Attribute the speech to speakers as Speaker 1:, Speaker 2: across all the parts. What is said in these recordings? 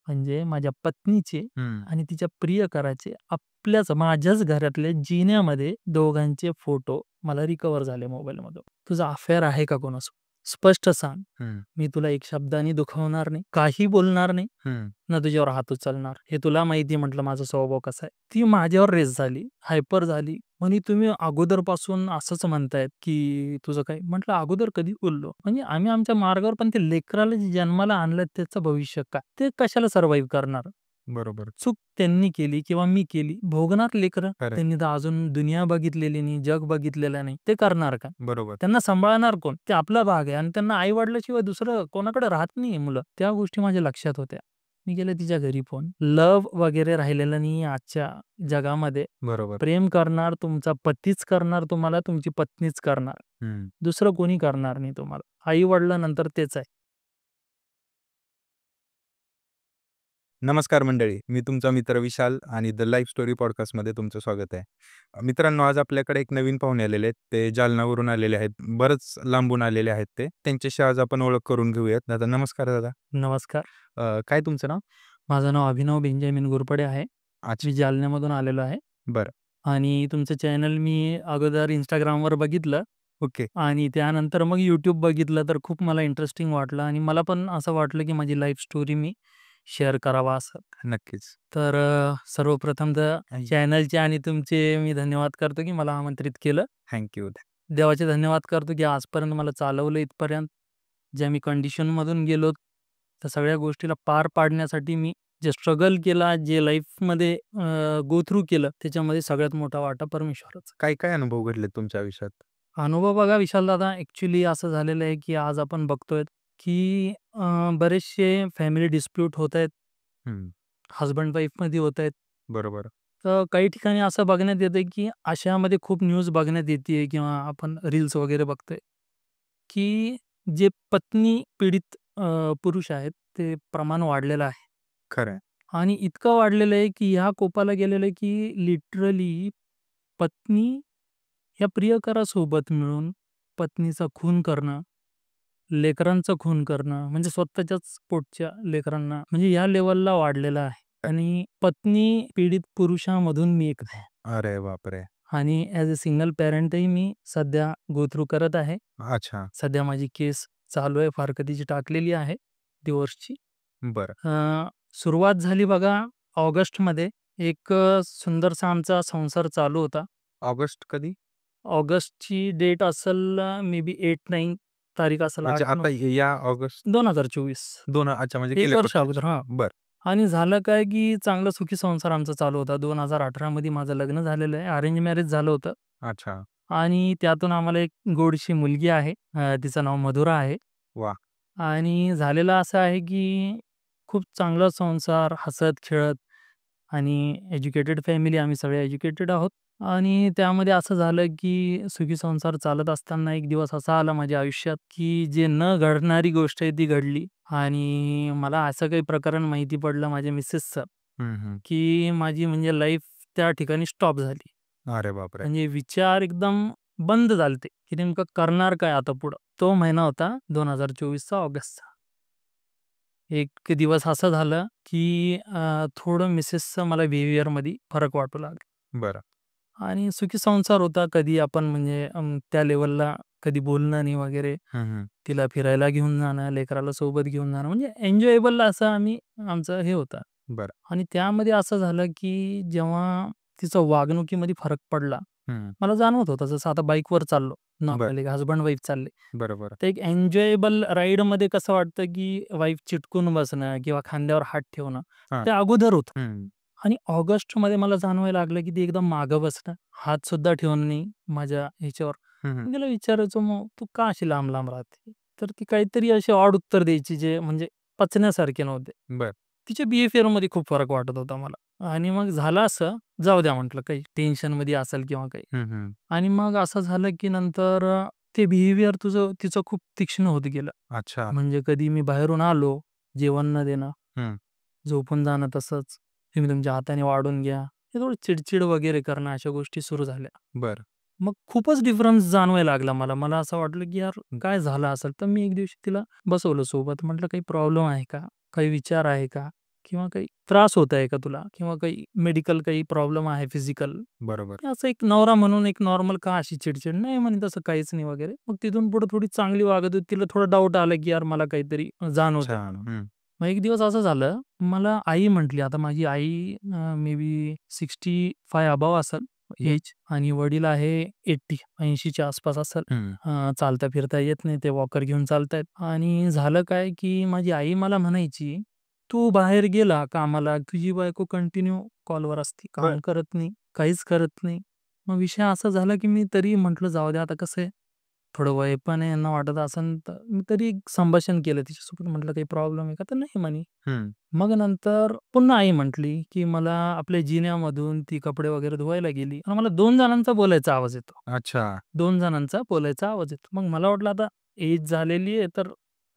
Speaker 1: म्हणजे माझ्या पत्नीचे
Speaker 2: हं.
Speaker 1: आणि तिच्या प्रियकराचे माझ्याच घरातल्या जिन्यामध्ये दोघांचे फोटो मला रिकव्हर झाले मोबाईलमधून. "तुझा अफेअर आहे का कोणासोबत? स्पष्ट सांग.
Speaker 2: हं.
Speaker 1: मी तुला एक शब्दाने दुखवणार नाही, काही बोलणार नाही,
Speaker 2: हं.
Speaker 1: ना तुझ्यावर हात उचलणार. हे तुला माहिती आहे म्हटलं माझा स्वभाव कसा आहे." ती माझ्यावर रेस झाली, हायपर झाली. म्हणे, "तुम्ही अगोदरपासून असंच म्हणतायत, की तुझं काय?" म्हटलं, "अगोदर कधी बोललो? म्हणजे आम्ही आमच्या मार्गावर, पण ते लेकराला जे जन्माला आणलं त्याचं भविष्य काय? ते कशाला सर्व्हाईव्ह करणार?"
Speaker 2: बरोबर.
Speaker 1: चूक त्यांनी केली किंवा मी केली, भोगणार लेकरं.
Speaker 2: खरं आहे.
Speaker 1: त्यांनी तर अजून दुनिया बघितलेली नाही, जग बघितलेलं नाही. ते करणार काय?
Speaker 2: बरोबर.
Speaker 1: त्यांना सांभाळणार कोण? ते आपला भाग आहे आणि त्यांना आई-वडिलांशिवाय दुसरं कोणाकडे राहत नाही मुलं. त्या गोष्टी माझ्या लक्षात होत्या. मी गेलो तिच्या घरी फोन. लव्ह वगैरे राहिलेलं नाही आजच्या जगामध्ये.
Speaker 2: बरोबर.
Speaker 1: प्रेम करणार तुमचा पतीच करणार तुम्हाला, तुमची पत्नीच करणार.
Speaker 2: हं.
Speaker 1: दुसरं कोणी करणार नाही तुम्हाला. आई-वडिलांनंतर तेच आहे.
Speaker 2: नमस्कार मंडळी. मी तुमचा मित्र विशाल आणि द लाईफ स्टोरी पॉडकास्टमध्ये तुमचं स्वागत आहे. मित्रांनो, आज आपल्याकडे एक नवीन पाहुणे आलेले आहेत. ते जालन्यावरून आलेले आहेत. बरंच लांबून आलेले आहेत ते. त्यांच्याशी आज आपण ओळख करून घेऊयात. दादा नमस्कार दादा.
Speaker 1: नमस्कार.
Speaker 2: काय तुमचं नाव?
Speaker 1: माझं नाव अभिनव बेंजामिन घोरपडे आहे.
Speaker 2: अच्छा.
Speaker 1: मी जालन्यामधून आलेलो आहे.
Speaker 2: बरं.
Speaker 1: आणि तुमचं चॅनल मी अगोदर Instagramवर बघितलं
Speaker 2: ओके.
Speaker 1: आणि त्यानंतर मग YouTube बघितलं, तर खूप मला इंटरेस्टिंग वाटलं आणि मला पण असं वाटलं, की माझी लाईफ स्टोरी मी शेअर करावा असं.
Speaker 2: नक्कीच.
Speaker 1: तर सर्वप्रथम तर चॅनलचे आणि तुमचे मी धन्यवाद करतो, की मला आमंत्रित केलं.
Speaker 2: Thank you.
Speaker 1: देवाचे धन्यवाद करतो, की आजपर्यंत मला चालवलं इथपर्यंत. ज्या मी कंडिशनमधून गेलो, त्या सगळ्या गोष्टीला पार पाडण्यासाठी मी जे स्ट्रगल केला, जे लाईफमध्ये गो थ्रू केलं, त्याच्यामध्ये सगळ्यात मोठा वाटा परमेश्वराचा.
Speaker 2: काय काय अनुभव घडले तुमच्या आयुष्यात?
Speaker 1: अनुभव बघा विशालदादा, ॲक्चुअली असं झालेलं आहे, की आज आपण बघतोय, की बरेचसे फॅमिली डिस्प्यूट होत आहेत.
Speaker 2: हं.
Speaker 1: हसबंड वाईफमध्ये होत आहेत.
Speaker 2: बरोबर.
Speaker 1: तर काही ठिकाणी असं बघण्यात येतंय, की अशामध्ये खूप न्यूज बघण्यात येतीये किंवा आपण रील्स वगैरे बघतोय, की जे पत्नी पीडित पुरुष आहेत, ते प्रमाण वाढलेलं आहे.
Speaker 2: खरं आहे.
Speaker 1: आणि इतकं वाढलेलं आहे, की ह्या कोपाला गेलेलं आहे, की लिटरली पत्नी या प्रियकरासोबत मिळून पत्नीचा खून करणं, लेकरांचा खून करणं, म्हणजे स्वतःच्याच पोटच्या लेकरांना, म्हणजे या लेव्हलला वाढलेलं आहे. आणि पत्नी पीडित पुरुषामधून मी एक आहे.
Speaker 2: अरे बापरे!
Speaker 1: आणि ॲज अ सिंगल पॅरेंटही मी सध्या गो थ्रू करत आहे.
Speaker 2: अच्छा.
Speaker 1: सध्या माझी केस चालू आहे, फारकतीची टाकलेली आहे डिव्होर्सची.
Speaker 2: बरं.
Speaker 1: सुरुवात झाली बघा ऑगस्टमध्ये. एक सुंदरसा आमचा संसार चालू होता.
Speaker 2: ऑगस्ट कधी?
Speaker 1: ऑगस्टची डेट असेल मे बी 8-9 तारीख असेल,
Speaker 2: म्हणजे
Speaker 1: 8-9
Speaker 2: आता या ऑगस्ट
Speaker 1: 2024.
Speaker 2: 2 अच्छा म्हणजे
Speaker 1: 1
Speaker 2: गेल्या
Speaker 1: वर्ष
Speaker 2: वर्षीच.
Speaker 1: अगोदर हां.
Speaker 2: बरं.
Speaker 1: आणि झालं काय, की चांगला सुखी संसार आमचा चालू होता. 2018 मध्ये माझं लग्न झालेलं आहे. अरेंज मॅरेज झालं होतं.
Speaker 2: अच्छा.
Speaker 1: आणि त्यातून आम्हाला एक गोडशी मुलगी आहे. तिचं नाव मधुरा आहे.
Speaker 2: वाह!
Speaker 1: आणि झालेलं असं आहे, की खूप चांगला संसार, हसत-खेळत आणि एज्युकेटेड फॅमिली, आम्ही सगळे एज्युकेटेड आहोत. आणि त्यामध्ये असं झालं, की सुखी संसार चालत असताना एक दिवस असा आला माझ्या आयुष्यात, की जे न घडणारी गोष्ट आहे ती घडली. आणि मला असं काही प्रकरण माहिती पडलं माझ्या मिसेसचं,
Speaker 2: हं, हं.
Speaker 1: की माझी म्हणजे लाईफ त्या ठिकाणी स्टॉप झाली.
Speaker 2: अरे बापरे!
Speaker 1: म्हणजे विचार एकदम बंद झालते, की नेमकं करणार काय आता पुढं? तो महिना होता 2024चा ऑगस्टचा. एक दिवस असं झालं, की थोडं मिसेसचं मला बिहेवियरमध्ये फरक वाटू लागला.
Speaker 2: बरं.
Speaker 1: आणि सुखी संसार होता. कधी आपण म्हणजे त्या लेव्हलला कधी बोलणं नाही वगैरे.
Speaker 2: हं, हं.
Speaker 1: तिला फिरायला घेऊन जाणं, लेकराला सोबत घेऊन जाणं, म्हणजे एन्जॉयबल असं आम्ही आमचं हे होतं.
Speaker 2: बरं.
Speaker 1: आणि त्यामध्ये असं झालं, की जेव्हा तिचं वागणुकीमध्ये फरक पडला,
Speaker 2: हं.
Speaker 1: मला जाणवत होतं. जसं आता बाईकवर चाललो,
Speaker 2: बरं.
Speaker 1: नॉर्मली हसबंड वाईफ चालले.
Speaker 2: बरोबर.
Speaker 1: तर एक एन्जॉयबल राईडमध्ये कसं वाटतं, की वाईफ चिटकून बसणं किंवा खांद्यावर हात ठेवणं,
Speaker 2: हां.
Speaker 1: ते अगोदर होतं.
Speaker 2: हं.
Speaker 1: आणि ऑगस्टमध्ये मला जाणवायला लागलं, की ती एकदम मागं बसणं, हातसुद्धा ठेवून नाही माझ्या ह्याच्यावर.
Speaker 2: हं, हं.
Speaker 1: मी तिला विचारायचो, "मग तू का अशी लांब-लांब राहते?" तर ती काहीतरी अशी ऑड उत्तर द्यायची, जे म्हणजे पचण्यासारखे नव्हते.
Speaker 2: बरं.
Speaker 1: तिच्या बिहेवियरमध्ये खूप फरक वाटत होता मला. आणि मग झालं असं, जाऊ द्या म्हटलं, काही टेन्शनमध्ये असेल किंवा काही.
Speaker 2: हं, हं.
Speaker 1: आणि मग असं झालं, की नंतर ते बिहेवियर तिचं खूप तीक्ष्ण होत गेलं.
Speaker 2: अच्छा.
Speaker 1: म्हणजे कधी मी बाहेरून आलो, जेवण न देणं,
Speaker 2: हं.
Speaker 1: झोपून जाणं तसंच, तुम्ही तुमच्या हाताने वाढून घ्या. हे थोडं चिडचिड वगैरे करणं, अशा गोष्टी सुरू झाल्या.
Speaker 2: बरं.
Speaker 1: मग खूपच डिफरन्स जाणवायला लागला मला. मला असं वाटलं, की यार काय झालं असेल? तर मी एक दिवशी तिला बसवलं सोबत. म्हटलं, "काही प्रॉब्लेम आहे का? काही विचार आहे का?" किंवा काही त्रास होत आहे का तुला? किंवा काही मेडिकल काही प्रॉब्लेम आहे फिजिकल?
Speaker 2: बरोबर.
Speaker 1: असं एक नवरा म्हणून एक नॉर्मल का अशी चिडचिड? नाही म्हणे तसं काहीच नाही वगैरे. मग तिथून पुढे थोडी चांगली वागत होती. तिला थोडा डाऊट आला, की यार मला काहीतरी जाणवतंय.
Speaker 2: छान. हं.
Speaker 1: मग एक दिवस असं झालं, मला आई म्हटली, आता माझी आई मे बी 65 अबोव्ह असेल एज आणि वडील आहे 80च्या आसपास असेल.
Speaker 2: हं.
Speaker 1: चालता फिरता येत नाही, ते वॉकर घेऊन चालतायत. आणि झालं काय, की माझी आई मला म्हणायची, "तू बाहेर गेला कामाला, तुझी बायको कंटिन्यू कॉलवर असते.
Speaker 2: बरं.
Speaker 1: काम करत नाही, काहीच करत नाही." मग विषय असा झाला, की मी तरी म्हटलं जाऊ दे आता कसं आहे, थोडं वय पण आहे, यांना वाटत असेल तर मी तरी एक संभाषण केलं तिच्यासोबत. म्हटलं, "काही प्रॉब्लेम आहे का?" तर नाही म्हणे.
Speaker 2: हं.
Speaker 1: मग नंतर पुन्हा आई म्हटली, की मला आपल्या जिन्यामधून ती कपडे वगैरे धुवायला गेली आणि मला 2 जणांचा बोलायचा आवाज येतो.
Speaker 2: अच्छा.
Speaker 1: 2 जणांचा बोलायचा आवाज येतो. मग मला वाटलं आता एज झालेली आहे, तर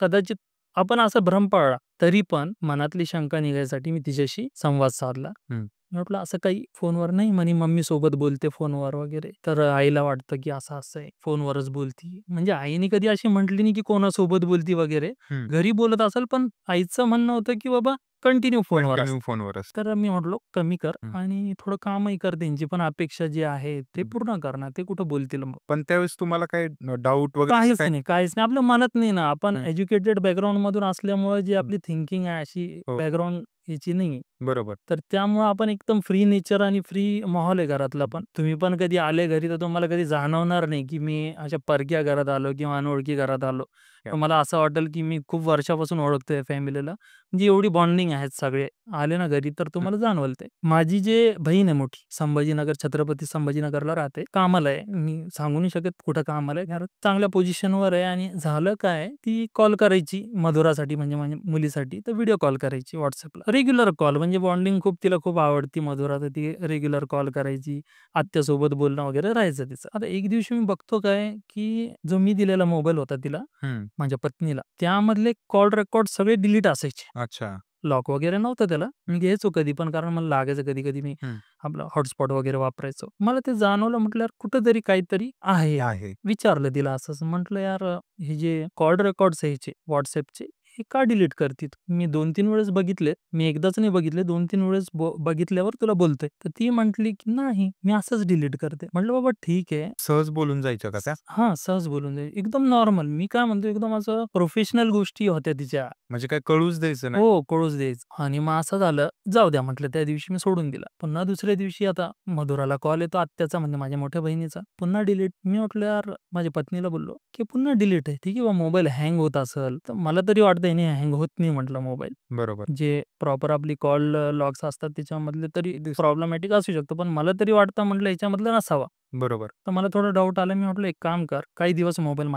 Speaker 1: कदाचित आपण असा भ्रम पाळला. तरी पण मनातली शंका निघायसाठी मी तिच्याशी संवाद साधला.
Speaker 2: हं.
Speaker 1: मी म्हटलं, "असं काही फोनवर नाही?" म्हणे, "मम्मी सोबत बोलते फोनवर वगैरे." तर आईला वाटतं, की असं-असं आहे, फोनवरच बोलती. म्हणजे आईने कधी अशी म्हटली नाही, की कोणासोबत बोलती वगैरे.
Speaker 2: हं.
Speaker 1: घरी बोलत असेल, पण आईचं म्हणणं होतं, की बाबा कंटिन्यू फोनवर
Speaker 2: कंटिन्यू
Speaker 1: असते.
Speaker 2: फोनवर असते.
Speaker 1: तर मी म्हटलो, "कमी कर
Speaker 2: हं.
Speaker 1: आणि थोडं कामही कर. त्यांची पण अपेक्षा जी आहे ते पूर्ण कर ना. ते कुठं बोलतील मग."
Speaker 2: पण त्यावेळेस तुम्हाला काही डाऊट वगैरे असं
Speaker 1: काहीच
Speaker 2: काही?
Speaker 1: नाही, काहीच नाही. आपल्या मनात नाही ना. आपण
Speaker 2: हं.
Speaker 1: एज्युकेटेड बॅकग्राऊंडमधून असल्यामुळे जी
Speaker 2: हं.
Speaker 1: आपली थिंकिंग आहे अशी
Speaker 2: हो.
Speaker 1: बॅकग्राऊंड याची नाही.
Speaker 2: बरोबर.
Speaker 1: तर त्यामुळं आपण एकदम फ्री नेचर आणि फ्री माहोल आहे घरातला पण. तुम्ही पण कधी आले घरी तर तुम्हाला कधी जाणवणार नाही, की मी अशा परक्या घरात आलो किंवा अनोळखी घरात आलो.
Speaker 2: या.
Speaker 1: तुम्हाला असं वाटेल, की मी खूप वर्षापासून ओळखतोय फॅमिलीला. म्हणजे एवढी बॉन्डिंग आहेत सगळे. आले ना घरी तर
Speaker 2: हं.
Speaker 1: तुम्हाला जाणवेल ते. माझी जे बहीण आहे मोठी, संभाजीनगर, छत्रपती संभाजीनगरला राहते. कामाला आहे. मी सांगू नाही शकत कुठं कामाला आहे. कारण चांगल्या पोझिशनवर आहे आणि झालं काय, ती कॉल करायची मधुरासाठी म्हणजे माझ्या मुलीसाठी, तर व्हिडिओ कॉल करायची WhatsAppला. रेग्युलर कॉल म्हणजे बॉन्डिंग खूप तिला खूप आवडती मधुरा, तर ती रेग्युलर कॉल करायची. आत्यासोबत बोलणं वगैरे राहायचं तिचं. आता एक दिवशी मी बघतो काय, की जो मी दिलेला मोबाईल होता तिला,
Speaker 2: हं.
Speaker 1: माझ्या पत्नीला, त्यामधले कॉल रेकॉर्ड सगळे डिलीट असायचे.
Speaker 2: अच्छा.
Speaker 1: लॉक वगैरे नव्हतं त्याला. मी घ्यायचो कधी पण कारण मला लागायचं कधी-कधी मी
Speaker 2: हं.
Speaker 1: आपलं हॉटस्पॉट वगैरे वापरायचो. मला ते जाणवलं म्हटल्यावर कुठेतरी काहीतरी आहे.
Speaker 2: आहे.
Speaker 1: विचारलं तिला असं-असं. म्हटलं, "यार हे जे कॉल रेकॉर्ड्स आहे ह्याचे WhatsAppचे, हे का डिलीट करती तू? मी 2-3 वेळेस बघितले. मी एकदाच नाही बघितले, 2-3 वेळेस बघितल्यावर तुला बोलतोय." तर ती म्हटली, की "नाही, मी असंच डिलीट करते." म्हटलं, "बाबा ठीक आहे."
Speaker 2: सहज बोलून जायच्या का त्या?
Speaker 1: हां, सहज बोलून जाईल. एकदम नॉर्मल. मी काय म्हणतो एकदम असं प्रोफेशनल गोष्टी होत्या तिच्या.
Speaker 2: म्हणजे काही कळूच द्यायचं नाही?
Speaker 1: हो, कळूच द्यायचं आणि मग असं झालं, जाऊ द्या म्हटलं त्या दिवशी मी सोडून दिला. पुन्हा दुसऱ्या दिवशी आता मधुराला कॉल येतो आत्याचा म्हणजे माझ्या मोठ्या बहिणीचा. पुन्हा डिलीट. मी म्हटलं यार माझ्या पत्नीला बोललो, की पुन्हा डिलीट आहे. ठीक आहे बा मोबाईल हँग होत असेल, तर मला तरी वाटतंय नाही हँग होत नाही म्हटलं मोबाईल.
Speaker 2: बरोबर.
Speaker 1: जे प्रॉपर आपली कॉल लॉग्स असतात त्याच्यामधले तरी प्रॉब्लेमॅटिक असू शकतो. पण मला तरी वाटतं म्हटलं ह्याच्यामधलं नसावा.
Speaker 2: बरोबर.
Speaker 1: तर मला थोडा डाऊट आला. मी म्हटलं एक काम कर, काही दिवस मोबाईल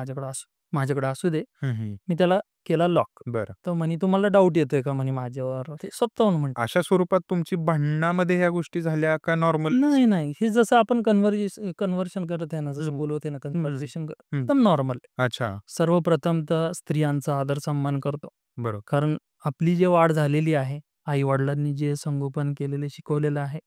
Speaker 1: माझ्याकडे असू दे.
Speaker 2: हं, हं.
Speaker 1: मी त्याला केला लॉक.
Speaker 2: बरं.
Speaker 1: तर म्हणे, "तुम्हाला डाऊट येतोय का?" म्हणे माझ्यावर. ते स्वतःहून म्हटलं.
Speaker 2: अशा स्वरूपात तुमची भांडणामध्ये ह्या गोष्टी झाल्या का नॉर्मल?
Speaker 1: नाही, नाही. हे जसं आपण कन्व्हर्शन करत आहे ना, जसं बोलवते ना, कन्व्हर्सेशन
Speaker 2: हं.
Speaker 1: एकदम नॉर्मल.
Speaker 2: अच्छा.
Speaker 1: सर्वप्रथम तर स्त्रियांचा आदर सन्मान करतो.
Speaker 2: बरोबर.
Speaker 1: कारण आपली जी वाढ झालेली आहे, आई-वडिलांनी जे संगोपन केलेलं, शिकवलेलं आहे.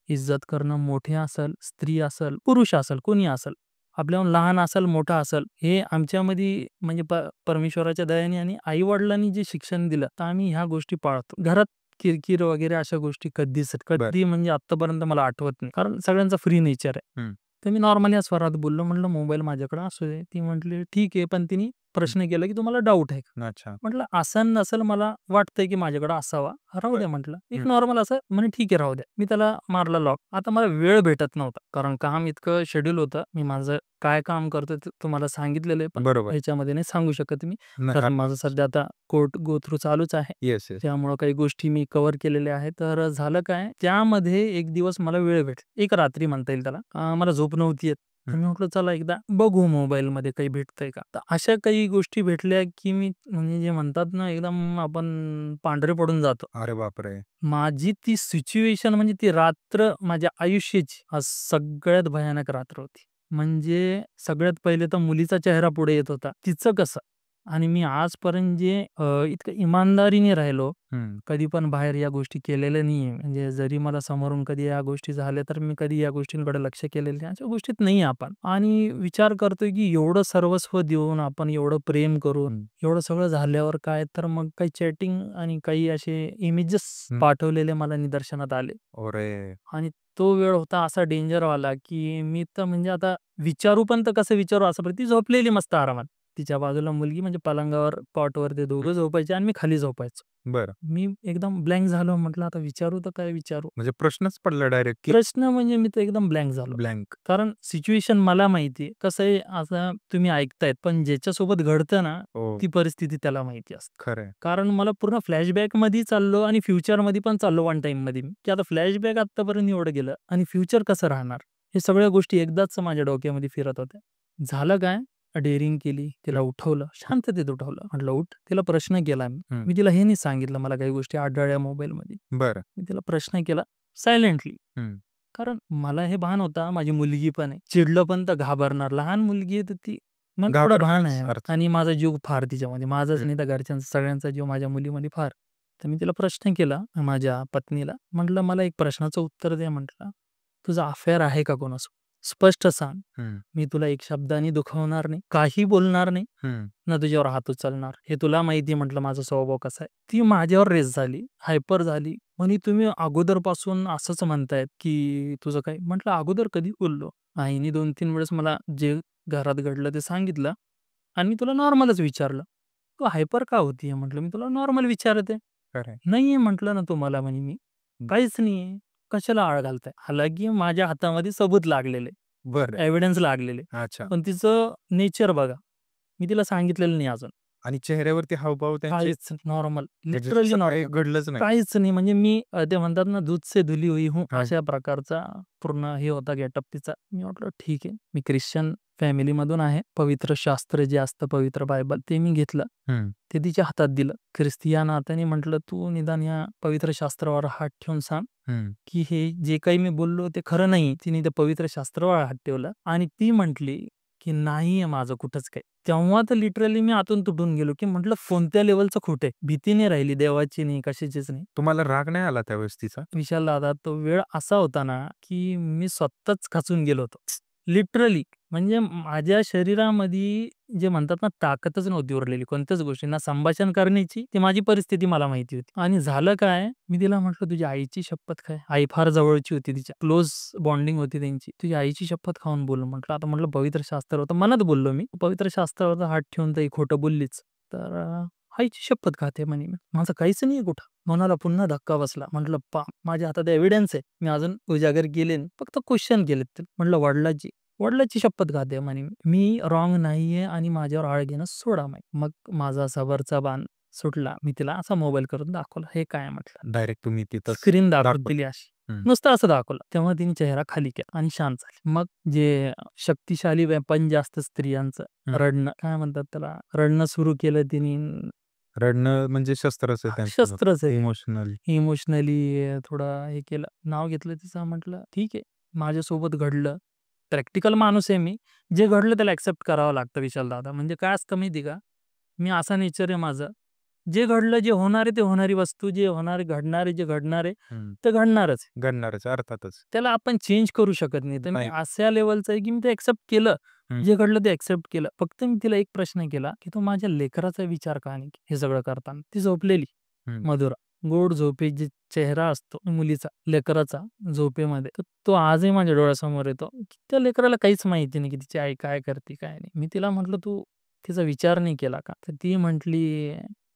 Speaker 1: इज्जत करणं, मोठे असेल, स्त्री असेल, पुरुष असेल, कोणी असेल. आपल्याहून लहान असेल, मोठा असेल, हे आमच्यामध्ये म्हणजे परमेश्वराच्या दयेने आणि आई-वडिलांनी जे शिक्षण दिलं, तर आम्ही ह्या गोष्टी पाळतो. घरात किरकिर वगैरे अशा गोष्टी
Speaker 2: बरं.
Speaker 1: कधी म्हणजे आत्तापर्यंत मला आठवत नाही. कारण सगळ्यांचा फ्री नेचर आहे.
Speaker 2: हं.
Speaker 1: तर मी नॉर्मली या स्वरात बोललो, म्हटलं मोबाईल माझ्याकडे असू दे. ती म्हटली, "ठीक आहे." पण तिने
Speaker 2: हं.
Speaker 1: प्रश्न केला, की "तुम्हाला डाऊट आहे का?"
Speaker 2: अच्छा.
Speaker 1: म्हटलं, "असं नसेल मला वाटतंय, की माझ्याकडे असावा. राहू द्या."
Speaker 2: बरं.
Speaker 1: म्हटलं. एक
Speaker 2: हं.
Speaker 1: नॉर्मल असं म्हणे, "ठीक आहे, राहू द्या." मी त्याला मारला लॉक. आता मला वेळ भेटत नव्हता. कारण काम इतकं शेड्यूल होतं. मी माझं काय काम करतोय ते तुम्हाला सांगितलेलं आहे, पण
Speaker 2: बरोबर.
Speaker 1: ह्याच्यामध्ये नाही सांगू शकत मी. कारण माझं
Speaker 2: नक्कीच.
Speaker 1: सध्या आता कोर्ट गो थ्रू चालूच आहे.
Speaker 2: Yes, yes.
Speaker 1: त्यामुळं काही गोष्टी मी कव्हर केलेल्या आहेत. तर झालं काय, त्यामध्ये एक दिवस मला वेळ भेटला. एक रात्री म्हणता येईल त्याला. मला झोप नव्हती येत.
Speaker 2: हं.
Speaker 1: तर मी म्हटलं चला एकदा बघू मोबाईलमध्ये काही भेटतंय का? तर अशा काही गोष्टी भेटल्या, की मी म्हणजे जे म्हणतात ना, एकदम आपण पांढरे पडून जातो.
Speaker 2: अरे बापरे!
Speaker 1: माझी ती सिच्युएशन म्हणजे ती रात्र माझ्या आयुष्याची सगळ्यात भयानक रात्र होती. म्हणजे सगळ्यात पहिले तर मुलीचा चेहरा पुढे येत होता. तिचं कसं? आणि मी आजपर्यंत जे इतकं इमानदारीने राहिलो,
Speaker 2: हं.
Speaker 1: कधी पण बाहेर या गोष्टी केलेल्या नाहीये. म्हणजे जरी मला समोरून कधी या गोष्टी झाल्या, तर मी कधी या गोष्टींकडे लक्ष केलेलं नाही. अशा गोष्टीत नाही आपण. आणि विचार करतोय, की एवढं सर्वस्व देऊन, आपण एवढं प्रेम करून,
Speaker 2: हं.
Speaker 1: एवढं सगळं झाल्यावर काय, तर मग काही चॅटिंग आणि काही असे इमेजेस
Speaker 2: हं.
Speaker 1: पाठवलेले मला निदर्शनात आले.
Speaker 2: अरे!
Speaker 1: आणि तो वेळ होता असा डेंजरवाला, की मी तर म्हणजे आता विचारू पण तर कसं विचारू असं ती झोपलेली मस्त आरामात. तिच्या बाजूला मुलगी म्हणजे पलंगावर, कॉटवर ते
Speaker 2: हं.
Speaker 1: दोघं झोपायचे आणि मी खाली झोपायचो.
Speaker 2: बरं.
Speaker 1: मी एकदम ब्लँक झालो. म्हटलं आता विचारू तर काय विचारू?
Speaker 2: म्हणजे प्रश्नच पडला डायरेक्ट, की
Speaker 1: प्रश्न म्हणजे मी तर एकदम ब्लँक झालो.
Speaker 2: ब्लँक.
Speaker 1: कारण सिच्युएशन मला माहिती आहे. कसं आहे आता तुम्ही ऐकतायत, पण ज्याच्यासोबत घडतं ना,
Speaker 2: हो.
Speaker 1: ती परिस्थिती त्याला माहिती असते.
Speaker 2: खरं आहे.
Speaker 1: कारण मला पूर्ण फ्लॅशबॅकमध्ये चाललो आणि फ्युचरमध्ये पण चाललो वन टाईममध्ये मी, की आता फ्लॅशबॅक आत्तापर्यंत एवढं गेलं आणि फ्युचर कसं राहणार? हे सगळ्या गोष्टी एकदाच माझ्या डोक्यामध्ये फिरत होत्या. झालं काय? डेअरिंग केली, तिला उठवलं, शांततेत उठवलं. म्हटलं, "उठ." तिला प्रश्न केला मी.
Speaker 2: हं.
Speaker 1: मी तिला हे नाही सांगितलं मला काही गोष्टी आढळल्या मोबाईलमध्ये.
Speaker 2: बरं.
Speaker 1: मी तिला प्रश्न केला सायलेंटली.
Speaker 2: हं.
Speaker 1: कारण मला हे भान होता, माझी मुलगी पण आहे. चिडलं पण तर घाबरणार. लहान मुलगी आहे तर ती मला थोडं भान
Speaker 2: घाबरणारच
Speaker 1: आहे
Speaker 2: अर्थ.
Speaker 1: आणि माझा जीव फार तिच्यामध्ये. माझाच
Speaker 2: हं.
Speaker 1: नाही तर घरच्यांचा सगळ्यांचा जीव माझ्या मुलीमध्ये फार. तर मी तिला प्रश्न केला माझ्या पत्नीला. म्हटलं, "मला एक प्रश्नाचं उत्तर दे," म्हटलं. "तुझा अफेअर आहे का कोणासोबत? स्पष्ट सांग.
Speaker 2: हं.
Speaker 1: मी तुला एक शब्दाने दुखवणार नाही, काही बोलणार नाही,
Speaker 2: हं.
Speaker 1: ना तुझ्यावर हात उचलणार. हे तुला माहिती आहे," म्हटलं, "माझा स्वभाव कसा आहे." ती माझ्यावर रेस झाली, हायपर झाली. म्हणे, "तुम्ही अगोदरपासून असंच म्हणतायत, की तुझं काय?" म्हटलं, "अगोदर कधी बोललो?" आईने 2-3 वेळेस मला जे घरात घडलं ते सांगितलं आणि मी तुला नॉर्मलच विचारलं. "तू हायपर का होतीये?" म्हटलं, "मी तुला नॉर्मल विचारत आहे."
Speaker 2: खरं आहे.
Speaker 1: "नाहीये," म्हटलं ना तुम्हाला म्हणे मी. "काहीच नाहीये. कशाला आळ घालताय?" हालाकी माझ्या हातामध्ये सबूत लागलेले,
Speaker 2: बरं.
Speaker 1: एव्हिडन्स लागलेले.
Speaker 2: अच्छा.
Speaker 1: पण तिचं नेचर बघा. मी तिला सांगितलेलं नाही अजून.
Speaker 2: आणि चेहऱ्यावरती हावभाव त्यांचे
Speaker 1: काहीच नॉर्मल,
Speaker 2: म्हणजे
Speaker 1: लिटरली
Speaker 2: तसं काही
Speaker 1: नॉर्मल.
Speaker 2: घडलंच नाही.
Speaker 1: काहीच नाही. म्हणजे मी ते म्हणतात ना, दूध से धुली हुई हूँ,
Speaker 2: हां.
Speaker 1: अशा प्रकारचा पूर्ण हे होता गेटअप तिचा. मी म्हटलं, "ठीक आहे." मी ख्रिश्चन फॅमिलीमधून आहे. पवित्र शास्त्र जे असतं, पवित्र बायबल ते मी घेतलं.
Speaker 2: हं.
Speaker 1: ते तिच्या हातात दिलं. ख्रिस्ती या नात्याने म्हटलं, "तू निदान या पवित्र शास्त्रावर हात ठेवून सांग,
Speaker 2: हं.
Speaker 1: की हे जे काही मी बोललो ते खरं नाही." तिने त्या पवित्र शास्त्रावर हात ठेवला आणि ती म्हटली, की "नाहीये माझं कुठंच काही." तेव्हा तर लिटरली मी आतून तुटून गेलो, की म्हटलं कोणत्या लेव्हलचं खोटं आहे. भीती नाही राहिली देवाची नाही, कशाचीच नाही.
Speaker 2: तुम्हाला राग नाही आला त्यावेळेस तिचा?
Speaker 1: विशाल दादा तो वेळ असा होता ना, की मी स्वतःच खचून गेलो होतो. लिटरली म्हणजे माझ्या शरीरामध्ये जे म्हणतात ना, ताकदच नव्हती उरलेली कोणत्याच गोष्टी ना संभाषण करण्याची. ती माझी परिस्थिती मला माहिती होती. आणि झालं काय, मी तिला म्हटलं, "तुझ्या आईची शपथ काय?" आई फार जवळची होती तिच्या. क्लोज बॉन्डिंग होती त्यांची. "तुझ्या आईची शपथ खाऊन बोल." म्हटलं. आता म्हटलं पवित्र शास्त्र होतं. मनात बोललो मी. पवित्र शास्त्रावर हात ठेवून तर ही खोटं बोललीच. तर आईची शपथ खाते म्हणे मी. माझं काहीच नाहीये कुठं. मनाला पुन्हा धक्का बसला. म्हटलं, माझ्या हातात एव्हिडन्स आहे. मी अजून उजागर केले नाही. फक्त क्वेश्चन केलेत ते. म्हटलं, "वडिलांची." "वडिलांची शपथ खाते म्हणे मी. मी रॉंग नाहीये आणि माझ्यावर आळ घेणं सोडा म्हणे." मग माझा असा वरचा बाण सुटला. मी तिला असा मोबाईल करून दाखवला. "हे काय?" म्हटलं.
Speaker 2: डायरेक्ट तुम्ही तिथंच
Speaker 1: स्क्रीन दाखवून
Speaker 2: दाखवलं.
Speaker 1: दिली अशी.
Speaker 2: हं.
Speaker 1: नुसतं असं दाखवलं. तेव्हा तिने चेहरा खाली केला आणि शांत झाली. मग जे शक्तिशाली वेपन जे असतं स्त्रियांचं,
Speaker 2: हं.
Speaker 1: रडणं काय म्हणतात त्याला? रडणं सुरू केलं तिने.
Speaker 2: रडणं म्हणजे शस्त्रच आहे त्यांचं.
Speaker 1: शस्त्रच आहे.
Speaker 2: इमोशनल.
Speaker 1: इमोशनली थोडं हे केलं. नाव घेतलं तिचं. म्हटलं, "ठीक आहे, माझ्यासोबत घडलं. प्रॅक्टिकल माणूस आहे मी. जे घडलं त्याला एक्सेप्ट करावं लागतं विशाल दादा. म्हणजे काय असतं माहिती आहे का? मी असा नेचर आहे माझं. जे घडलं, जे होणार आहे ते होणारी वस्तू, जे होणार आहे, घडणार आहे, जे घडणार आहे,
Speaker 2: हं.
Speaker 1: ते घडणारच आहे.
Speaker 2: घडणारच अर्थातच.
Speaker 1: त्याला आपण चेंज करू शकत नाही. तर मी
Speaker 2: नाही.
Speaker 1: अशा लेव्हलचा आहे, की मी ते एक्सेप्ट केलं.
Speaker 2: हं.
Speaker 1: जे घडलं ते एक्सेप्ट केलं. फक्त मी तिला एक प्रश्न केला, की "तू माझ्या लेकराचा विचार का नाही हे सगळं करताना?" ती झोपलेली.
Speaker 2: हं.
Speaker 1: मधुरा. गोड झोपे जे चेहरा असतो मुलीचा, लेकराचा झोपेमध्ये, तर तो आजही माझ्या डोळ्यासमोर येतो. की त्या लेकराला काहीच माहिती नाही, की तिची आई काय करते, काय नाही. मी तिला म्हटलं, "तू तिचा विचार नाही केला का?" तर ती म्हटली,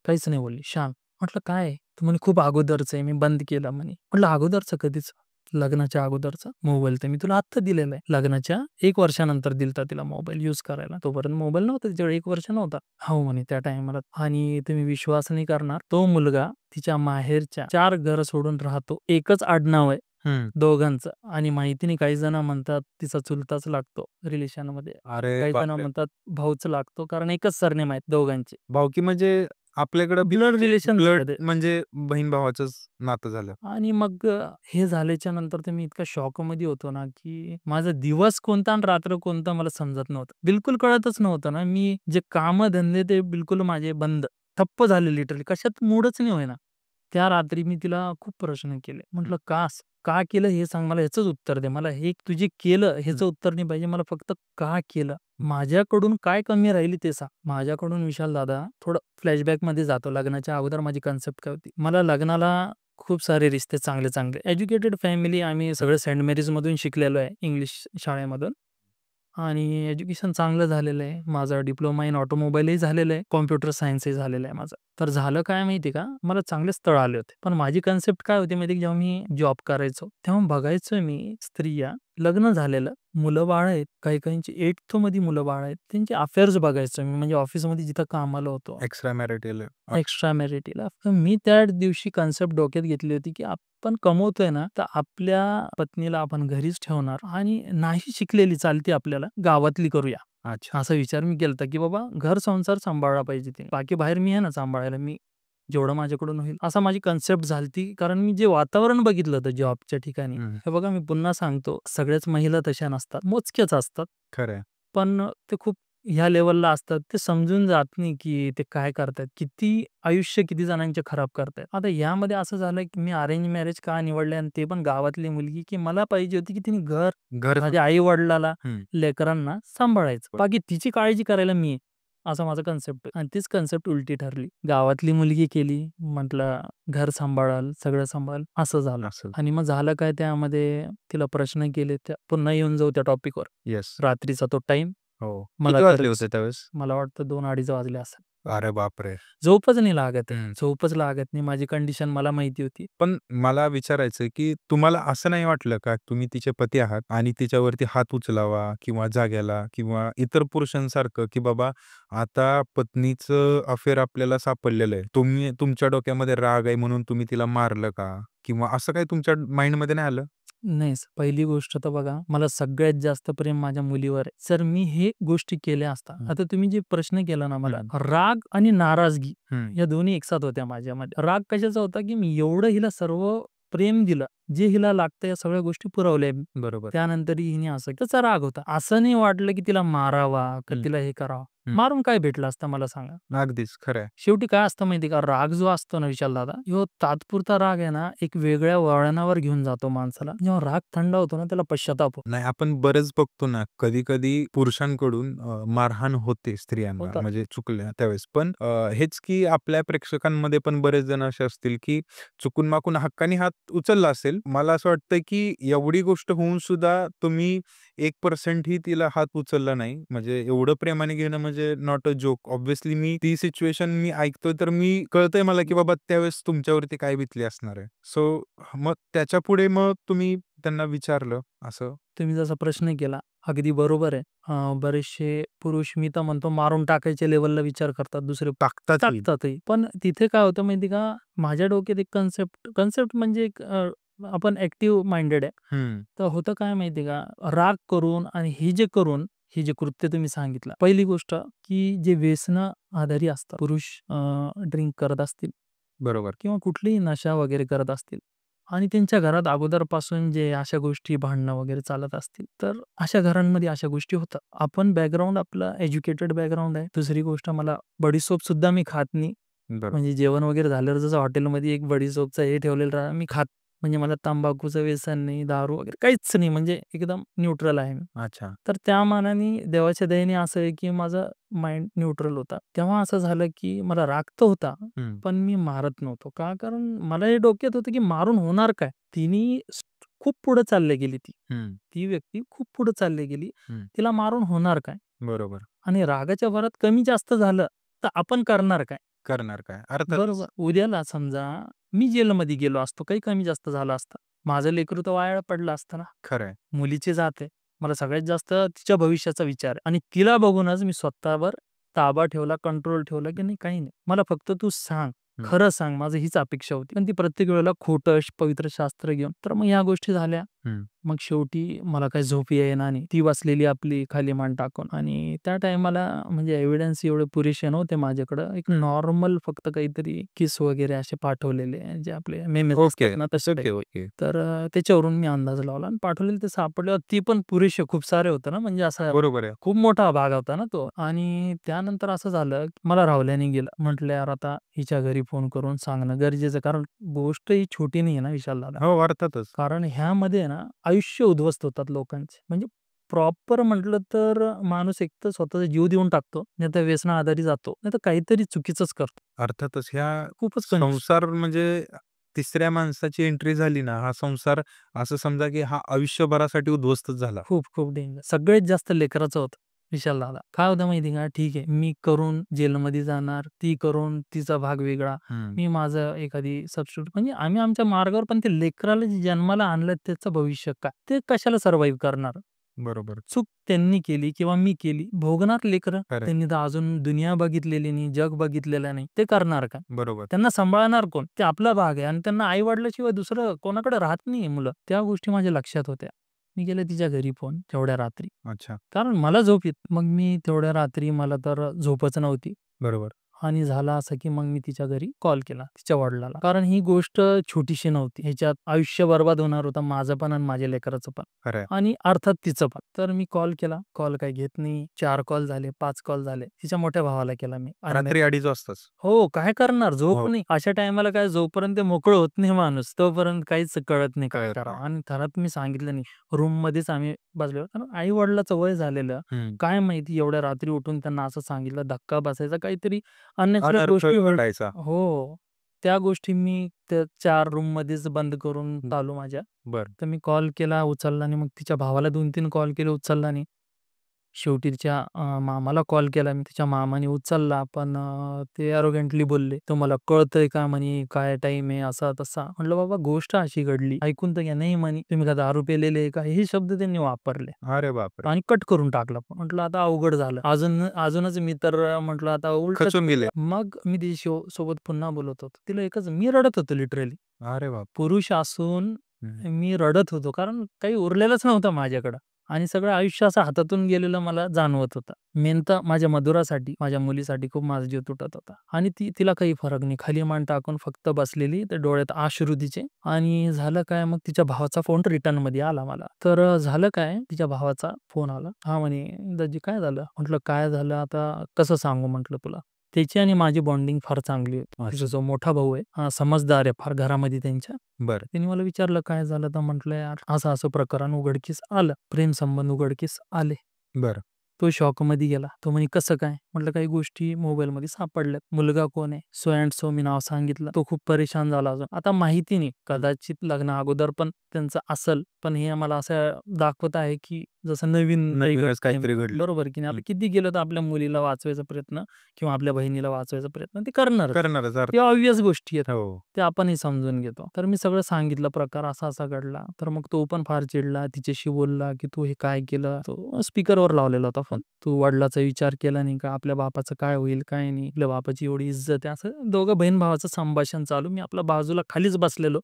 Speaker 1: काहीच नाही बोलली, शांत. म्हटलं, "काय आहे?" तर म्हणे, "खूप अगोदरचं आहे, मी बंद केलं" म्हणे. म्हटलं, "अगोदरचं कधीचं?" "लग्नाच्या अगोदरचा मोबाईल तर मी तुला आत्ता दिलेला आहे." लग्नाच्या 1 वर्षानंतर दिलता तिला मोबाईल यूज करायला. तोपर्यंत मोबाईल नव्हता तिच्याकडे 1 वर्ष नव्हता. हो म्हणे त्या टाईमाला. आणि तुम्ही विश्वास नाही करणार, तो मुलगा तिच्या माहेरच्या 4 घरं सोडून राहतो. एकच आडनाव आहे
Speaker 2: हं.
Speaker 1: दोघांचं आणि माहिती नाही काही जण म्हणतात तिचा चुलताच लागतो रिलेशनमध्ये.
Speaker 2: अरे
Speaker 1: काही जण
Speaker 2: बापरे!
Speaker 1: म्हणतात भाऊच लागतो कारण एकच सरनेम आहेत दोघांचे.
Speaker 2: भावकी म्हणजे आपल्याकडं
Speaker 1: ब्लड रिलेशन
Speaker 2: ब्लड म्हणजे बहीण भावाचंच नातं झालं.
Speaker 1: आणि मग हे झाल्याच्या नंतर तर मी इतका शॉकमध्ये होतो ना, की माझा दिवस कोणता आणि रात्र कोणता मला समजत नव्हतं. बिलकुल कळतच नव्हतं ना. मी जे कामधंदे ते बिलकुल माझे बंद, ठप्प झाले लिटरली. कशात मूडच नाही होईना. त्या रात्री मी तिला खूप प्रश्न केले. म्हटलं, "का का केलं हे सांग मला ह्याचंच उत्तर दे. मला हे तू जे केलं ह्याचं उत्तर नाही पाहिजे. मला फक्त का केलं? माझ्याकडून काय कमी राहिली ते सांग." माझ्याकडून विशाल दादा थोडं फ्लॅशबॅकमध्ये जातो. लग्नाच्या अगोदर माझी कन्सेप्ट काय होती? मला लग्नाला खूप सारे रिश्ते चांगले-चांगले. एज्युकेटेड फॅमिली आम्ही सगळे सेंट मेरीजमधून शिकलेलो आहे, इंग्लिश शाळेमधून. आणि एज्युकेशन चांगलं झालेलं आहे. माझा डिप्लोमा इन ऑटोमोबाईलही झालेलं आहे. कॉम्प्युटर सायन्सही झालेलं आहे माझं. तर झालं काय माहिती का? मला चांगले स्थळ आले होते. पण माझी कन्सेप्ट काय होती माहिती जेव्हा मी जॉब करायचो, तेव्हा बघायचो मी स्त्रिया, लग्न झालेलं, मुलं-बाळ आहेत. काही-काहींची 8th मध्ये मुलं-बाळ आहेत. त्यांचे अफेअर्स बघायचो मी. म्हणजे ऑफिसमध्ये जिथं कामाला होतो.
Speaker 2: Extra marital
Speaker 1: extra marital. तर मी त्या दिवशी कन्सेप्ट डोक्यात घेतली होती, की आपण कमवतोय ना, तर आपल्या पत्नीला आपण घरीच ठेवणार आणि नाही शिकलेली चालते आपल्याला, गावातली करूया.
Speaker 2: अच्छा.
Speaker 1: असा विचार मी केलता, की बाबा घर-संसार सांभाळला पाहिजे तिने. बाकी बाहेर मी आहे ना सांभाळायला, मी जेवढं माझ्याकडून होईल. असा माझी कन्सेप्ट झालती. कारण मी जे वातावरण बघितलं होतं जॉबच्या ठिकाणी. हे बघा मी पुन्हा सांगतो, सगळ्याच महिला तशा नसतात. मोजक्याच असतात.
Speaker 2: खरं
Speaker 1: पण ते खूप ह्या लेव्हलला असतात. ते समजून जात नाही, की ते काय करतायत. किती आयुष्य किती जणांचे खराब करतायत. आता यामध्ये असं झालं, की मी अरेंज मॅरेज का निवडले आणि ते पण गावातली मुलगी, की मला पाहिजे होती, की तिने
Speaker 2: घर
Speaker 1: माझ्या आई-वडिलाला, लेकरांना सांभाळायचं. बाकी तिची काळजी करायला मी आहे. असा माझा कन्सेप्ट आहे. आणि तीच कन्सेप्ट उलटी ठरली. गावातली मुलगी केली. म्हटलं घर सांभाळाल, सगळं सांभाळाल, असं झालं.
Speaker 2: असं.
Speaker 1: आणि मग झालं काय त्यामध्ये तिला प्रश्न केले. पुन्हा येऊन जाऊ त्या टॉपिकवर.
Speaker 2: येस.
Speaker 1: रात्रीचा तो टाईम.
Speaker 2: हो.
Speaker 1: मला
Speaker 2: किती वाजले
Speaker 1: खरंच
Speaker 2: होते त्यावेळेस?
Speaker 1: मला वाटतं 2-2:30 वाजले असेल.
Speaker 2: अरे बापरे!
Speaker 1: झोपच नाही लागत आहे. झोपच लागत नाही. माझी कंडिशन मला माहिती होती.
Speaker 2: पण मला विचारायचं की तुम्हाला असं नाही वाटलं का तुम्ही तिचे पती आहात आणि तिच्यावरती हात उचलावा किंवा जाग्याला किंवा इतर पुरुषांसारखं की बाबा आता पत्नीचं अफेअर आपल्याला सापडलेलं आहे. तुम्ही तुमच्या डोक्यामध्ये राग आहे म्हणून तुम्ही तिला मारलं का? किंवा असं काही तुमच्या माइंडमध्ये नाही आलं?
Speaker 1: नाही, पहिली गोष्ट तर बघा, मला सगळ्यात जास्त प्रेम माझ्या मुलीवर आहे. जर मी हे गोष्टी केल्या असता, आता तुम्ही जे प्रश्न केला ना मला, राग आणि नाराजगी या दोन्ही एकसाथ होत्या माझ्यामध्ये. राग कशाचा होता, की मी एवढं हिला सर्व प्रेम दिलं, जे हिला लागतं या सगळ्या गोष्टी पुरवल्या.
Speaker 2: बरोबर.
Speaker 1: त्यानंतरही हिने असं त्याचा राग होता. असं नाही वाटलं, की तिला मारावा का तिला हे करावं. मारून काय भेटलं असतं मला सांगा?
Speaker 2: अगदीच खरं आहे.
Speaker 1: शेवटी काय असतं माहिती का, राग जो असतो ना विशालदादा, ह्यो तात्पुरता राग आहे ना, एक वेगळ्या वळणावर घेऊन जातो माणसाला. जेव्हा राग थंड होतो ना, त्याला पश्चाताप होतो.
Speaker 2: नाही, आपण बरेच बघतो ना, कधी-कधी पुरुषांकडून मारहाण होते स्त्रियांना,
Speaker 1: होतात.
Speaker 2: म्हणजे चुकल्या त्यावेळेस. पण हेच की आपल्या प्रेक्षकांमध्ये पण बरेच जण असे असतील, की चुकून-माकून हक्काने हात उचलला असेल. मला असं वाटतं, की एवढी गोष्ट होऊन सुद्धा तुम्ही 1% ही तिला हात उचलला नाही. म्हणजे एवढं प्रेमाने घेणं म्हणजे नॉट अ जोक. ऑब्व्हियसली मी ती सिच्युएशन मी ऐकतोय, तर मी कळतंय मला, की बाबा त्यावेळेस तुमच्यावरती काय बितली असणार आहे. सो मग त्याच्यापुढे मग तुम्ही त्यांना विचारलं असं?
Speaker 1: तुम्ही जसा प्रश्न केला, अगदी बरोबर आहे. बरेचसे पुरुष मी तर म्हणतो मारून टाकायच्या लेव्हलला विचार करतात. दुसरे
Speaker 2: टाकतातही.
Speaker 1: टाकतातही. पण तिथे काय होतं माहिती का, माझ्या डोक्यात एक कन्सेप्ट कन्सेप्ट म्हणजे एक आपण ॲक्टिव्ह माइंडेड आहे.
Speaker 2: हं.
Speaker 1: तर होतं काय माहिती का, राग करून आणि हे जे कृत्य तुम्ही सांगितलं. पहिली गोष्ट, की जे व्यसनं आधारी असतात. पुरुष ड्रिंक करत असतील
Speaker 2: बरोबर.
Speaker 1: किंवा कुठलीही नशा वगैरे करत असतील आणि त्यांच्या घरात अगोदरपासून जे अशा गोष्टी भांडणं वगैरे चालत असतील, तर अशा घरांमध्ये अशा गोष्टी होतात. आपण बॅकग्राऊंड आपलं एज्युकेटेड बॅकग्राऊंड आहे. दुसरी गोष्ट मला बडीसोप सुद्धा मी खात नाही.
Speaker 2: बरोबर.
Speaker 1: म्हणजे जेवण वगैरे झाल्यावर जसं हॉटेलमध्ये एक बडीसोपचं हे ठेवलेलं राहतं, मी खात म्हणजे मला तंबाखूचं व्यसन नाही, दारू वगैरे काहीच नाही. म्हणजे एकदम न्यूट्रल आहे मी.
Speaker 2: अच्छा.
Speaker 1: तर त्या मानाने देवाच्या दयेने असं आहे, की माझं माइंड न्यूट्रल होता. तेव्हा असं झालं, की मला राग तर होता, पण मी मारत नव्हतो. का? कारण मला हे डोक्यात होतं, की मारून होणार काय? तिने खूप पुढे चालली गेली ती.
Speaker 2: हं,
Speaker 1: ती व्यक्ती खूप पुढे चालली गेली.
Speaker 2: हं.
Speaker 1: तिला मारून होणार काय?
Speaker 2: बरोबर.
Speaker 1: आणि रागाच्या भरात कमी जास्त झालं, तर आपण करणार काय?
Speaker 2: करणार काय? अर्थातच.
Speaker 1: बरोबर. उद्याला समजा मी जेलमध्ये गेलो असतो, काही कमी जास्त झालं असतं. माझं लेकरू तर वाया पडलं असतं ना.
Speaker 2: खरं आहे.
Speaker 1: मुलीची जात आहे. मला सगळ्यात जास्त तिच्या भविष्याचा विचार आहे आणि तिला बघूनच मी स्वतःवर ताबा ठेवला, कंट्रोल ठेवला, की नाही काही नाही. मला फक्त तू सांग, खरं सांग. माझं हीच अपेक्षा होती. पण ती प्रत्येक वेळेला खोटं पवित्र शास्त्र घेऊन. तर मग ह्या गोष्टी झाल्या. मग शेवटी मला काही झोप येईना नाही. ती बसलेली आपली खाली मान टाकून आणि त्या टाईमाला म्हणजे एव्हिडन्स एवढे पुरेसे नव्हते माझ्याकडं. एक नॉर्मल फक्त काहीतरी किस वगैरे असे पाठवलेले जे आपले मेमेज
Speaker 2: ओके.
Speaker 1: असतात ना तसे
Speaker 2: ओके,
Speaker 1: टाईप.
Speaker 2: ओके.
Speaker 1: तर त्याच्यावरून मी अंदाज लावला आणि पाठवलेले ते सापडल्यावर ती पण पुरेसे खूप सारे होतं ना, म्हणजे असा
Speaker 2: बरोबर आहे.
Speaker 1: खूप मोठा भाग होता ना तो. आणि त्यानंतर असं झालं, की मला राहुल्याने गेलं. म्हटलं यार आता हिच्या घरी फोन करून सांगणं गरजेचं आहे. कारण गोष्ट ही छोटी नाही आहे ना विशाल दादा.
Speaker 2: हो, अर्थातच.
Speaker 1: कारण ह्यामध्ये ना आयुष्य उद्ध्वस्त होतात लोकांचे. म्हणजे प्रॉपर म्हटलं तर माणूस एकतर स्वतःचा जीव देऊन टाकतो, नाहीतर व्यसनाआहारी जातो, नाहीतर काहीतरी चुकीचंच करतो.
Speaker 2: अर्थातच ह्या
Speaker 1: खूपच
Speaker 2: संसार म्हणजे तिसऱ्या माणसाची एंट्री झाली ना, हा संसार असं समजा की हा आयुष्यभरासाठी उद्ध्वस्तच झाला.
Speaker 1: खूप डेंजर. सगळ्यात जास्त लेकराचं होतं विशाल दादा. काय होतं माहिती आहे का? ठीक आहे, मी करून जेलमध्ये जाणार, ती करून तिचा भाग वेगळा,
Speaker 2: हं.
Speaker 1: मी माझं एखादी सबस्टिट्यूट म्हणजे आम्ही आमच्या मार्गावर, पण ते लेकराला जे जन्माला आणलं त्याचं भविष्य काय? ते कशाला सर्व्हाईव्ह करणार?
Speaker 2: बरोबर.
Speaker 1: चूक त्यांनी केली किंवा मी केली, भोगणार लेकरं.
Speaker 2: खरं आहे.
Speaker 1: त्यांनी तर अजून दुनिया बघितलेली नाही, जग बघितलेलं नाही. ते करणार काय?
Speaker 2: बरोबर.
Speaker 1: त्यांना सांभाळणार कोण? ते आपला भाग आहे आणि त्यांना आई-वडिलांशिवाय दुसरं कोणाकडे राहत नाही मुलं. त्या गोष्टी माझ्या लक्षात होत्या. मी केलं तिच्या घरी फोन तेवढ्या रात्री.
Speaker 2: अच्छा.
Speaker 1: कारण मला झोप येत. मग मी तेवढ्या रात्री मला तर झोपच नव्हती.
Speaker 2: बरोबर.
Speaker 1: आणि झालं असं, की मग मी तिच्या घरी कॉल केला, तिच्या वडिलाला. कारण ही गोष्ट छोटीशी नव्हती. ह्याच्यात आयुष्य बरबाद होणार होतं माझं पण आणि माझ्या लेकराचं पण.
Speaker 2: खरं आहे.
Speaker 1: आणि अर्थात तिचं पण. तर मी कॉल केला. कॉल काही घेत नाही. 4 कॉल झाले, 5 कॉल झाले. तिच्या मोठ्या भावाला केला मी.
Speaker 2: रात्री 2:30 वाजताच.
Speaker 1: हो, काय करणार? झोप
Speaker 2: हो.
Speaker 1: नाही. अशा टायमाला काय जोपर्यंत मोकळं होत नाही माणूस, तोपर्यंत काहीच कळत नाही काय
Speaker 2: कळत नाही.
Speaker 1: करावं. आणि घरात मी सांगितलं नाही. रूममध्येच आम्ही बसलेलो. कारण आई-वडिलाचं वय झालेलं.
Speaker 2: हं.
Speaker 1: काय माहिती एवढ्या रात्री उठून त्यांना असं सांगितलं, धक्का बसायचा, काहीतरी अननेचरल
Speaker 2: अनर्थ
Speaker 1: गोष्टी
Speaker 2: घडायचा.
Speaker 1: हो. त्या गोष्टी मी त्या 4 रूममध्येच बंद करून चालू माझ्या.
Speaker 2: बरं.
Speaker 1: तर मी कॉल केला, उचलला नाही. मग तिच्या भावाला 2-3 कॉल केले, उचलला नाही. शेवटी तिच्या मामाला कॉल केला मी. तिच्या मामाने उचलला, पण ते ॲरोगंटली बोलले, "तुम्हाला कळतंय का?" म्हणे, "काय टाईम आहे?" असा-तसा. म्हटलं, "बाबा गोष्ट अशी घडली, ऐकून तर घ्या." "नाही," म्हणे, "तुम्ही का दारू पिलेले आहे का?" हे शब्द त्यांनी वापरले
Speaker 2: अरे बापरे!
Speaker 1: आणि कट करून टाकला. म्हटलं आता अवघड झालं. अजूनच मी तर म्हटलं आता उलटच.
Speaker 2: खचून गेले.
Speaker 1: मग मी तिच्या सोबत पुन्हा बोलत होतो. तिला एकच मी रडत होतो लिटरली.
Speaker 2: अरे बाप!
Speaker 1: पुरुष असून
Speaker 2: हं.
Speaker 1: मी रडत होतो. कारण काही उरलेलंच नव्हतं माझ्याकडं आणि सगळं आयुष्य असं हातातून गेलेलं मला जाणवत होतं. मेन तर माझ्या मधुरासाठी, माझ्या मुलीसाठी खूप माझा जीव तुटत होता आणि तिला काही फरक नाही. खाली मान टाकून फक्त बसलेली. त्या डोळ्यात अश्रू तिचे. आणि झालं काय, मग तिच्या भावाचा फोन रिटर्नमध्ये आला मला. तर झालं काय, तिच्या भावाचा फोन आला. हां, म्हणे, "दाजी काय झालं?" म्हटलं, "काय झालं आता कसं सांगू?" म्हटलं तुला. त्याची आणि माझी बॉन्डिंग फार चांगली होती. तिचा जो मोठा भाऊ आहे, समजदार आहे फार घरामध्ये त्यांच्या.
Speaker 2: बरं.
Speaker 1: त्याने मला विचारलं, "काय झालं?" तर म्हटलं, "यार असं-असं प्रकरण उघडकीस आलं. प्रेमसंबंध उघडकीस आले."
Speaker 2: बरं.
Speaker 1: तो शॉकमध्ये गेला. तो म्हणे, "कसं काय?" म्हटलं, "काही गोष्टी मोबाईलमध्ये सापडल्यात. मुलगा कोण आहे?" सो अँड सो मी नाव सांगितलं. तो खूप परेशान झाला अजून. आता माहिती नाही, कदाचित लग्ना अगोदर पण त्यांचं असेल, पण हे आम्हाला असं दाखवत आहे, की जसं नवीन काही
Speaker 2: नवीनच
Speaker 1: घडतंय.
Speaker 2: काहीतरी घडलं.
Speaker 1: बरोबर की नाही? आपण किती गेलो तर आपल्या मुलीला वाचवायचा प्रयत्न किंवा आपल्या बहिणीला वाचवायचा प्रयत्न ते करणारच.
Speaker 2: करणारच
Speaker 1: ते ऑब्व्हियस गोष्टी आहेत.
Speaker 2: हो.
Speaker 1: ते आपणही समजून घेतो. तर मी सगळं सांगितलं, प्रकार असा-असा घडला. तर मग तो पण फार चिडला. तिच्याशी बोलला, की "तू हे काय केलं?" तो स्पीकरवर लावलेला होता फोन. "तू वडिलांचा विचार केला नाही का? आपल्या बापाचं काय होईल, काय नाही? आपल्या बापाची एवढी इज्जत आहे." असं दोघं बहीण-भावाचं संभाषण चालू. मी आपल्या बाजूला खालीच बसलेलो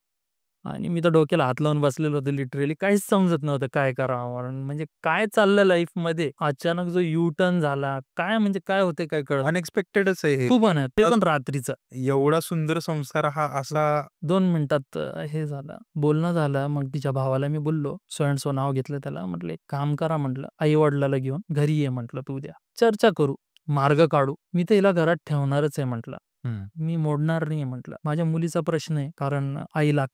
Speaker 1: आणि मी तर डोक्याला हात लावून बसलेलो होतो लिटरली. काहीच समजत नव्हतं काय करावं म्हणून. म्हणजे काय चाललं लाईफमध्ये? अचानक जो यू टर्न झाला. काय म्हणजे काय होतंय काय कळत
Speaker 2: अनएक्सपेक्टेडच आहे हे.
Speaker 1: खूप अनर्थ. ते पण रात्रीचं.
Speaker 2: एवढा सुंदर संसार हा असा
Speaker 1: 2 मिनिटात हे झालं. बोलणं झालं. मग तिच्या भावाला मी बोललो. सो अँड सो नाव घेतलं त्याला. म्हटलं, "एक काम करा," म्हटलं, "आई-वडिलाला घेऊन घरी ये," म्हटलं, "तू उद्या. चर्चा करू, मार्ग काढू. मी तर हिला घरात ठेवणारच आहे," म्हटलं.
Speaker 2: हं.
Speaker 1: "मी मोडणार नाही," म्हटलं. "माझ्या मुलीचा प्रश्न आहे, कारण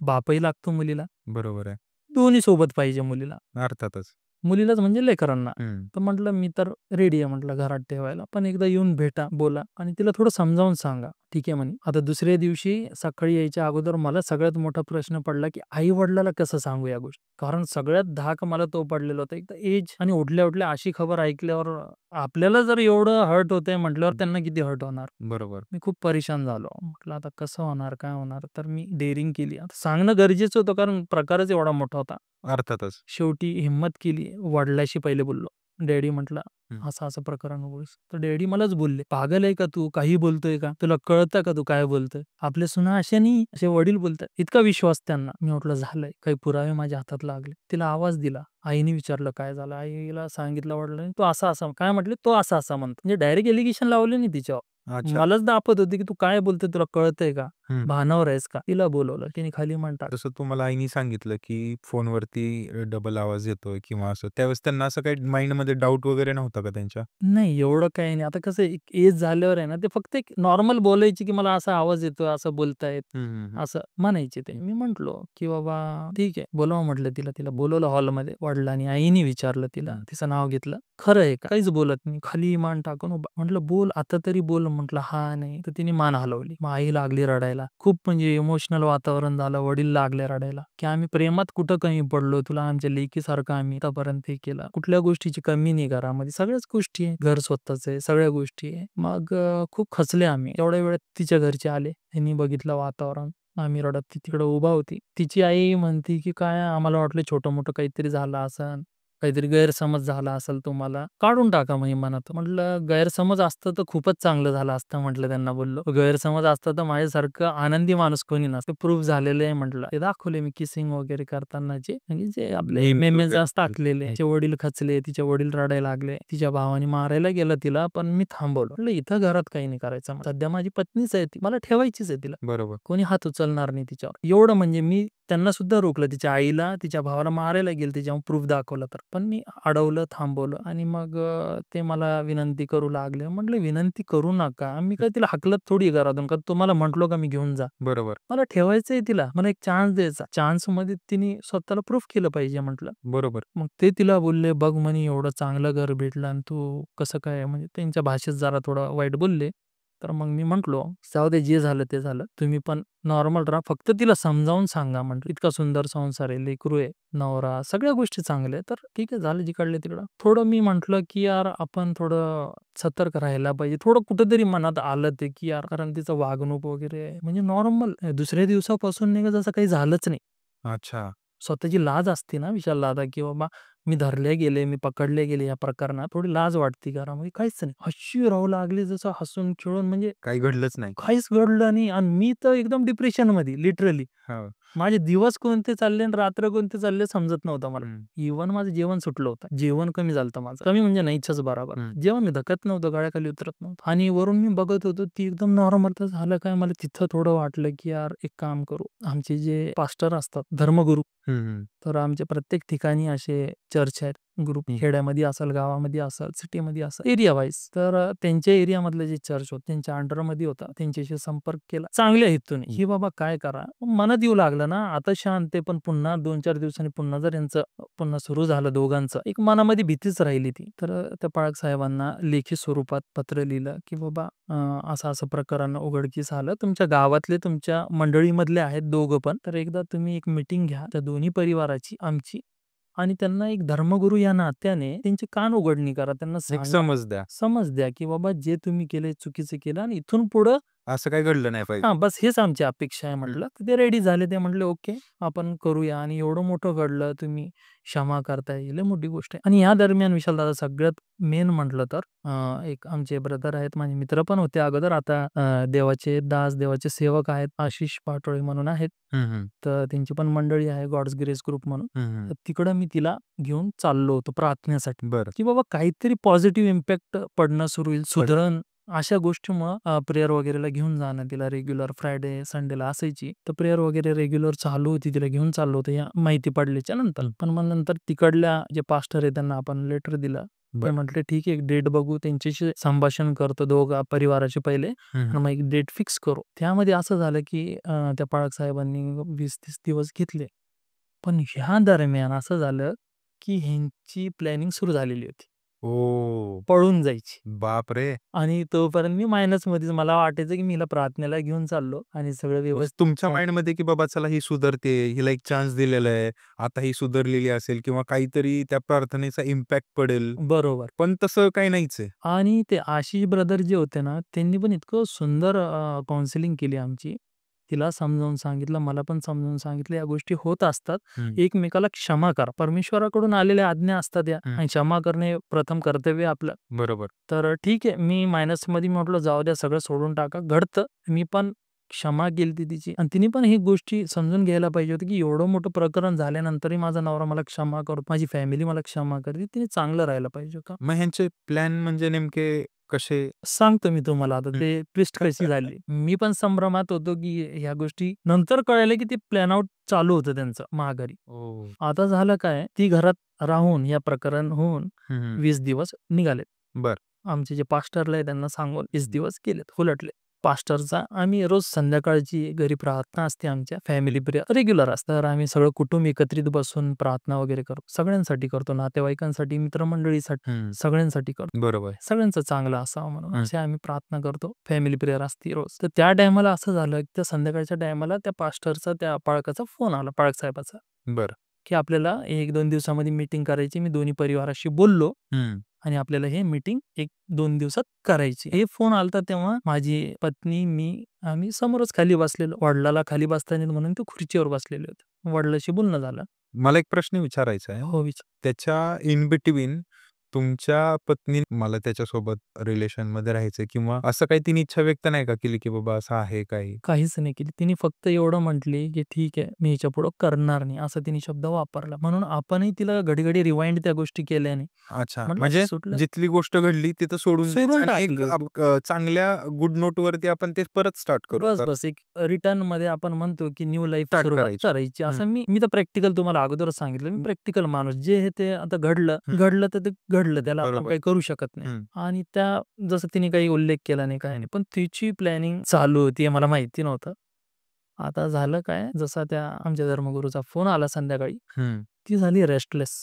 Speaker 1: बापही लागतो मुलीला.
Speaker 2: बरोबर आहे.
Speaker 1: दोन्ही सोबत पाहिजे मुलीला."
Speaker 2: अर्थातच.
Speaker 1: मुलीलाच म्हणजे लेकरांना.
Speaker 2: हं.
Speaker 1: तर म्हटलं, "मी तर रेडी आहे," म्हटलं, "घरात ठेवायला. पण एकदा येऊन भेटा, बोला आणि तिला थोडं समजावून सांगा." "ठीक आहे," म्हणे. आता दुसऱ्या दिवशी सकाळी यायच्या अगोदर मला सगळ्यात मोठा प्रश्न पडला, की आई-वडिलाला कसं सांगू या गोष्टी? कारण सगळ्यात धाक मला तो पडलेला होता. एक तर एज आणि उठल्या-उठल्या अशी खबर ऐकल्यावर आपल्याला जर एवढं हर्ट होतंय म्हटल्यावर त्यांना किती हर्ट होणार?
Speaker 2: बरोबर.
Speaker 1: मी खूप परेशान झालो. म्हटलं आता कसं होणार, काय होणार? तर मी डेअरिंग केली. आता सांगणं गरजेचं होतं कारण प्रकारच एवढा मोठा होता.
Speaker 2: अर्थातच.
Speaker 1: शेवटी हिम्मत केली. वडिलांशी पहिले बोललो. डॅडी म्हटलं,
Speaker 2: हं.
Speaker 1: असं प्रकरण उघडीस. तर डॅडी मलाच बोलले, "पागल आहे का तू? काहीही बोलतोय का? तुला कळतं का तू काय बोलतोय? आपल्या सुना अशा नाही." असे वडील बोलतात. इतका विश्वास त्यांना. मी म्हटलं, "झालंय." काही पुरावे माझ्या हातात लागले. तिला आवाज दिला. आईने विचारलं, "काय झालं?" आईला सांगितलं वडिलांनी, "तो असा-असा." काय म्हटले, "तो असा-असा म्हणतो." म्हणजे डायरेक्ट एलिगेशन लावले नाही तिच्यावर.
Speaker 2: अच्छा.
Speaker 1: मलाच दापत होती, की "तू काय बोलतोय? तुला कळतंय का?
Speaker 2: हं.
Speaker 1: भानावर आहेस का?" तिला बोलवलं. तिने खाली मान टाकली.
Speaker 2: जसं तुम्हाला आईनी सांगितलं, की फोनवरती डबल आवाज येतोय किंवा असं. त्यावेळेस त्यांना असं काही माइंडमध्ये डाऊट वगैरे नव्हता का त्यांच्या?
Speaker 1: नाही, एवढं काही नाही. आता कसं एक एज झाल्यावर आहे ना, ते फक्त एक नॉर्मल बोलायची, की मला असा आवाज येतोय, असं बोलतायत,
Speaker 2: हं, हं, हं.
Speaker 1: असं म्हणायचे ते. मी म्हटलो, की "बाबा ठीक आहे, बोलवा" म्हटलं तिला. तिला बोलवलं हॉलमध्ये. वडिलांनी, आईनी विचारलं तिला.
Speaker 2: हं.
Speaker 1: तिचं नाव घेतलं. "खरं आहे का?" काहीच बोलत नाही. खाली मान टाकून उभा. म्हटलं, "बोल, आता तरी बोल." म्हटलं, "हां, नाही." तर तिने मान हलवली. मग आई लागली रडायला. खूप म्हणजे इमोशनल वातावरण झालं. वडील लागले रडायला, की "आम्ही प्रेमात कुठं कमी पडलो? तुला आमच्या लेकीसारखं आम्ही आतापर्यंत हे केलं. कुठल्या गोष्टीची कमी नाही घरामध्ये. सगळ्याच गोष्टी आहे. घर स्वतःचं आहे. सगळ्या गोष्टी आहे." मग खूप खचले आम्ही. तेवढ्या वेळात तिच्या घरचे आले. त्यांनी बघितलं वातावरण. आम्ही रडत ती तिकडे उभा होती. तिची आई म्हणती, की "काय आम्हाला वाटलं छोटं-मोठं काहीतरी झालं असन. काहीतरी गैरसमज झाला असेल तुम्हाला. काढून टाका मग मनात." म्हटलं, "गैरसमज असतं तर खूपच चांगलं झालं असतं." म्हटलं त्यांना बोललो. "गैरसमज असता तर माझ्यासारखं आनंदी माणूस कोणी नसतं. प्रूफ झालेलं आहे." म्हटलं. ते दाखवले मी किसिंग वगैरे करतानाचे. म्हणजे जे आपले
Speaker 2: मीम्स
Speaker 1: मेमेज
Speaker 2: वगैरे.
Speaker 1: टाकलेले. तिचे वडील खचले, तिचे वडील रडायला लागले. तिच्या भावाने मारायला गेला तिला, पण मी थांबवलं. म्हटलं, "इथं घरात काही नाही करायचं. सध्या माझी पत्नीच आहे ती. मला ठेवायचीच आहे तिला.
Speaker 2: बरोबर.
Speaker 1: कोणी हात उचलणार नाही तिच्यावर." एवढं म्हणजे मी त्यांना सुद्धा रोखलं. तिच्या आईला, तिच्या भावाला मारायला गेले ते जेव्हा प्रूफ दाखवला तर. पण मी अडवलं, थांबवलं आणि मग ते मला विनंती करू लागले. म्हटलं, "विनंती करू नका. मी काय तिला हाकलत थोडी आहे घरातून. का तुम्हाला म्हटलो का मी घेऊन जा.
Speaker 2: बरोबर,
Speaker 1: मला ठेवायचंय तिला. मला एक चान्स द्यायचा. चान्समध्ये तिने स्वतःला प्रूफ केलं पाहिजे." म्हटलं.
Speaker 2: बरोबर.
Speaker 1: मग ते तिला बोलले, "बघ म्हणे एवढं चांगलं घर भेटलं आणि तू कसं काय?" म्हणजे त्यांच्या भाषेत जरा थोडं वाईट बोलले. तर मग मी म्हटलो, "जाऊ दे जे झालं ते झालं. तुम्ही पण नॉर्मल राहा. फक्त तिला समजावून सांगा." म्हटलं, "इतका सुंदर संसार आहे, लेकरू आहे, नवरा, सगळ्या गोष्टी चांगल्या आहेत. तर ठीक आहे झालं जिकडलं-तिकडं." थोडं मी म्हटलं, की यार आपण थोडं सतर्क राहायला पाहिजे. थोडं कुठेतरी मनात आलं ते, की यार कारण तिचं वागणूक वगैरे म्हणजे नॉर्मल दुसऱ्या दिवसापासून नाही का जसं काही झालंच नाही.
Speaker 2: अच्छा.
Speaker 1: स्वतःची लाज असते ना विशाल दादा, की बाबा मी धरले गेले, मी पकडले गेले या प्रकरणात. थोडी लाज वाटते घरामध्ये. काहीच नाही. अशी राहू लागली जसं हसून खेळून म्हणजे
Speaker 2: काही घडलंच नाही.
Speaker 1: काहीच घडलं नाही आणि मी तर एकदम डिप्रेशनमध्ये लिटरली.
Speaker 2: हो.
Speaker 1: माझे दिवस कोणते चालले आणि रात्र कोणते चालले समजत नव्हतं मला.
Speaker 2: हं,
Speaker 1: इव्हन माझं जेवण सुटलं होतं. जेवण कमी झालं माझं. कमी म्हणजे नाहीच्याच बरोबर.
Speaker 2: हं.
Speaker 1: जेवण मी धकत नव्हतं, गळ्याखाली उतरत नव्हतं आणि वरून मी बघत होतो ती एकदम नॉर्मल. तर झालं काय मला तिथं थोडं वाटलं, की यार एक काम करू. आमचे जे पास्टर असतात, धर्मगुरू
Speaker 2: हं, हं.
Speaker 1: तर आमच्या प्रत्येक ठिकाणी असे चर्च आहेत, ग्रुप
Speaker 2: हं.
Speaker 1: खेड्यामध्ये असेल, गावामध्ये असेल, सिटीमध्ये असेल, एरिया वाईज. तर त्यांच्या एरियामधले जे चर्च होते, त्यांच्या अंडरमध्ये होता. त्यांच्याशी संपर्क केला. चांगल्या हेतूने,
Speaker 2: हं.
Speaker 1: की बाबा काय करा. मनात येऊ लागलं ना, आता शांत आहे, पण पुन्हा 2-4 दिवसांनी पुन्हा जर यांचं पुन्हा सुरू झालं दोघांचं, एक मनामध्ये भीतीच राहिली ती. तर त्या पाळक साहेबांना लेखी स्वरूपात पत्र लिहिलं, की बाबा असं-असं प्रकरण उघडकीस आलं. तुमच्या गावातले तुमच्या मंडळीमधले आहेत दोघं पण. तर एकदा तुम्ही एक मीटिंग घ्या. त्या दोन्ही परिवाराची, आमची आणि त्यांना एक धर्मगुरू या नात्याने त्यांची कान उघडणी करा. त्यांना
Speaker 2: एक
Speaker 1: सांगा,
Speaker 2: समज द्या.
Speaker 1: समज द्या, की बाबा जे तुम्ही केलंय चुकीचं केलं आणि इथून पुढं
Speaker 2: असं काही घडलं नाही पाहिजे.
Speaker 1: हां, बस हेच आमची अपेक्षा आहे
Speaker 2: हं.
Speaker 1: म्हटलं. तर ते रेडी झाले. ते म्हटले, "ओके, आपण करूया." आणि एवढं मोठं घडलं, तुम्ही क्षमा करताय, ही लई मोठी गोष्ट आहे. आणि या दरम्यान विशाल दादा सगळ्यात मेन म्हटलं तर एक आमचे ब्रदर आहेत, माझे मित्र पण होते अगोदर. आता देवाचे दास, देवाचे सेवक आहेत, आशिष पाटोळे म्हणून आहेत.
Speaker 2: हं, हं.
Speaker 1: तर त्यांची पण मंडळी आहे, गॉड्स ग्रेस ग्रुप म्हणून.
Speaker 2: हं, हं.
Speaker 1: तर तिकडं मी तिला घेऊन चाललो होतो प्रार्थनेसाठी,
Speaker 2: बरं.
Speaker 1: की बाबा काहीतरी पॉझिटिव्ह इम्पॅक्ट पडणं सुरू होईल, सुधरण अशा गोष्टीमुळं प्रेयर वगैरेला घेऊन जाणं तिला रेग्युलर फ्रायडे, संडेला असायची. तर प्रेयर वगैरे रेग्युलर चालू होती. तिला घेऊन चाललो होतो या माहिती पडल्याच्या नंतर. पण मग नंतर तिकडल्या जे पास्टर आहे त्यांना आपण लेटर दिलं. ते
Speaker 2: बरं.
Speaker 1: म्हटले, "ठीक आहे, एक डेट बघू." त्यांच्याशी संभाषण करतो दोघा परिवाराचे पहिले
Speaker 2: हं, हं.
Speaker 1: आणि मग एक डेट फिक्स करू. त्यामध्ये असं झालं, की त्या पाळक साहेबांनी 20-30 दिवस घेतले. पण ह्या दरम्यान असं झालं, की ह्यांची प्लॅनिंग सुरू झालेली होती.
Speaker 2: ओह!
Speaker 1: पळून जायची.
Speaker 2: बापरे!
Speaker 1: आणि तोपर्यंत मी मायनसमध्येच मला वाटायचं, की मी हिला प्रार्थनेला घेऊन चाललो आणि सगळं
Speaker 2: म्हणजे
Speaker 1: व्यवस्थित
Speaker 2: तुमच्या माइंडमध्ये की बाबा चला ही सुधारते, हिला एक चान्स दिलेला आहे. आता ही सुधारलेली असेल किंवा काहीतरी त्या प्रार्थनेचा इम्पॅक्ट पडेल.
Speaker 1: बरोबर.
Speaker 2: पण तसं काही नाहीच आहे.
Speaker 1: आणि ते आशिष ब्रदर जे होते ना, त्यांनी पण इतकं सुंदर काउन्सिलिंग केली आमची. तिला समजावून सांगितलं, मला पण समजावून सांगितलं, या गोष्टी होत असतात.
Speaker 2: हं.
Speaker 1: एकमेकाला क्षमा करा. परमेश्वराकडून आलेल्या आज्ञा असतात या
Speaker 2: हं.
Speaker 1: आणि क्षमा करणे प्रथम कर्तव्य आपलं.
Speaker 2: बरोबर.
Speaker 1: तर ठीक आहे, मी मायनसमध्ये म्हटलं जाऊ द्या, सगळं सोडून टाका. घडतं. मी पण क्षमा केली तिची आणि तिने पण ही गोष्टी समजून घ्यायला पाहिजे होती, की एवढं मोठं प्रकरण झाल्यानंतरही माझा नवरा मला क्षमा करतो, माझी फॅमिली मला क्षमा करते. तिने चांगलं राहायला पाहिजे होतं.
Speaker 2: मग ह्यांचे प्लॅन म्हणजे नेमके कसे?
Speaker 1: सांगतो मी तुम्हाला आता
Speaker 2: हं.
Speaker 1: ते ट्विस्ट कशी झाली. मी पण संभ्रमात होतो, की ह्या गोष्टी नंतर कळालं, की ते प्लॅन आउट चालू होतं त्यांचं माघारी.
Speaker 2: ओह!
Speaker 1: आता झालं काय, ती घरात राहून या प्रकरण होऊन
Speaker 2: हं, हं.
Speaker 1: 20 दिवस निघाले.
Speaker 2: बरं.
Speaker 1: आमचे जे पास्टरला आहे त्यांना सांगून 20 दिवस गेलेत, उलटले. पास्टरचा आम्ही रोज संध्याकाळची घरी प्रार्थना असते आमच्या फॅमिली प्रेयर रेग्युलर असतं. तर आम्ही सगळं कुटुंब एकत्रित बसून प्रार्थना वगैरे करतो. सगळ्यांसाठी करतो, नातेवाईकांसाठी, मित्रमंडळीसाठी,
Speaker 2: हं.
Speaker 1: सगळ्यांसाठी करतो.
Speaker 2: बरोबर.
Speaker 1: सगळ्यांचं चांगलं असावं म्हणून
Speaker 2: हं.
Speaker 1: असे आम्ही प्रार्थना करतो. फॅमिली प्रेयर असते रोज. तर त्या टायमाला असं झालं, की त्या संध्याकाळच्या टायमाला त्या पास्टरचा, त्या पाळकाचा फोन आला, पाळक साहेबाचा,
Speaker 2: बरं.
Speaker 1: की आपल्याला 1-2 दिवसामध्ये मीटिंग करायची. मी दोन्ही परिवाराशी बोललो
Speaker 2: हं.
Speaker 1: आणि आपल्याला हे मीटिंग 1-2 दिवसात करायची. हे फोन आलता तेव्हा माझी पत्नी, मी, आम्ही समोरच खाली बसलेलो. वडिलाला खाली बसता येत म्हणून ते खुर्चीवर बसलेले होते. वडिलांशी बोलणं झालं.
Speaker 2: मला एक प्रश्न विचारायचा आहे.
Speaker 1: हो, विचार.
Speaker 2: त्याच्या इन बिटवीन तुमच्या पत्नी मला त्याच्यासोबत रिलेशनमध्ये राहायचंय किंवा असं काही तिने इच्छा व्यक्त नाही का केली, की बाबा असं आहे काही?
Speaker 1: काहीच नाही केली. तिने फक्त एवढं म्हटली, की "ठीक आहे, मी ह्याच्यापुढं करणार नाही." असा तिने शब्द वापरला. म्हणून आपणही तिला घडी-घडी रिवाइंड त्या गोष्टी केल्या नाही.
Speaker 2: अच्छा.
Speaker 1: म्हटलं
Speaker 2: म्हणजे
Speaker 1: सुटलं.
Speaker 2: जिथली गोष्ट घडली तिथं सोडून द्यायचं
Speaker 1: सोडून
Speaker 2: आणि एक
Speaker 1: टाकलं.
Speaker 2: चांगल्या गुड नोटवरती आपण ते परत स्टार्ट करू.
Speaker 1: बस एक रिटर्नमध्ये आपण म्हणतो, की न्यू लाईफ
Speaker 2: स्टार्ट
Speaker 1: सुरुवात
Speaker 2: करायची.
Speaker 1: करायची.
Speaker 2: हं.
Speaker 1: असं मी तर प्रॅक्टिकल तुम्हाला अगोदरच सांगितलं. मी प्रॅक्टिकल माणूस. जे आहे ते आता घडलं,
Speaker 2: हं.
Speaker 1: घडलं तर ते घडलं. त्याला आपण
Speaker 2: बरोबर.
Speaker 1: काही करू शकत नाही.
Speaker 2: हं.
Speaker 1: आणि त्या जसं तिने काही उल्लेख केला नाही, काही नाही. पण तिची प्लॅनिंग चालू होती हे मला माहिती नव्हतं. आता झालं काय, जसा त्या आमच्या धर्मगुरूचा फोन आला संध्याकाळी,
Speaker 2: हं.
Speaker 1: ती झाली रेस्टलेस.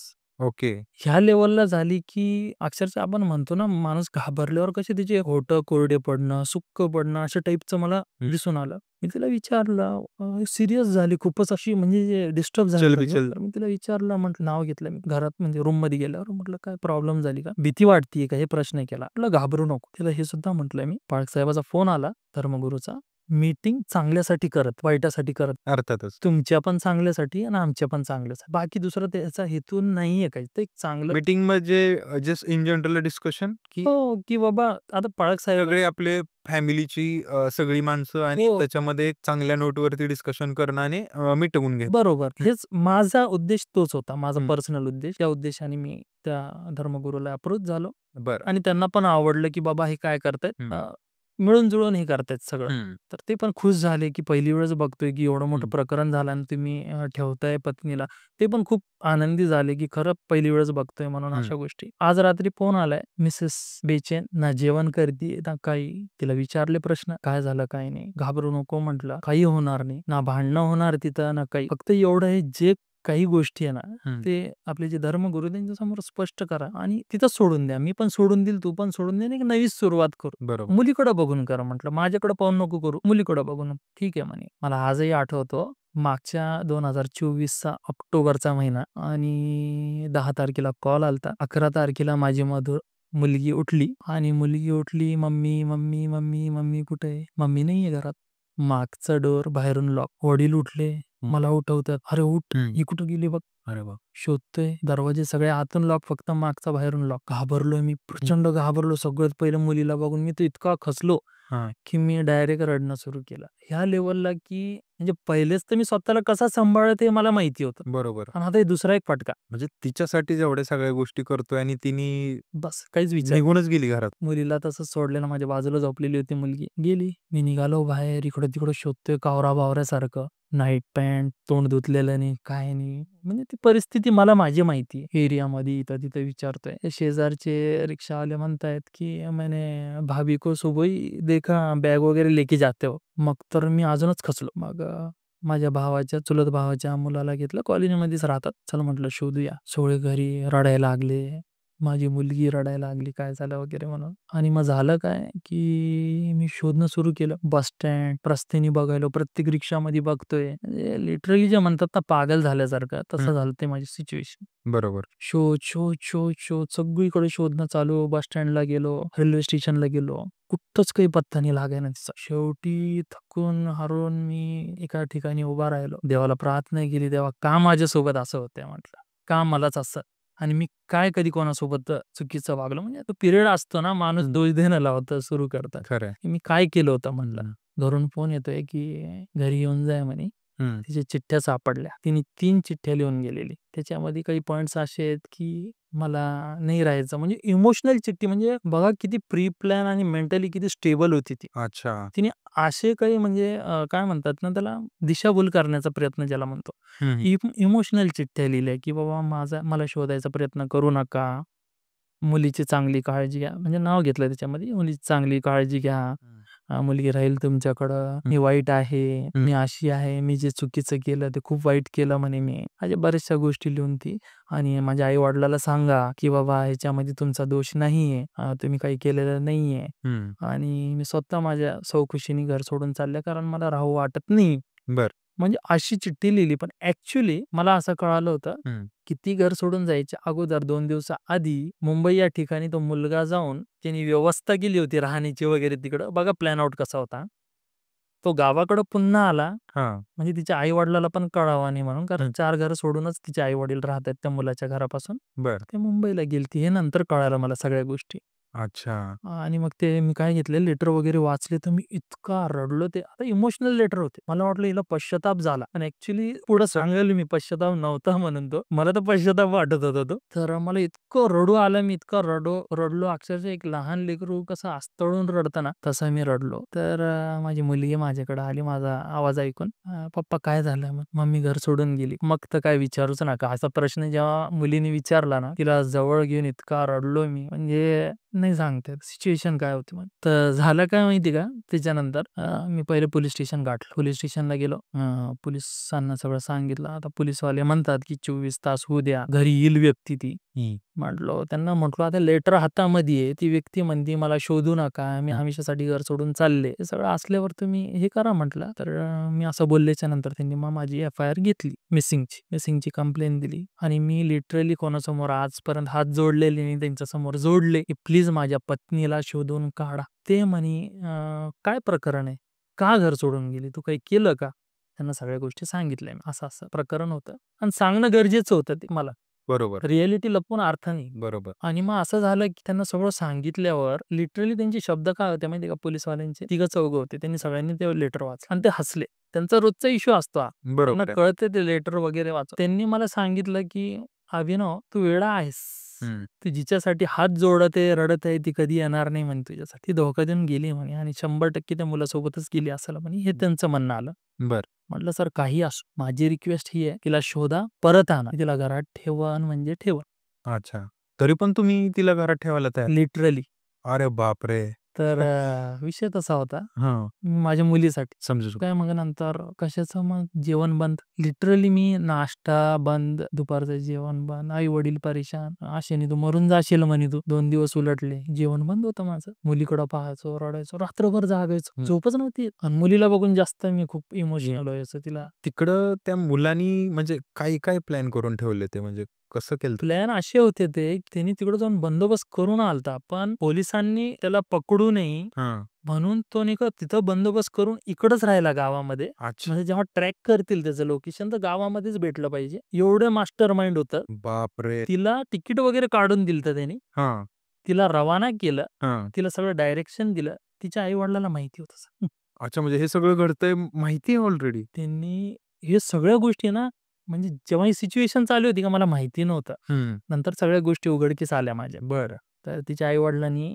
Speaker 2: ओके.
Speaker 1: ह्या लेव्हलला झाली, की अक्षरशः आपण म्हणतो ना, माणूस घाबरल्यावर कसे तिचे होठं कोरडे पडणं, सुक्क पडणं अशा टाईपचं मला
Speaker 2: हं.
Speaker 1: दिसून आलं. मी तिला विचारलं, सीरियस झाली खूपच अशी म्हणजे डिस्टर्ब झाली का तू?
Speaker 2: चल-बिचल.
Speaker 1: तर मी तिला विचारलं, म्हटलं नाव घेतलं मी घरात म्हणजे रूममध्ये गेल्यावर म्हटलं, "काय प्रॉब्लेम झाली का? भीती वाटतीये का?" हे प्रश्न केला. म्हटलं, "घाबरू नको." तिला हे सुद्धा म्हटलं मी. पाळक साहेबाचा फोन आला धर्मगुरूचा. मीटिंग चांगल्यासाठी करत, वाईटासाठी करत.
Speaker 2: अर्थातच.
Speaker 1: तुमच्या पण चांगल्यासाठी आणि आमच्या पण चांगल्यासाठी. बाकी दुसरं त्याचा हेतू नाहीये काही. ते एक चांगलं
Speaker 2: मीटिंग म्हणजे जस्ट इन जनरल डिस्कशन की
Speaker 1: हो, की बाबा आता पाळक साहेब
Speaker 2: सगळे आपले फॅमिलीची सगळी माणसं आणि
Speaker 1: हो.
Speaker 2: त्याच्यामध्ये एक चांगल्या नोटवरती डिस्कशन करणं आणि मिटवून घेणं.
Speaker 1: बरोबर.
Speaker 2: हं.
Speaker 1: हेच माझा उद्देश तोच होता. माझा
Speaker 2: हं.
Speaker 1: पर्सनल उद्देश. त्या उद्देशाने मी त्या धर्मगुरूला अप्रोच झालो
Speaker 2: बरं.
Speaker 1: आणि त्यांना पण आवडलं, की बाबा हे काय करतायत.
Speaker 2: हं.
Speaker 1: मिळून-जुळून हे करतायत सगळं.
Speaker 2: हं.
Speaker 1: तर ते पण खुश झाले, की पहिली वेळच बघतोय, की एवढं मोठं
Speaker 2: हं.
Speaker 1: प्रकरण झालं आणि तुम्ही ठेवताय पत्नीला. ते पण खूप आनंदी झाले, की खरं पहिली वेळच बघतोय म्हणून
Speaker 2: हं.
Speaker 1: अशा गोष्टी. आज रात्री फोन आलाय, मिसेस बेचैन, ना जेवण करतीये ना काही. तिला विचारले प्रश्न, काय झालं काय नाही. घाबरू नको म्हटलं, काही होणार नाही. ना भांडणं होणार तिथं ना काही. फक्त एवढं आहे, जे काही गोष्टी आहे ना,
Speaker 2: हं.
Speaker 1: ते आपले जे धर्मगुरू त्यांच्यासमोर स्पष्ट करा आणि तिथं सोडून द्या. मी पण सोडून देईल, तू पण सोडून दे आणि एक नवी सुरुवात करू.
Speaker 2: बरोबर.
Speaker 1: मुलीकडे बघून कर म्हटलं. माझ्याकडे पाहून नको करू, मुलीकडे बघून. ठीक आहे म्हणे. मला आजही आठवतो मागच्या 2024चा ऑक्टोबरचा महिना आणि 10 तारखेला कॉल आलता. 11 तारखेला माझी मधुर मुलगी उठली आणि मुलगी उठली, "मम्मी, मम्मी, मम्मी, मम्मी कुठे आहे?" मम्मी नाहीये घरात. मागचा डोर बाहेरून लॉक. वडील उठले,
Speaker 2: हं.
Speaker 1: मला उठवतात. "अरे उठ,
Speaker 2: हं.
Speaker 1: ही कुठे गेली बघ."
Speaker 2: अरे वाह!
Speaker 1: शोधतोय. दरवाजे सगळे आतून लॉक, फक्त मागचा बाहेरून लॉक. घाबरलोय मी, प्रचंड घाबरलो. सगळ्यात पहिलं मुलीला बघून मी तर इतका खचलो,
Speaker 2: हां.
Speaker 1: की मी डायरेक्ट रडणं सुरू केलं. ह्या लेव्हलला, की म्हणजे पहिलेच तर मी स्वतःला कसा सांभाळत हे मला माहिती होतं.
Speaker 2: बरोबर.
Speaker 1: आणि आता हे दुसरा एक फटका.
Speaker 2: म्हणजे तिच्यासाठीच एवढ्या सगळ्या गोष्टी करतोय आणि तिने
Speaker 1: बस काहीच विचार
Speaker 2: निघूनच गेली घरात.
Speaker 1: मुलीला तसंच सोडलेलं. माझ्या बाजूला झोपलेली होती मुलगी. गेली. मी निघालो बाहेर, इकडं-तिकडं शोधतोय कावरा-बावऱ्यासारखं. नाईट पॅन्ट, तोंड धुतलेलं नाही, काय नाही. म्हणजे ती परिस्थिती मला माझी माहिती आहे. एरियामध्ये इथं-तिथं विचारतोय. शेजारचे रिक्षावाले म्हणतायत, की "मैंने भाभी को सुबह ही देखा, बॅग वगैरे लेके जाते हो." मग तर मी अजूनच खचलो. मग माझ्या भावाच्या, चुलत भावाच्या मुलाला घेतलं. कॉलनीमध्येच राहतात. चल म्हटलं शोधूया. सगळे घरी रडायला लागले. माझी मुलगी रडायला लागली, काय झालं वगैरे म्हणून. आणि मग झालं काय, की मी शोधणं सुरू केलं. बस स्टँड, रस्त्यानी बघायलो, प्रत्येक रिक्षामध्ये बघतोय. म्हणजे लिटरली जे म्हणतात ना पागल झाल्यासारखं,
Speaker 2: हं.
Speaker 1: तसं झालं ते माझी सिच्युएशन.
Speaker 2: बरोबर.
Speaker 1: शोध, शोध, शोध, शोध सगळीकडे शोधणं चालू. बस स्टँडला गेलो, रेल्वे स्टेशनला गेलो. कुठंच काही पत्ता नाही लागायना तिचा. शेवटी थकून हारून मी एका ठिकाणी उभा राहिलो. देवाला प्रार्थना केली, "देवा का माझ्यासोबत असं होतंय?" म्हटलं. "का मलाच असं? आणि मी काय कधी कोणासोबत चुकीचं वागलो?" म्हणजे तो पिरियड असतो ना, माणूस दोष देणं लावतं सुरू करतात.
Speaker 2: खरं आहे.
Speaker 1: मी काय केलं होतं म्हणलं. घरून फोन येतोय, की घरी येऊन जाय म्हणे.
Speaker 2: हं.
Speaker 1: तिच्या चिठ्ठ्या सापडल्या. तिने 3 चिठ्ठ्या लिहून गेलेली. त्याच्यामध्ये काही पॉइंट्स असे आहेत, की मला नाही राहायचं. म्हणजे इमोशनल चिठ्ठी म्हणजे बघा किती प्री प्लॅन आणि मेंटली किती स्टेबल होती ती.
Speaker 2: अच्छा.
Speaker 1: तिने असे काही म्हणजे काय म्हणतात ना त्याला दिशाभूल करण्याचा प्रयत्न ज्याला म्हणतो.
Speaker 2: हं,
Speaker 1: इमोशनल चिठ्ठ्या लिहिल्या, की बाबा मला शोधायचा प्रयत्न करू नका. मुलीची चांगली काळजी घ्या. म्हणजे नाव घेतलं त्याच्यामध्ये. मुलीची चांगली काळजी घ्या.
Speaker 2: हं.
Speaker 1: मुलगी राहील तुमच्याकडं. मी वाईट आहे. मी अशी आहे. मी जे चुकीचं केलं ते खूप वाईट केलं म्हणे मी. अशा बऱ्याचशा गोष्टी लिहून ती आणि माझ्या आई-वडिलाला सांगा, की बाबा ह्याच्यामध्ये तुमचा दोष नाहीये. तुम्ही काही केलेलं नाहीये.
Speaker 2: हं.
Speaker 1: आणि मी स्वतः माझ्या स्वखुशीने घर सोडून चालले कारण मला राहू वाटत नाही.
Speaker 2: बरं.
Speaker 1: म्हणजे अशी चिठ्ठी लिहिली. पण ॲक्चुअली मला असं कळालं होतं,
Speaker 2: हं.
Speaker 1: की ती घर सोडून जायच्या अगोदर 2 दिवसाआधी मुंबई या ठिकाणी तो मुलगा जाऊन त्यांनी व्यवस्था केली होती राहण्याची वगैरे तिकडं. बघा प्लॅन आउट कसा होता. तो गावाकडं पुन्हा आला
Speaker 2: हां.
Speaker 1: म्हणजे तिच्या आई-वडिलाला पण कळावं नाही म्हणून. कारण 4 घरं सोडूनच तिचे आई-वडील राहतात त्या मुलाच्या घरापासून.
Speaker 2: बरं.
Speaker 1: ते मुंबईला गेलती. हे नंतर कळालं मला सगळ्या गोष्टी.
Speaker 2: अच्छा.
Speaker 1: आणि मग ते मी काय घेतले लेटर वगैरे वाचले तर मी इतका रडलो ते आता इमोशनल लेटर होते. मला वाटलं हिला पश्चाताप झाला. पण ॲक्चुअली पुढे सांगायला मी पश्चाताप नव्हता म्हणून तो. मला तर पश्चाताप वाटत होता तो. तर मला इतकं रडू आलं मी इतकं रडलो अक्षरशः एक लहान लेकरू कसं आस्तळून रडतं ना, तसं मी रडलो. तर माझी मुलगी माझ्याकडे आली माझा आवाज ऐकून. "पप्पा काय झालं?" मग मम्मी घर सोडून गेली. मग तर काय विचारूच नका. असा प्रश्न जेव्हा मुलीने विचारला ना, तिला जवळ घेऊन इतका रडलो मी म्हणजे नाही सांगता येत सिच्युएशन काय होती मग. तर झालं काय माहिती का त्याच्यानंतर मी पहिले पोलीस स्टेशन गाठलं. पोलीस स्टेशनला गेलो. पोलिसांना सगळं सांगितलं. आता पोलिसवाले म्हणतात, की 24 तास होऊ द्या. घरी येईल व्यक्ती ती. त्यांना म्हटलं आता लेटर हातामध्ये आहे. ती व्यक्ती म्हणते मला शोधू नका. मी आयुष्यासाठी घर सोडून चालले. हे सगळं असल्यावर तुम्ही हे करा म्हटलं. तर मी असं बोलल्याच्या नंतर त्यांनी मग माझी एफ-आय-आर घेतली मिसिंगची कंप्लेंट दिली आणि मी लिटरली कोणासमोर आजपर्यंत हात जोडलेले नाही. त्यांच्यासमोर जोडले, की प्लीज माझ्या पत्नीला शोधून काढा. ते म्हणे "काय प्रकरण आहे? का घर सोडून गेली? तू काही केलं का?" त्यांना सगळ्या गोष्टी सांगितल्या मी. असं-असं प्रकरण होतं आणि सांगणं गरजेचं होतं ते मला.
Speaker 2: बरोबर.
Speaker 1: रिॲलिटी लपवून अर्थ नाही.
Speaker 2: बरोबर.
Speaker 1: आणि मग असं झालं, की त्यांना सगळं सांगितल्यावर लिटरली त्यांचे शब्द काय होते माहिती आहे का पोलिसवाल्यांचे? तिघं-चौघं होते. त्यांनी सगळ्यांनी ते लेटर वाचलं आणि ते हसले. त्यांचा रोजचा इश्यू असतो हा. त्यांना
Speaker 2: बरोबर आहे.
Speaker 1: कळतं ते लेटर वगैरे वाचून. त्यांनी मला सांगितलं, की "अभिनव तू वेडा आहेस.
Speaker 2: हं.
Speaker 1: तू जिच्यासाठी हात जोडत आहे, रडत आहे, ती कधी येणार नाही म्हणे तुझ्यासाठी. ती धोका देऊन गेली म्हणे आणि 100% त्या मुलासोबतच गेली असेल म्हणे." हे त्यांचं म्हणणं आलं.
Speaker 2: बरं.
Speaker 1: म्हटलं, "सर काही असो, माझी रिक्वेस्ट ही आहे, तिला शोधा, परत आणा. मी तिला घरात ठेवन म्हणजे ठेवन."
Speaker 2: अच्छा. तरी पण तुम्ही तिला घरात ठेवायला तयार?
Speaker 1: लिटरली.
Speaker 2: अरे बापरे!
Speaker 1: तर विषय तसा होता.
Speaker 2: हां.
Speaker 1: माझ्या मुलीसाठी.
Speaker 2: समजू शकतो.
Speaker 1: काय मग नंतर कशाचं मग जेवण बंद. लिटरली मी नाश्ता बंद, दुपारचं जेवण बंद. आई-वडील परेशान. "अशाने तू मरून जाशील म्हणे तू." 2 दिवस उलटले. जेवण बंद होतं माझं. मुलीकडं पाहायचो, रडायचो, रात्रभर जागायचो. झोपच नव्हती येत. आणि मुलीला बघून जास्त मी खूप इमोशनल व्हायचो तिला.
Speaker 2: तिकडं त्या मुलानी म्हणजे काय प्लॅन करून ठेवले ते म्हणजे कसं केलं?
Speaker 1: प्लॅन असे होते ते, त्यांनी तिकडे जाऊन बंदोबस्त करून आलता. पण पोलिसांनी त्याला पकडू नये
Speaker 2: हां.
Speaker 1: म्हणून तो नाही का तिथं बंदोबस्त करून इकडंच राहिला गावामध्ये.
Speaker 2: अच्छा.
Speaker 1: म्हणजे जेव्हा ट्रॅक करतील त्याचं लोकेशन तर गावामध्येच भेटलं पाहिजे. एवढं मास्टर माइंड होतं.
Speaker 2: बापरे!
Speaker 1: तिला तिकीट वगैरे काढून दिलतं त्यांनी.
Speaker 2: हां,
Speaker 1: तिला रवाना केलं.
Speaker 2: हां.
Speaker 1: तिला सगळं डायरेक्शन दिलं. तिच्या आई-वडिलांना माहिती होतं सगळं.
Speaker 2: अच्छा म्हणजे हे सगळं घडतंय माहिती आहे ऑलरेडी?
Speaker 1: त्यांनी हे सगळ्या गोष्टी ना म्हणजे जेव्हा ही सिच्युएशन चालू होती का मला माहिती नव्हतं.
Speaker 2: हं.
Speaker 1: नंतर सगळ्या गोष्टी उघडकीस आल्या माझ्या.
Speaker 2: बरं.
Speaker 1: तर तिच्या आई-वडिलांनी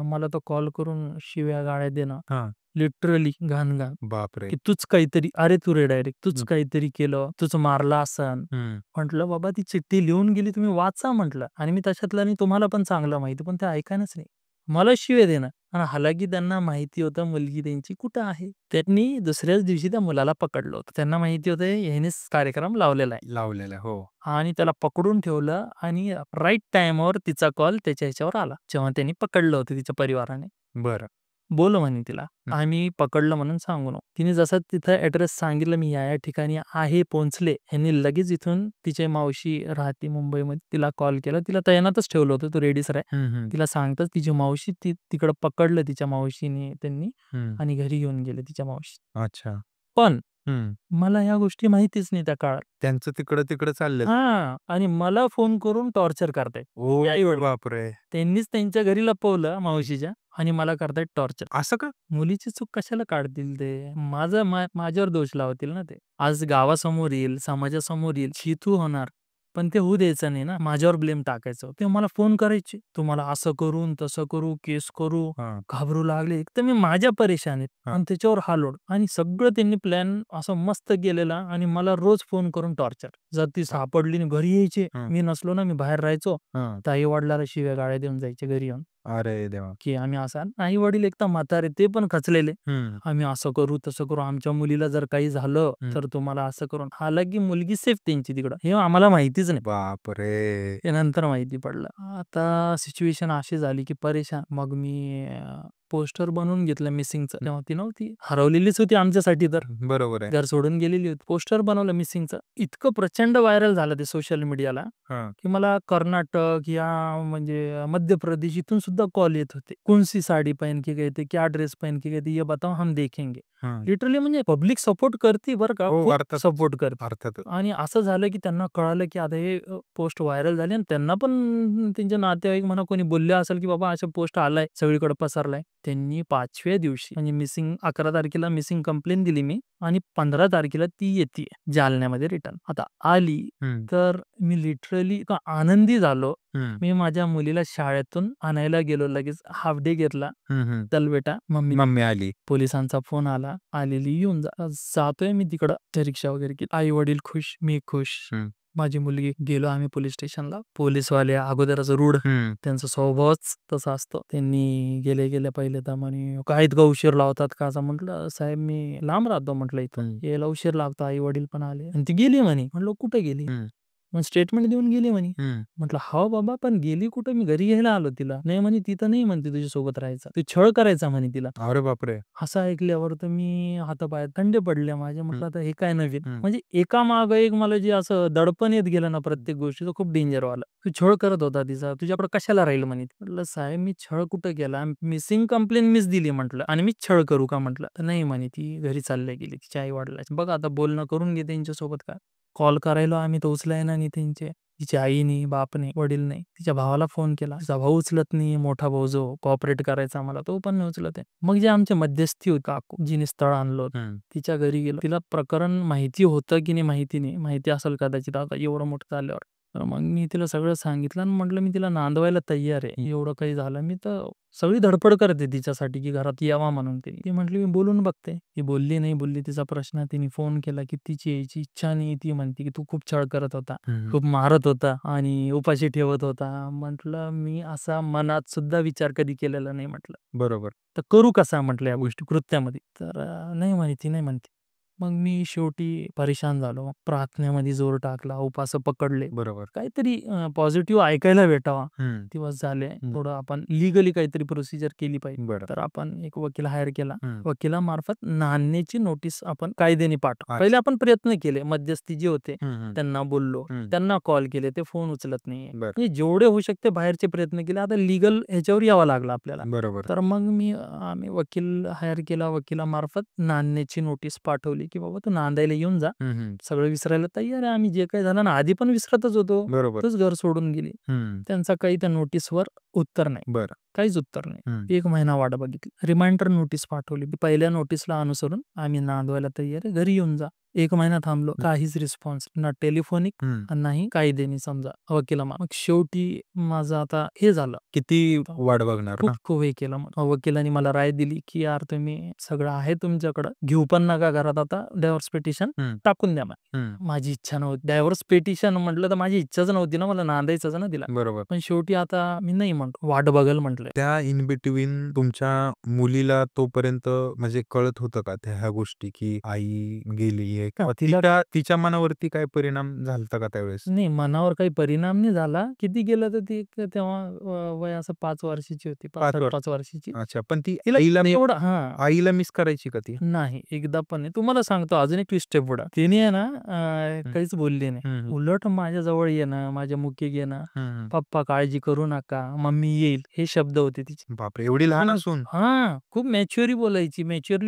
Speaker 1: मला तो कॉल करून शिव्या-गाळ्या देणं.
Speaker 2: हां.
Speaker 1: लिटरली घाण-घाण.
Speaker 2: बापरे!
Speaker 1: की तूच काहीतरी अरे तू रे डायरेक्ट तूच काहीतरी केलं, तूच मारला असन.
Speaker 2: हं.
Speaker 1: म्हटलं बाबा ती चिठ्ठी लिहून गेली तुम्ही वाचा म्हटलं आणि मी त्याच्यातलं आणि तुम्हाला पण चांगलं माहिती पण ते ऐकायलाच नाही. मला शिव्या देणं. आणि हालाकी त्यांना माहिती होतं मुलगी त्यांची कुठं आहे. त्यांनी दुसऱ्याच दिवशी त्या मुलाला पकडलं होतं. त्यांना माहिती होतं ह्यानेच कार्यक्रम लावलेला आहे.
Speaker 2: लावलेलं आहे. हो.
Speaker 1: आणि त्याला पकडून ठेवलं आणि राइट टाईमवर तिचा कॉल त्याच्या ह्याच्यावर आला. जेव्हा त्यांनी पकडलं होतं तिच्या परिवाराने.
Speaker 2: बरं.
Speaker 1: बोल म्हणे तिला,
Speaker 2: हं.
Speaker 1: आम्ही पकडलं म्हणून सांगू नको. तिने जसं तिथं ॲड्रेस सांगितलं, मी या ठिकाणी आहे, पोहोचले. ह्यांनी लगेच इथून तिची मावशी राहते मुंबईमध्ये, तिला कॉल केला. तिला तैनातच ठेवलं होतं, तू रेडीच राह.
Speaker 2: हं, हं.
Speaker 1: तिला सांगताच तिची मावशी तिकडं पकडलं तिच्या मावशीने त्यांनी
Speaker 2: हं.
Speaker 1: आणि घरी घेऊन गेले तिच्या मावशी.
Speaker 2: अच्छा.
Speaker 1: पण
Speaker 2: हं.
Speaker 1: मला ह्या गोष्टी माहितीच नाही त्या काळात.
Speaker 2: त्यांचं तिकडं चाललं.
Speaker 1: हां. आणि मला फोन करून टॉर्चर करतायत.
Speaker 2: ओह!
Speaker 1: आई-वडील.
Speaker 2: बापरे!
Speaker 1: त्यांनीच त्यांच्या घरी लपवलं मावशीच्या आणि मला करतायत टॉर्चर.
Speaker 2: असं का?
Speaker 1: मुलीची चूक कशाला काढतील ते? माझ्यावर दोष लावतील ना ते. आज गावासमोर येईल, समाजासमोर येईल, छी-तू होणार. पण ते होऊ द्यायचं नाही ना. माझ्यावर ब्लेम टाकायचं. ते मला फोन करायचे. तुम्हाला असं करू, तसं करू, केस करू.
Speaker 2: हां.
Speaker 1: घाबरू लागले. एक तर मी माझ्या परेशानीत
Speaker 2: हां.
Speaker 1: आणि त्याच्यावर हा लोड आणि सगळं त्यांनी प्लॅन असं मस्त केलेला आणि मला रोज फोन करून टॉर्चर. जर ती सापडली आणि घरी यायचे.
Speaker 2: हं.
Speaker 1: मी नसलो ना, मी बाहेर राहायचो.
Speaker 2: हां.
Speaker 1: तर आई-वडिलांना शिव्या-गाळ्या देऊन जायचे घरी येऊन.
Speaker 2: अरे देवा!
Speaker 1: की आम्ही असं आई-वडील एकदम म्हातारे ते पण खचलेले.
Speaker 2: हं.
Speaker 1: आम्ही असं करू, तसं करू. आमच्या मुलीला जर काही झालं,
Speaker 2: हं.
Speaker 1: तर तुम्हाला असं करून. हालाकी मुलगी सेफ त्यांची तिकडं. हे आम्हाला माहितीच नाही.
Speaker 2: बापरे!
Speaker 1: ते नंतर माहिती पडलं. आता सिच्युएशन अशी झाली की परेशान. मग मी पोस्टर बनवून घेतलं मिसिंगचं. तेव्हा ती नव्हती. हरवलेलीच होती आमच्यासाठी तर.
Speaker 2: बरोबर आहे.
Speaker 1: घर सोडून गेलेली होती. पोस्टर बनवलं मिसिंगचं. इतकं प्रचंड व्हायरल झालं ते सोशल मीडियाला,
Speaker 2: हां.
Speaker 1: की मला कर्नाटक या म्हणजे मध्य प्रदेश इथून सुद्धा कॉल येत होते. "कौन-सी साडी पहन के गए थे? क्या ड्रेस पहन के गए थे? ये बताओ, हम देखेंगे."
Speaker 2: हां.
Speaker 1: लिटरली म्हणजे पब्लिक सपोर्ट करते बरं का,
Speaker 2: हो,
Speaker 1: खूप
Speaker 2: अर्थात.
Speaker 1: सपोर्ट करते.
Speaker 2: अर्थातच.
Speaker 1: आणि असं झालं की त्यांना कळालं की आता हे पोस्ट व्हायरल झाली आणि त्यांना पण त्यांचे नातेवाईक म्हणा कोणी बोलले असेल की बाबा असा पोस्ट आलाय, सगळीकडे पसरलाय. त्यांनी 5व्या दिवशी म्हणजे 11 तारखेला मिसिंग कंप्लेंट दिली मी आणि 15 तारखेला ती येतीये जालन्यामध्ये रिटर्न. आता आली
Speaker 2: हं.
Speaker 1: तर मी लिटरली इतका आनंदी झालो.
Speaker 2: हं.
Speaker 1: मी माझ्या मुलीला शाळेतून आणायला गेलो लगेच हाल्फ डे घेतला.
Speaker 2: हं, हं.
Speaker 1: चल बेटा मम्मी
Speaker 2: मम्मी आली.
Speaker 1: पोलिसांचा फोन आला. आलेली येऊन जा. जातोय मी तिकडं ते रिक्षा वगैरे केली. आई-वडील खुश, मी खुश.
Speaker 2: हं.
Speaker 1: माझी मुलगी. गेलो आम्ही पोलीस स्टेशनला. पोलीसवाले अगोदरच रूढ.
Speaker 2: हं.
Speaker 1: त्यांचा स्वभावच तसा असतो. त्यांनी गेले पहिले तर म्हणे, "काय इतका उशीर लावतात का?" असं म्हटलं, "साहेब मी लांब राहतो," म्हटलं, "इथून.
Speaker 2: हं.
Speaker 1: यायला उशीर लागतो." आई-वडील पण आले आणि ती गेली म्हणे. म्हटलं, "कुठे गेली?"
Speaker 2: हं.
Speaker 1: मग स्टेटमेंट देऊन गेली म्हणे.
Speaker 2: हं.
Speaker 1: म्हटलं, "हो बाबा, पण गेली कुठं? मी घरी घ्यायला आलो तिला." "नाही," म्हणे, "तिथं नाही म्हणते तुझ्यासोबत राहायचं. तू छळ करायचा," म्हणे, "तिला."
Speaker 2: अरे बापरे!
Speaker 1: असं ऐकल्यावर तर मी हातापाय थंडे पडले माझे. म्हटलं आता हे काय नवीन.
Speaker 2: हं.
Speaker 1: म्हणजे एकामागं एक मला जे असं दडपण येत गेलं ना प्रत्येक गोष्टीचं खूप डेंजरवालं. "तू छळ करत होता तिचा. तुझ्याकडे कशाला राहील?" म्हणे. म्हटलं, "साहेब मी छळ कुठं केला? मिसिंग कंप्लेंट मीच दिली," म्हटलं, "आणि मीच छळ करू का?" म्हटलं. तर "नाही," म्हणे, "ती घरी चालल्या गेली तिच्या आई-वडिलांची." बघा आता बोलणं करून घे त्यांच्यासोबत काय. कॉल करायला आम्ही तर उचलायना नाही त्यांचे. तिची आई नाही, बाप नाही, वडील नाही. तिच्या भावाला फोन केला. तिचा भाऊ उचलत नाही. मोठा भाऊ जो कोऑपरेट करायचा आम्हाला तो पण नाही उचलत आहे. मग जे आमचे मध्यस्थी होते काकू जिने स्थळ आणलं होतं.
Speaker 2: हं.
Speaker 1: तिच्या घरी गेलो. तिला प्रकरण माहिती होतं की नाही माहिती नाही. माहिती असेल कदाचित आता एवढं मोठं झाल्यावर. तर मग मी तिला सगळं सांगितलं आणि म्हटलं मी तिला नांदवायला तयार आहे. एवढं काही झालं मी तर सगळी धडपड करते तिच्यासाठी की घरात यावा म्हणून तिने. ती म्हटली, "मी बोलून बघते." ती बोलली नाही बोलली तिचा प्रश्न. तिने फोन केला की तिची यायची इच्छा नाही. ती म्हणते की "तू खूप छळ करत होता.
Speaker 2: हं.
Speaker 1: खूप मारत होता आणि उपाशी ठेवत होता." म्हटलं, "मी असा मनात सुद्धा विचार कधी केलेला नाही." म्हटलं.
Speaker 2: बरोबर.
Speaker 1: "तर करू कसा?" म्हटलं या गोष्टी कृत्यामध्ये. तर नाही म्हणे ती नाही म्हणते. मग मी शेवटी परेशान झालो. मग प्रार्थनेमध्ये जोर टाकला, उपास पकडले.
Speaker 2: बरोबर.
Speaker 1: काहीतरी पॉझिटिव्ह ऐकायला भेटावा.
Speaker 2: हं.
Speaker 1: दिवस झाले.
Speaker 2: हं.
Speaker 1: थोडं आपण लीगली काहीतरी प्रोसिजर केली पाहिजे.
Speaker 2: बरं.
Speaker 1: तर आपण एक वकील हायर केला.
Speaker 2: हं.
Speaker 1: वकिलामार्फत नाणण्याची नोटीस आपण कायद्याने पाठवू.
Speaker 2: अच्छा.
Speaker 1: पहिले आपण प्रयत्न केले. मध्यस्थी जे होते
Speaker 2: हं, हं.
Speaker 1: त्यांना बोललो.
Speaker 2: हं.
Speaker 1: त्यांना कॉल केले. ते फोन उचलत नाहीये.
Speaker 2: बरं.
Speaker 1: म्हणजे जेवढे होऊ शकते बाहेरचे प्रयत्न केले. आता लीगल ह्याच्यावर यावं लागलं आपल्याला.
Speaker 2: बरोबर.
Speaker 1: तर मग आम्ही वकील हायर केला. वकिलामार्फत नांदण्याची नोटीस पाठवली, की बाबा तू नांदायला येऊन जा.
Speaker 2: हं, हं.
Speaker 1: सगळं विसरायला तयार आहे. आम्ही जे काही झालं ना आधी पण विसरतच होतो.
Speaker 2: बरोबर.
Speaker 1: तोच घर सोडून गेली.
Speaker 2: हं.
Speaker 1: त्यांचा काही त्या नोटीसवर उत्तर नाही.
Speaker 2: बरं.
Speaker 1: काहीच उत्तर नाही.
Speaker 2: हं.
Speaker 1: 1 महिना वाट बघितली. रिमाइंडर नोटीस पाठवली. पहिल्या नोटीसला अनुसरून आम्ही नांदवायला तयार आहे. घरी येऊन जा. 1 महिना थांबलो. काहीच रिस्पॉन्स ना टेलिफोनिक
Speaker 2: हं.
Speaker 1: नाही कायद्याने समजा मग शेवटी माझं आता हे झालं.
Speaker 2: किती वाट बघणार
Speaker 1: खूप
Speaker 2: ना?
Speaker 1: खूप हे केलं मग. वकिलांनी मला राय दिली, की "यार तुम्ही सगळं आहे तुमच्याकडं. घेऊ पण नका घरात आता डायव्होर्स पिटिशन
Speaker 2: हं.
Speaker 1: टाकून द्या." म्हणे.
Speaker 2: हं.
Speaker 1: माझी इच्छा नव्हती. डायव्होर्स पिटिशन म्हटलं तर माझी इच्छाच नव्हती ना. मला नांदायचंच ना तिला.
Speaker 2: बरोबर.
Speaker 1: पण शेवटी आता मी नाही म्हणतो. वाट बघेल म्हटलं. म्हटले.
Speaker 2: त्या इन बिटवीन तुमच्या मुलीला तोपर्यंत म्हणजे कळत होतं का ह्या गोष्टी, की आई गेलीये?
Speaker 1: हां,
Speaker 2: मग
Speaker 1: तिला
Speaker 2: तिच्या मनावरती काय परिणाम झालता का त्यावेळेस?
Speaker 1: नाही, मनावर काही परिणाम नाही झाला. किती गेलं तर ती तेव्हा वय असं 5 वर्षाची होती.
Speaker 2: 5
Speaker 1: 5,
Speaker 2: वर्ष.
Speaker 1: 5 वर्षाची.
Speaker 2: अच्छा. पण ती
Speaker 1: तिला
Speaker 2: आईला
Speaker 1: एवढं हां.
Speaker 2: आईला मिस करायची का ती?
Speaker 1: नाही, एकदा पण नाही. तुम्हाला सांगतो अजून एक ट्विस्ट आहे पुढं. तिने आहे ना
Speaker 2: हं.
Speaker 1: काहीच बोलली नाही.
Speaker 2: हं, हं.
Speaker 1: उलट माझ्याजवळ येणं, माझ्या मुकी घेणं,
Speaker 2: हं, हं.
Speaker 1: "पप्पा काळजी करू नका, मम्मी येईल." हे शब्द होते तिचे.
Speaker 2: बापरे! एवढी लहान असून?
Speaker 1: हां, खूप मॅच्युअरली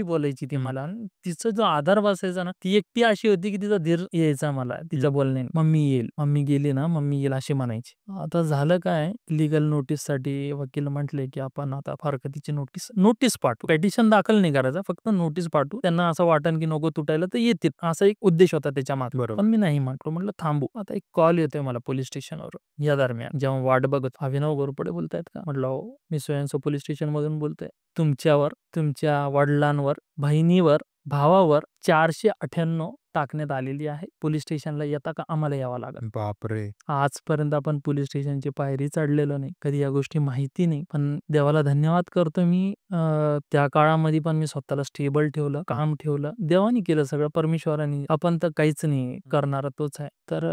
Speaker 1: बोलायची ती
Speaker 2: हं.
Speaker 1: मला. आणि तिचा जो आधार बसायचा ना, ती एकटी अशी होती की तिचा धीर यायचा मला तिच्या बोलण्याने. "मम्मी येईल, मम्मी गेली ना, मम्मी येईल," अशी म्हणायची. आता झालं काय, लीगल नोटीससाठी वकील म्हटले की आपण आता फारकतीची नोटीस पाठवू. पेटिशन दाखल नाही करायचा, फक्त नोटीस पाठवू. त्यांना असं वाटेल की नको तुटायला तर येतील. असा एक उद्देश होता त्याच्यामागे.
Speaker 2: बरोबर.
Speaker 1: पण मी नाही म्हटलो. म्हटलं थांबू. आता एक कॉल येतोय मला पोलिस स्टेशनवरून. या दरम्यान जेव्हा वाट बघत, "अभिनव घोरपडे बोलतायत का?" म्हटलं, "हो, मी सो अँड सो पोलिस स्टेशनमधून बोलतोय. तुमच्यावर, तुमच्या वडिलांवर, बहिणीवर, भावावर 498 टाकण्यात आलेली आहे. पोलिस स्टेशनला येता का? आम्हाला यावं लागेल."
Speaker 2: बापरे!
Speaker 1: आजपर्यंत आपण पोलिस स्टेशनची पायरी चढलेलो नाही. कधी या गोष्टी माहिती नाही. पण देवाला धन्यवाद करतो मी. त्या काळामध्ये पण मी स्वतःला स्टेबल ठेवलं, काम ठेवलं. देवाने केलं सगळं, परमेश्वराने. आपण तर काहीच नाही, करणारा तोच आहे. तर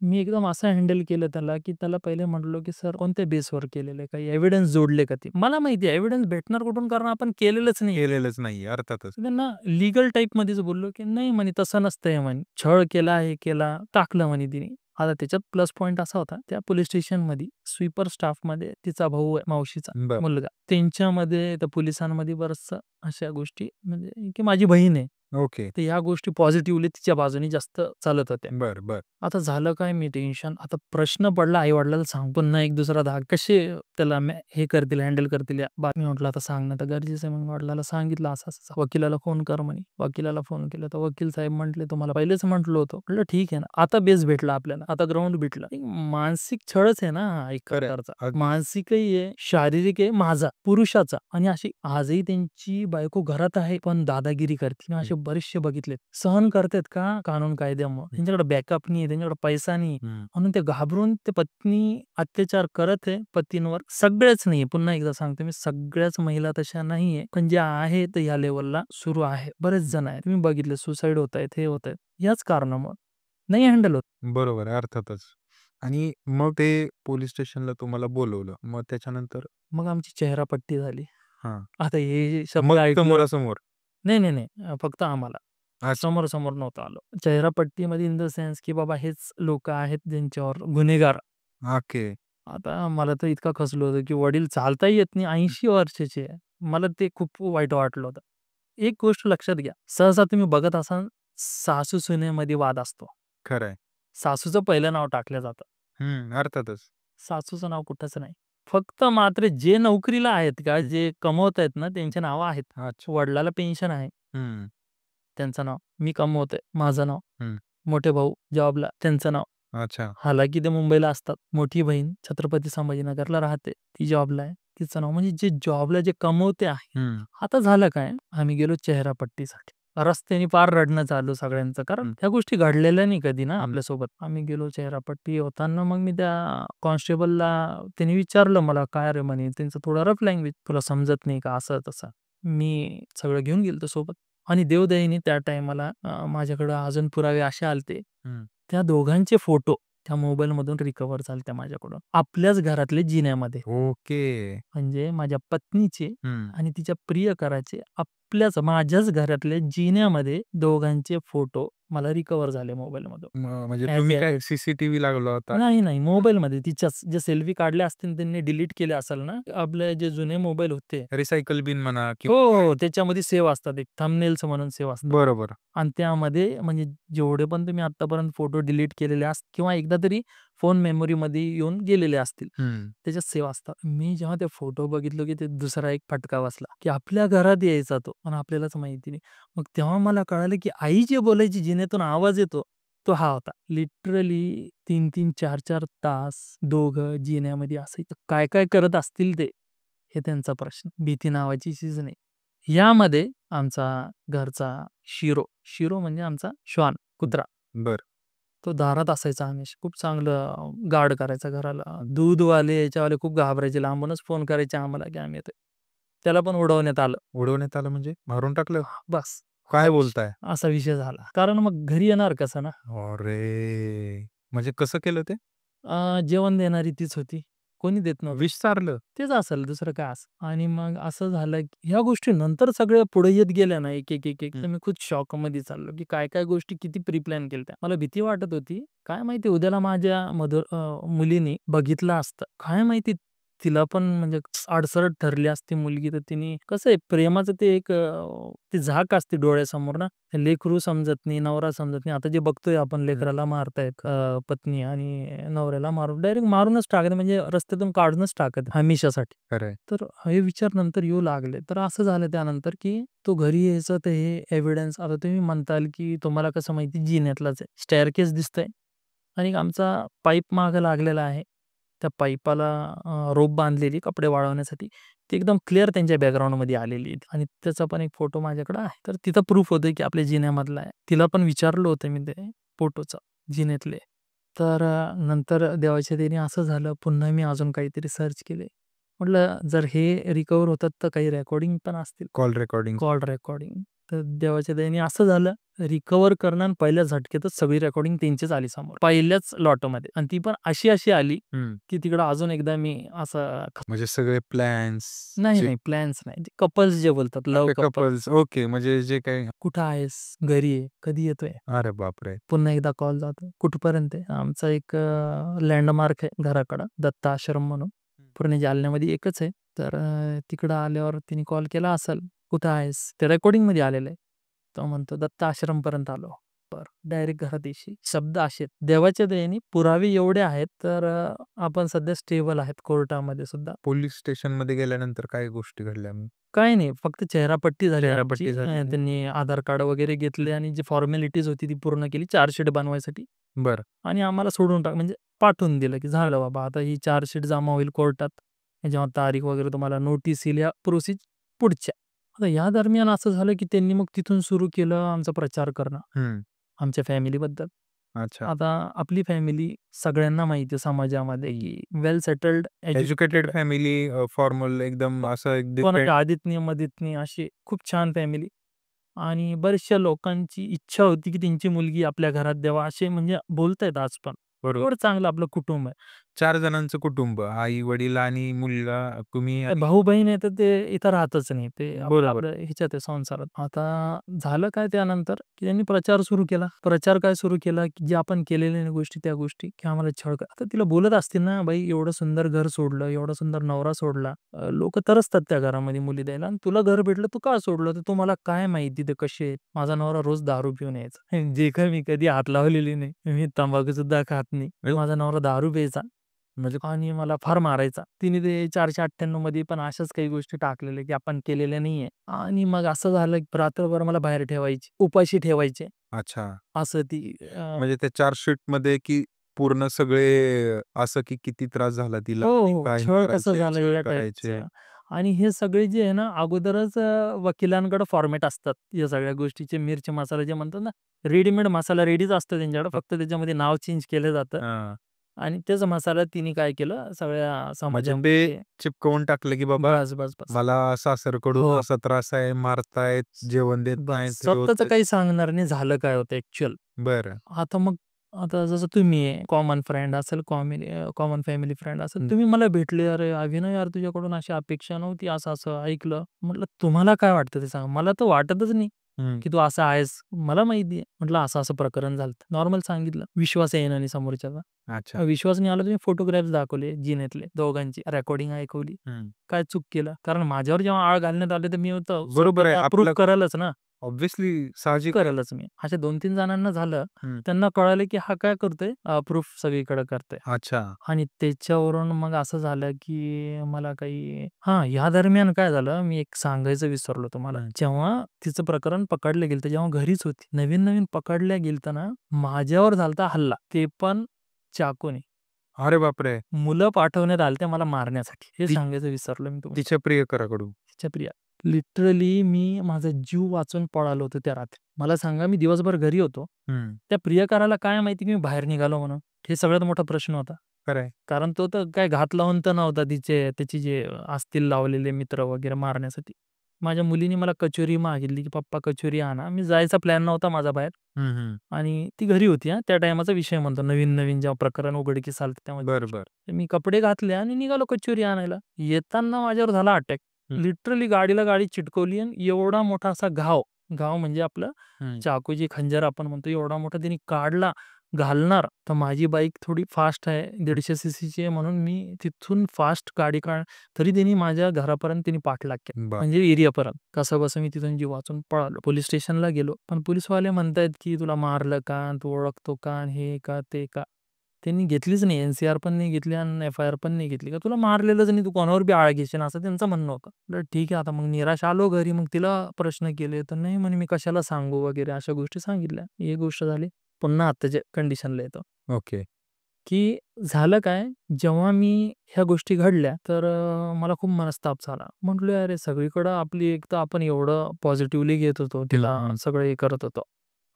Speaker 1: मी एकदम असं हँडल केलं त्याला, की त्याला पहिले म्हटलो, की "सर कोणत्या बेसवर केलेलं आहे? काही एव्हिडन्स जोडले का ते?" मला माहिती आहे एव्हिडन्स भेटणार कुठून, कारण आपण केलेलंच नाही.
Speaker 2: केलेलंच नाहीये अर्थातच.
Speaker 1: त्यांना लीगल टाईपमध्येच बोललो, की "नाही," म्हणे, "तसं नसतंय," म्हणे. "छळ केला, हे केला." टाकलं म्हणे तिने. आता त्याच्यात प्लस पॉइंट असा होता, त्या पोलिस स्टेशनमध्ये स्वीपर स्टाफमध्ये तिचा भाऊ आहे, मावशीचा
Speaker 2: बरं.
Speaker 1: मुलगा. त्यांच्यामध्ये त्या पोलिसांमध्ये बऱ्याचशा अशा गोष्टी म्हणजे की माझी बहीण आहे.
Speaker 2: ओके.
Speaker 1: तर ह्या गोष्टी पॉझिटिव्हली तिच्या बाजूने जास्त चालत होत्या.
Speaker 2: बरं, बरं.
Speaker 1: आता झालं काय, मी टेन्शन, आता प्रश्न पडला आई-वडिलांना सांग, पुन्हा एक दुसरा धाक कसे त्याला हे करतील, हँडल करतील या बातमी. म्हटलं आता सांगणं तर गरजेचं आहे. मग वडिलांना सांगितलं असं-असं. वकिलाला फोन कर म्हणे. वकिलाला फोन केला तर वकील साहेब म्हटले, "तुम्हाला पहिलेच म्हटलं होतं." म्हटलं, "ठीक आहे ना." आता बेस भेटला आपल्याला. आता ग्राउंड भेटलं. एक मानसिक छळच आहे ना हा एक
Speaker 2: खरं आहे.
Speaker 1: प्रकारचा. मानसिकही आहे, शारीरिक आहे माझा, पुरुषाचा. आणि अशी आजही त्यांची बायको घरात आहे, पण दादागिरी करते. मी असे बरेचसे बघितलेत. सहन करतायत का? कानून कायद्यामुळे. त्यांच्याकडे बॅकअप नाही, त्यांच्याकडे पैसा नाही. म्हणून ते घाबरून ते पत्नी अत्याचार करत आहे पतींवर. सगळ्याच नाहीये, पुन्हा एकदा सांगतो मी, सगळ्याच महिला तशा नाहीये. पण ज्या आहेत या लेव्हलला सुरू आहे. बरेच जण आहेत. तुम्ही बघितले सुसाईड होतायत, हे होतायत. याच कारणामुळे नाही हँडल होत.
Speaker 2: बरोबर आहे अर्थातच. आणि मग ते पोलिस स्टेशनला तुम्हाला बोलवलं. मग त्याच्यानंतर?
Speaker 1: मग आमची चेहरापट्टी झाली.
Speaker 2: हां.
Speaker 1: आता हे शब्द
Speaker 2: मग
Speaker 1: ऐकलं.
Speaker 2: समोरासमोर?
Speaker 1: नाही, नाही, नाही. फक्त आम्हाला.
Speaker 2: अच्छा.
Speaker 1: समोर-समोर नव्हतं आलो. चेहरापट्टीमध्ये इन द सेन्स की बाबा हेच लोकं आहेत ज्यांच्यावर गुन्हेगार.
Speaker 2: ओके.
Speaker 1: आता मला तर इतका खचलो होतो, की वडील चालताही येत नाही, 80 वर्षाचे आहे. मला ते खूप वाईट वाटलं होतं. एक गोष्ट लक्षात घ्या, सहसा तुम्ही बघत असाल सासू-सुनेमध्ये वाद असतो.
Speaker 2: खरं आहे.
Speaker 1: सासूचं पहिलं नाव टाकलं जातं.
Speaker 2: अर्थातच.
Speaker 1: सासूचं नाव कुठंच नाही. फक्त मात्र जे नोकरीला आहेत का, जे कमवतायत ना, त्यांची नावं आहेत.
Speaker 2: अच्छा.
Speaker 1: वडिलाला पेन्शन आहे,
Speaker 2: हं,
Speaker 1: त्यांचं नाव. मी कमवतोय, माझं नाव.
Speaker 2: हं.
Speaker 1: मोठे भाऊ जॉबला, त्यांचं नाव.
Speaker 2: अच्छा.
Speaker 1: हालाकी ते मुंबईला असतात. मोठी बहीण छत्रपती संभाजीनगरला राहते. ती जॉबला आहे. तिचं नाव. म्हणजे जे जॉबला जे कमवते आहे.
Speaker 2: हं.
Speaker 1: आता झालं काय, आम्ही गेलो चेहरापट्टीसाठी. रस्त्याने पार रडणं चालू सगळ्यांचं. कारण ह्या गोष्टी घडलेल्या नाही कधी ना आपल्यासोबत. आम्ही गेलो चेहरापट्टी होताना मग मी त्या कॉन्स्टेबलला त्याने विचारलं मला, "काय रे?" म्हणे. त्यांचं थोडं रफ लँग्वेज. "तुला समजत नाही का?" असं तसं. मी सगळं घेऊन गेलतो सोबत. आणि देवदयेने त्या टाईमाला माझ्याकडे अजून पुरावे असे आलते.
Speaker 2: हं.
Speaker 1: त्या दोघांचे फोटो त्या मोबाईलमधून रिकव्हर झालते माझ्याकडून. आपल्याच घरातले जिन्यामध्ये.
Speaker 2: ओके.
Speaker 1: म्हणजे माझ्या पत्नीचे
Speaker 2: हं.
Speaker 1: आणि तिच्या प्रियकराचे माझ्याच घरातल्या जिन्यामध्ये दोघांचे फोटो मला रिकव्हर झाले मोबाईलमधून.
Speaker 2: म्हणजे
Speaker 1: ॲज
Speaker 2: तुम्ही
Speaker 1: अ
Speaker 2: काय सीसीटीव्ही लागला होता?
Speaker 1: नाही, नाही. मोबाईलमध्ये तिच्याच जे सेल्फी काढले असतील त्यांनी डिलीट केले असेल ना, आपले जे जुने मोबाईल होते.
Speaker 2: रिसायकल बिन म्हणा
Speaker 1: हो,
Speaker 2: किंवा
Speaker 1: हो. त्याच्यामध्ये सेव्ह असतात. एक थंबनेल्स म्हणून सेव्ह असतात.
Speaker 2: बरोबर.
Speaker 1: आणि त्यामध्ये म्हणजे जेवढे पण तुम्ही आत्तापर्यंत फोटो डिलीट केलेले किंवा एकदा तरी फोन मेमरीमध्ये येऊन गेलेले असतील.
Speaker 2: हं.
Speaker 1: त्याच्यात सेव्ह असतात. मी जेव्हा ते फोटो बघितलो, की ते दुसरा एक फटका बसला, की आपल्या घरात यायचा तो आणि आपल्यालाच माहिती नाही. मग तेव्हा मला कळालं, की आई जे बोलायची जिन्यातून आवाज येतो, तो हा होता. लिटरली 3-3, 4-4 तास दोघं जिन्यामध्ये असायचं. काय-काय करत असतील ते, हे त्यांचा प्रश्न. भीती नावाची चीज नाही. यामध्ये आमचा घरचा शिरो म्हणजे आमचा श्वान, कुत्रा.
Speaker 2: बरं.
Speaker 1: तो दारात असायचा हमेशा. खूप चांगलं गार्ड करायचा घराला. दूधवाले, याच्यावाले खूप घाबरायचे. लांबूनच फोन करायचे आम्हाला, की आम्ही येतोय. त्याला पण उडवण्यात आलं.
Speaker 2: उडवण्यात आलं म्हणजे मारून टाकलं?
Speaker 1: बस.
Speaker 2: काय बोलताय?
Speaker 1: असा विषय झाला. कारण मग घरी येणार कसं ना?
Speaker 2: अरे! म्हणजे कसं केलं ते?
Speaker 1: जेवण देणारी तीच होती. कोणी देत नव्हतं.
Speaker 2: विष चारलं?
Speaker 1: तेच असेल, दुसरं काय असेल. आणि मग असं झालं, की ह्या गोष्टी नंतर सगळ्या पुढे येत गेल्या ना, एक, एक, एक, एक,
Speaker 2: हं.
Speaker 1: तर मी खूप शॉकमध्ये चाललो, की काय-काय गोष्टी किती प्री प्लॅन केलत्या. मला भीती वाटत होती. काय माहिती उद्याला माझ्या मुलीने बघितलं असतं. काय माहिती तिला पण म्हणजे अडसर ठरली असती मुलगी, तर तिने कसं आहे प्रेमाचं ते एक ती झाक असते डोळ्यासमोर ना, लेकरू समजत नाही, नवरा समजत नाही. आता जे बघतोय आपण लेकराला मारतायत पत्नी आणि नवऱ्याला मारून डायरेक्ट मारूनच टाकत म्हणजे रस्त्यातून काढूनच टाकत हमेशासाठी.
Speaker 2: खरंय.
Speaker 1: तर हे विचार नंतर येऊ लागले. तर असं झालं त्यानंतर, की तो घरी यायचा तर हे एव्हिडन्स आता तुम्ही म्हणताल, की तुम्हाला कसं माहिती जिन्यातलाच आहे. स्टेअरकेस दिसतंय आणि आमचा पाईप मागं लागलेला आहे. त्या पाईपाला रोप बांधलेली कपडे वाळवण्यासाठी. ती एकदम क्लिअर त्यांच्या बॅकग्राऊंडमध्ये आलेली आहे आणि त्याचा पण एक फोटो माझ्याकडे आहे. तर तिथं प्रूफ होतं, की आपल्या जिन्यामधला आहे. तिला पण विचारलं होतं मी ते फोटोचं जिन्यातले. तर नंतर देवाच्या दयेने असं झालं, पुन्हा मी अजून काहीतरी सर्च केले. म्हटलं जर हे रिकव्हर होतात तर काही रेकॉर्डिंग पण असतील.
Speaker 2: Call recording.
Speaker 1: Call recording. तर देवाच्या दयेने असं झालं, रिकव्हर करणं आणि पहिल्या झटक्यातच सगळी रेकॉर्डिंग त्यांचीच आली समोर. पहिल्याच लॉटमध्ये आणि ती पण अशी आली,
Speaker 2: हं.
Speaker 1: की तिकडं अजून एकदा मी असं
Speaker 2: म्हणजे सगळे प्लॅन्स
Speaker 1: नाही, नाही प्लॅन्स नाही. कपल्स जे बोलतात, लव्ह कपल.
Speaker 2: Couples okay. म्हणजे जे काही
Speaker 1: "कुठं आहेस? घरी आहे. कधी येतोय?"
Speaker 2: अरे बापरे!
Speaker 1: पुन्हा एकदा कॉल जातो. "कुठपर्यंत आहे?" आमचा एक लँडमार्क आहे घराकडं, दत्त आश्रम म्हणून. पुणे जालन्यामध्ये एकच आहे. तर तिकडं आल्यावर तिने कॉल केला असेल, "कुठं आहेस?" ते रेकॉर्डिंगमध्ये आलेलं आहे. तो म्हणतो, "दत्त आश्रमपर्यंत आलो." बरं. डायरेक्ट घरात येशी. शब्द असे आहेत. देवाच्या दयेने पुरावे एवढे आहेत, तर आपण सध्या स्टेबल आहेत कोर्टामध्ये सुद्धा.
Speaker 2: पोलिस स्टेशनमध्ये गेल्यानंतर काय गोष्टी घडल्या मग?
Speaker 1: काही नाही, फक्त चेहरापट्टी झाली
Speaker 2: चेहरापट्टी
Speaker 1: आमची.
Speaker 2: झाली.
Speaker 1: त्यांनी आधार कार्ड वगैरे घेतले आणि जी फॉर्मॅलिटीज होती ती पूर्ण केली चार्जशीट बनवायसाठी
Speaker 2: बरं.
Speaker 1: आणि आम्हाला सोडून म्हणजे पाठवून दिलं, की झालं बाबा आता ही चार्जशीट जमा होईल कोर्टात. जेव्हा तारीख वगैरे तुम्हाला नोटीस येईल या प्रोसेस पुढच्या. आता या दरम्यान असं झालं, की त्यांनी मग तिथून सुरू केलं आमचा प्रचार करणं,
Speaker 2: हं.
Speaker 1: आमच्या फॅमिलीबद्दल.
Speaker 2: अच्छा.
Speaker 1: आता आपली फॅमिली सगळ्यांना माहिती आहे समाजामध्ये, की वेल सेटल्ड
Speaker 2: एज्युकेटेड फॅमिली फॉर्मल एकदम असं एक
Speaker 1: कोणाच्या आदितनी, मदितनी अशी खूप छान फॅमिली आणि बऱ्याचशा लोकांची इच्छा होती, की त्यांची मुलगी आपल्या घरात द्यावा असे म्हणजे बोलतायत आज पण.
Speaker 2: बरोबर.
Speaker 1: एवढं चांगलं आपलं कुटुंब आहे.
Speaker 2: 4 जणांचं कुटुंब. आई-वडील आणि मुलगा तुम्ही आणि
Speaker 1: भाऊ-बहीण आहे तर ते इथं राहतच नाही. ते आपलं
Speaker 2: बरोबर.
Speaker 1: आपलं ह्याच्यात आहे संसारात. आता झालं काय त्यानंतर, की त्यांनी प्रचार सुरू केला. प्रचार काय सुरू केला, की जे आपण केलेल्या नाही गोष्टी त्या गोष्टी, की आम्हाला छळ आता तिला बोलत असतील ना, "बाई एवढं सुंदर घर सोडलं, एवढा सुंदर नवरा सोडला." तरसतात त्या घरामध्ये मुली द्यायला आणि तुला घर भेटलं तू का सोडलं? तर तुम्हाला काय माहिती ते कसे आहेत? माझा नवरा रोज दारू पिऊन यायचा. जे काही मी कधी हात लावलेली नाही. मी तंबाखू सुद्धा खात नाही. माझा नवरा दारू प्यायचा.
Speaker 2: म्हणजे
Speaker 1: आणि मला फार मारायचा. तिने ते 498 मध्ये पण अशाच काही गोष्टी टाकलेल्या, की आपण केलेल्या नाहीये. आणि मग असं झालं, की रात्रभर मला बाहेर ठेवायची, उपाशी ठेवायचे.
Speaker 2: अच्छा.
Speaker 1: असं ती
Speaker 2: म्हणजे त्या चार्जशीटमध्ये की पूर्ण सगळे असं की किती त्रास झाला तिला
Speaker 1: हो,
Speaker 2: आणि
Speaker 1: हो.
Speaker 2: काय
Speaker 1: छळ कसा
Speaker 2: करायचे,
Speaker 1: झाला
Speaker 2: छळ
Speaker 1: या
Speaker 2: करायचे.
Speaker 1: टाईपचं. आणि हे सगळे जे आहे ना, अगोदरच वकिलांकडे फॉर्मॅट असतात या सगळ्या गोष्टीचे. मिरची मसाला जे म्हणतात ना, रेडीमेड मसाला रेडीच असतो त्यांच्याकडे. फक्त त्याच्यामध्ये नाव चेंज केलं जातं.
Speaker 2: हां.
Speaker 1: आणि त्याच मसाला तिने काय केलं, सगळ्या
Speaker 2: म्हणजे ते
Speaker 1: समाजामध्ये
Speaker 2: चिपकवून टाकलं की बाबा
Speaker 1: बस, बस, बस.
Speaker 2: मला सासरकडून
Speaker 1: हो.
Speaker 2: असा त्रास आहे, मारतायत, जेवण देत
Speaker 1: बस.
Speaker 2: नाहीत, हे
Speaker 1: स्वतःचं
Speaker 2: होतंय.
Speaker 1: काही सांगणार नाही, झालं काय होतं ॲक्चुअल.
Speaker 2: बरं.
Speaker 1: आता मग आता जसं तुम्ही आहे, कॉमन फ्रेंड असेल, कॉमन फॅमिली फ्रेंड असेल,
Speaker 2: हं,
Speaker 1: तुम्ही मला भेटले, "अरे अभिनय यार, तुझ्याकडून अशी अपेक्षा नव्हती, असं-असं ऐकलं." म्हटलं, "तुम्हाला काय वाटतं ते सांगा." "मला तर वाटतच नाही,
Speaker 2: हं.
Speaker 1: की तू असा आहेस." "मला माहिती आहे." म्हटलं, "असं-असं प्रकरण झालं." नॉर्मल सांगितलं. विश्वास येईना नाही समोरच्याचा.
Speaker 2: अच्छा.
Speaker 1: विश्वास नाही आला, तुम्ही फोटोग्राफ्स दाखवले जिन्यातले दोघांची, रेकॉर्डिंग ऐकवली.
Speaker 2: हं.
Speaker 1: काय चूक केलं? कारण माझ्यावर जेव्हा आळ घालण्यात आले, तर मी होतं
Speaker 2: बरोबर आहे.
Speaker 1: प्रूफ
Speaker 2: आपलं
Speaker 1: करायलाच ना.
Speaker 2: ऑब्व्हियसली साहजिक आहे.
Speaker 1: करेलच मी. अशा 2-3 जणांना झालं.
Speaker 2: हं.
Speaker 1: त्यांना कळालं, की हा काय करतोय प्रूफ सगळीकडे करतोय.
Speaker 2: अच्छा.
Speaker 1: आणि त्याच्यावरून मग असं झालं, की मला काही या दरम्यान काय झालं, मी एक सांगायचं विसरलो तुम्हाला.
Speaker 2: हं.
Speaker 1: जेव्हा तिचं प्रकरण पकडलं गेलं, जेव्हा घरीच होती. नवीन-नवीन पकडल्या गेलतं ना, माझ्यावर झालता हल्ला. ते पण चाकूने.
Speaker 2: अरे बापरे!
Speaker 1: मुलं पाठवण्यात आलते मला मारण्यासाठी. हे
Speaker 2: ती
Speaker 1: सांगायचं विसरलो मी तुम्हाला.
Speaker 2: तिच्या प्रियकराकडून.
Speaker 1: तिच्या प्रिया. लिटरली मी माझा जीव वाचून पळालो होतो त्या रात्री. मला सांगा मी दिवसभर घरी होतो.
Speaker 2: हं.
Speaker 1: त्या प्रियकराला काय माहिती की मी बाहेर निघालो म्हणून? हे सगळ्यात मोठा प्रश्न होता.
Speaker 2: खरं आहे.
Speaker 1: कारण तो तर काय घात लावून तर नव्हता त्याचे जे असतील लावलेले मित्र वगैरे मारण्यासाठी. माझ्या मुलीने मला कचोरी मागितली, की "पप्पा कचोरी आणा." मी जायचा प्लॅन नव्हता माझा बाहेर
Speaker 2: हं, हं.
Speaker 1: आणि ती घरी होती हां. त्या टाईमाचा विषय म्हणतो. नवीन-नवीन जेव्हा प्रकरण उघडकीस आलं तेव्हाची
Speaker 2: बरं,
Speaker 1: गोष्ट.
Speaker 2: बरं.
Speaker 1: तर मी कपडे घातले आणि निघालो कचोरी आणायला. येताना माझ्यावर झाला अटॅक.
Speaker 2: हं,
Speaker 1: लिटरली गाडीला गाडी चिटकवली आणि एवढा मोठा असा घाव, घाव म्हणजे आपलं
Speaker 2: हं.
Speaker 1: चाकू जी खंजर आपण म्हणतो एवढा मोठा त्यांनी काढला. घालणार तर माझी बाईक थोडी फास्ट आहे 150 सीसीची आहे म्हणून मी तिथून फास्ट गाडी तरी त्यांनी माझ्या घरापर्यंत त्यांनी पाठलाग केला.
Speaker 2: बरं.
Speaker 1: म्हणजे एरियापर्यंत. कसंबसं मी तिथून जीव वाचून पळालो. पोलिस स्टेशनला गेलो. पण पोलिसवाले म्हणतायत, की "तुला मारलं का? तू ओळखतो का? आणि हे का? ते का?" त्यांनी घेतलीच नाही. एन-सी-आर पण नाही घेतली आणि एफ-आय-आर पण नाही घेतली. का तुला मारलेलंच नाही, तू कोणावर बी आळ घेशील असं त्यांचं म्हणणं होतं. म्हटलं ठीक आहे आता मग निराश आलो घरी. मग तिला प्रश्न केले, तर नाही म्हणे मी कशाला सांगू वगैरे अशा गोष्टी सांगितल्या. ही एक गोष्ट झाली. पुन्हा आत्ताच्या कंडिशनला येतो.
Speaker 2: ओके.
Speaker 1: की झालं काय, जेव्हा मी ह्या गोष्टी घडल्या, तर मला खूप मनस्ताप झाला. म्हटलं, "अरे, सगळीकडं आपली एक तर आपण एवढं पॉझिटिव्हली घेत होतो,
Speaker 2: हं,
Speaker 1: तिला
Speaker 2: हं.
Speaker 1: सगळं हे करत होतो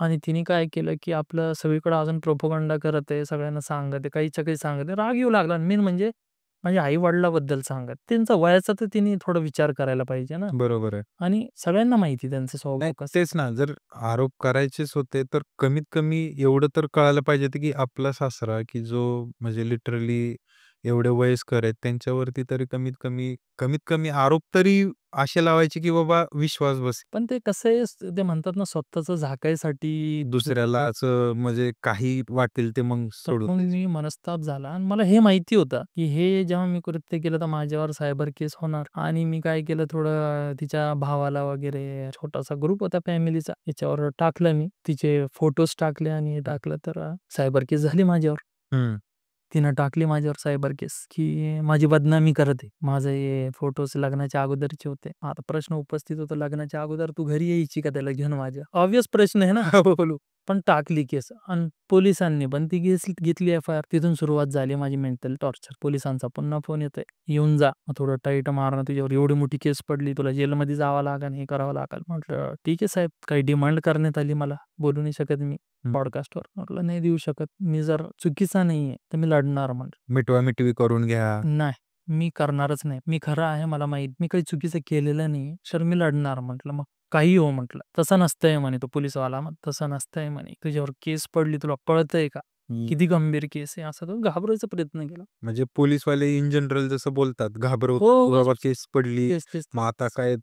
Speaker 1: आणि तिने काय केलं, की आपलं सगळीकडे अजून प्रोपगंडा करत आहे, सगळ्यांना सांगत आहे, काहीच्या काही सांगत आहे." राग येऊ लागला. मेन म्हणजे माझ्या आई-वडिलांबद्दल सांगत. त्यांचा वयाचा तर तिने थोडा विचार करायला पाहिजे ना
Speaker 2: बरोबर आहे.
Speaker 1: आणि सगळ्यांना माहिती त्यांचा
Speaker 2: नाही
Speaker 1: स्वभाव कसा.
Speaker 2: तेच ना, जर आरोप करायचेच होते, तर कमीत कमी एवढं तर कळायला पाहिजे होतं, की आपला सासरा, की जो म्हणजे लिटरली एवढे वयस्कर आहेत, त्यांच्यावरती तरी कमीत कमी आरोप तरी असे लावायचे, की बाबा विश्वास बसेल.
Speaker 1: पण ते कसं आहे, ते म्हणतात ना स्वतःचं झाकायसाठी
Speaker 2: दुसऱ्याला असं म्हणजे काही वाटेल ते मग
Speaker 1: तर
Speaker 2: सोडून
Speaker 1: मग
Speaker 2: द्यायचं.
Speaker 1: मी मनस्ताप झाला आणि मला हे माहिती होतं, की हे जेव्हा मी कृत्य केलं तर माझ्यावर सायबर केस होणार आणि मी काय केलं थोडं तिच्या भावाला वगैरे छोटासा ग्रुप होता फॅमिलीचा, याच्यावर टाकलं मी. तिचे फोटोज टाकले आणि हे टाकलं तर सायबर केस झाली माझ्यावर.
Speaker 2: हं.
Speaker 1: तिनं टाकली माझ्यावर सायबर केस, की माझी बदनामी करत आहे. माझे हे फोटोज लग्नाच्या अगोदरचे होते. आता प्रश्न उपस्थित होतो, लग्नाच्या अगोदर तू घरी यायची का त्याला घेऊन माझ्या? ऑब्व्हियस प्रश्न आहे ना. बोलू. पण टाकली केस आणि पोलिसांनी पण ती घेतली एफ-आय-आर. तिथून सुरुवात झाली माझी मेंटल टॉर्चर. पोलिसांचा पुन्हा फोन येतोय, "येऊन जा, थोडं टाईट मारणं तुझ्यावर, एवढी मोठी केस पडली, तुला जेलमध्ये जावं लागेल, हे करावं लागेल." म्हटलं, "ठीक आहे साहेब." काही डिमांड करण्यात आली मला, बोलू नाही शकत मी
Speaker 2: हं.
Speaker 1: पॉडकास्टवर. म्हटलं, "नाही देऊ शकत. मी जर चुकीचा नाहीये, तर मी लढणार." म्हटलं.
Speaker 2: मिटवा-मिटवी करून घ्या.
Speaker 1: "नाही, मी करणारच नाही. मी खरा आहे मला माहीत. मी काही चुकीचं केलेलं नाहीये. तर मी लढणार." म्हटलं. "मग काहीही हो," म्हटलं. "तसं नसतंय," म्हणे तो पोलिसवाला. मग "तसं नसतंय," म्हणे. "तुझ्यावर केस पडली, तुला कळतंय का?
Speaker 2: हं.
Speaker 1: किती गंभीर केस आहे." असा तो घाबरवायचा प्रयत्न केला.
Speaker 2: म्हणजे पोलिसवाले इन जनरल जसं बोलतात,
Speaker 1: हो,
Speaker 2: घाबरवतात,
Speaker 1: हो.
Speaker 2: बाबा केस पडली,
Speaker 1: तेच, तेच,
Speaker 2: मग
Speaker 1: तेच.
Speaker 2: आता काय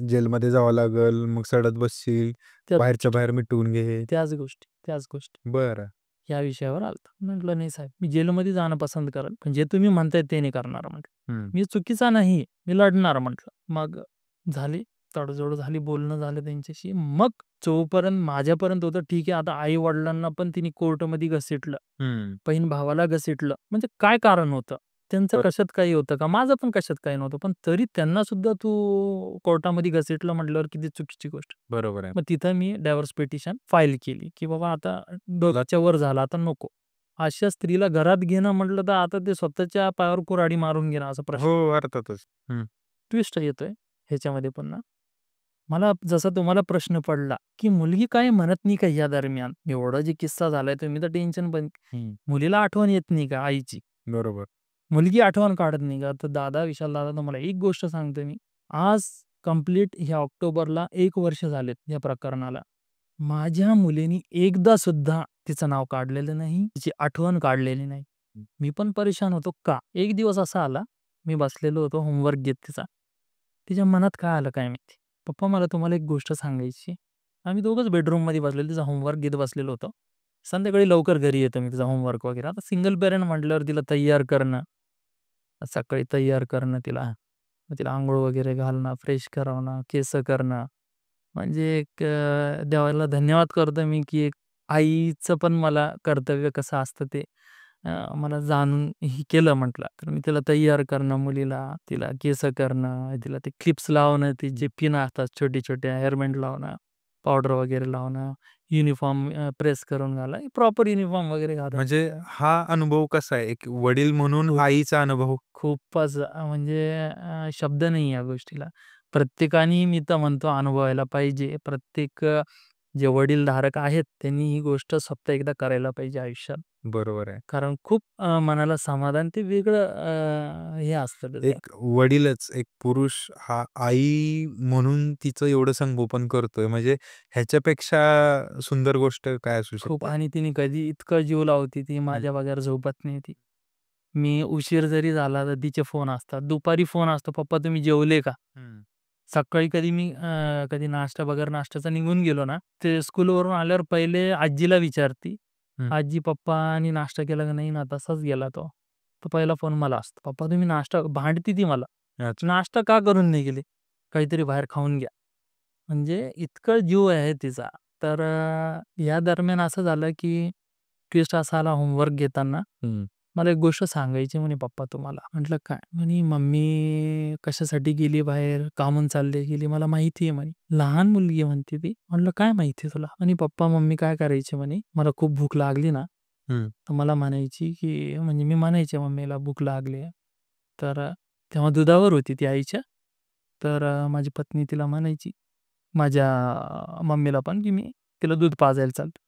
Speaker 2: जेलमध्ये जावं लागेल, मग सडत बसशील,
Speaker 1: त्याच
Speaker 2: बाहेरच्या
Speaker 1: गोष्टी,
Speaker 2: बाहेर मिटवून घे.
Speaker 1: त्याच गोष्टी, त्याच गोष्टी.
Speaker 2: बरं.
Speaker 1: या विषयावर आलता. म्हटलं, "नाही साहेब, मी जेलमध्ये जाणं पसंत करेल. पण जे तुम्ही म्हणताय ते नाही करणार." म्हटलं.
Speaker 2: हं.
Speaker 1: "मी चुकीचा नाही, मी लढणार." म्हटलं. मग झाली तडजोड झाली, बोलणं झालं त्यांच्याशी. मग जोपर्यंत माझ्यापर्यंत होतं ठीक आहे. आता आई-वडिलांना पण तिने कोर्टमध्ये घसीटलं.
Speaker 2: हं.
Speaker 1: बहीण भावाला घसीटलं. म्हणजे काय कारण होतं? त्यांचं
Speaker 2: बरं.
Speaker 1: कशात काही होतं का? माझं पण कशात काही नव्हतं. पण तरी त्यांना सुद्धा तू कोर्टामध्ये घसीटलं म्हटल्यावर किती चुकीची गोष्ट.
Speaker 2: बरोबर आहे.
Speaker 1: मग तिथं मी डायव्होर्स पिटिशन फाईल केली, की बाबा आता डोक्याच्या वर झालं, आता नको. अशा स्त्रीला घरात घेणं म्हटलं तर आता ते स्वतःच्या पायावर कुऱ्हाडी मारून घेणं असा
Speaker 2: हो,
Speaker 1: प्रश्न.
Speaker 2: अर्थातच. हं.
Speaker 1: ट्विस्ट येतोय ह्याच्यामध्ये पुन्हा. मला जसा तुम्हाला प्रश्न पडला, की मुलगी काय म्हणत नाही का या दरम्यान? एवढा जे किस्सा झालाय तुम्ही तर टेन्शन पण
Speaker 2: हं.
Speaker 1: मुलीला आठवण येत नाही का आईची?
Speaker 2: बरोबर.
Speaker 1: मुलगी आठवण काढत नाही का? तर दादा, विशाल दादा तुम्हाला एक गोष्ट सांगतो मी. आज कंप्लीट ह्या ऑक्टोबरला 1 वर्ष झालेत या प्रकरणाला. माझ्या मुलीने एकदा सुद्धा तिचं नाव काढलेलं नाही, तिची आठवण काढलेली नाही.
Speaker 2: हं.
Speaker 1: मी पण परेशान होतो. का? एक दिवस असा आला, मी बसलेलो होतो होमवर्क घेत तिचा. तिच्या मनात काय आलं काय माहिती. "पप्पा मला तुम्हाला एक गोष्ट सांगायची." आम्ही दोघंच बेडरूममध्ये बसलेलो, तिचा होमवर्क घेत बसलेलो होतो. संध्याकाळी लवकर घरी येतो मी तिचा होमवर्क वगैरे. आता सिंगल पेरेंट म्हटल्यावर तिला तयार करणं, सकाळी तयार करणं तिला, मग तिला अंघोळ वगैरे घालणं, फ्रेश करणं, केस करणं. म्हणजे एक देवाला धन्यवाद करतो मी, की एक आईचं पण मला कर्तव्य कसं असतं ते मला जाणून हे केलं म्हटलं. तर मी तिला तयार करणं मुलीला, तिला केस करणं, तिला ते क्लिप्स लावणं, ते जे पिन असतात छोटे-छोटे हेअरबँड लावणं, पावडर वगैरे लावणं, युनिफॉर्म प्रेस करून घाला, प्रॉपर युनिफॉर्म वगैरे घाला.
Speaker 2: म्हणजे हा अनुभव कसा आहे? एक वडील म्हणून आईचा अनुभव.
Speaker 1: खूपच म्हणजे शब्द नाही या गोष्टीला. प्रत्येकाने मी तर म्हणतो अनुभवायला पाहिजे. प्रत्येक जे वडीलधारक आहेत त्यांनी ही गोष्ट फक्त एकदा करायला पाहिजे आयुष्यात.
Speaker 2: बरोबर आहे.
Speaker 1: कारण खूप मनाला समाधान ते वेगळं हे असतं त्याचं.
Speaker 2: एक वडीलच, एक पुरुष हा आई म्हणून तिचं एवढं संगोपन करतोय म्हणजे ह्याच्यापेक्षा सुंदर गोष्ट काय असू
Speaker 1: खूप
Speaker 2: शकते?
Speaker 1: आणि तिने कधी इतकं जीव लावते ती माझ्या बगैर झोपत नाही ती. मी उशीर जरी झाला तर तिचे फोन असतात. दुपारी फोन असतो, "पप्पा तुम्ही जेवले का?"
Speaker 2: हं,
Speaker 1: सकाळी कधी मी कधी नाश्ता बगैर नाश्त्याचा निघून गेलो ना, ते स्कूलवरून आल्यावर पहिले आजीला विचारती.
Speaker 2: हं.
Speaker 1: "आजी पप्पांनी नाश्ता केला का?" "नाही ना, तसाच गेला तो." तर पहिला फोन मला असतो. "पप्पा तुम्ही नाश्ता" भांडती ती मला.
Speaker 2: अच्छा.
Speaker 1: "नाश्ता का करून नाही गेले?" "काहीतरी बाहेर खाऊन घ्या." म्हणजे इतकं जीव आहे तिचा. तर या दरम्यान असं झालं की ट्विस्ट असा आला होमवर्क घेताना.
Speaker 2: हं,
Speaker 1: मला एक गोष्ट सांगायची म्हणे पप्पा तुम्हाला. म्हटलं काय? म्हणे मम्मी कशासाठी गेली बाहेर? का म्हणून चालली गेली? मला माहिती आहे म्हणे. लहान मुलगी आहे म्हणते ती. म्हटलं काय माहिती आहे तुला? आणि पप्पा मम्मी काय करायची म्हणे, मला खूप भूक लागली ना,
Speaker 2: हं.
Speaker 1: तर मला म्हणायची की म्हणजे मी म्हणायचे मम्मीला भूक लागली आहे. तर तेव्हा दुधावर होती ती आईच्या. तर माझी पत्नी तिला म्हणायची, माझ्या मम्मीला पण, की मी तिला दूध पाजायला चाललो.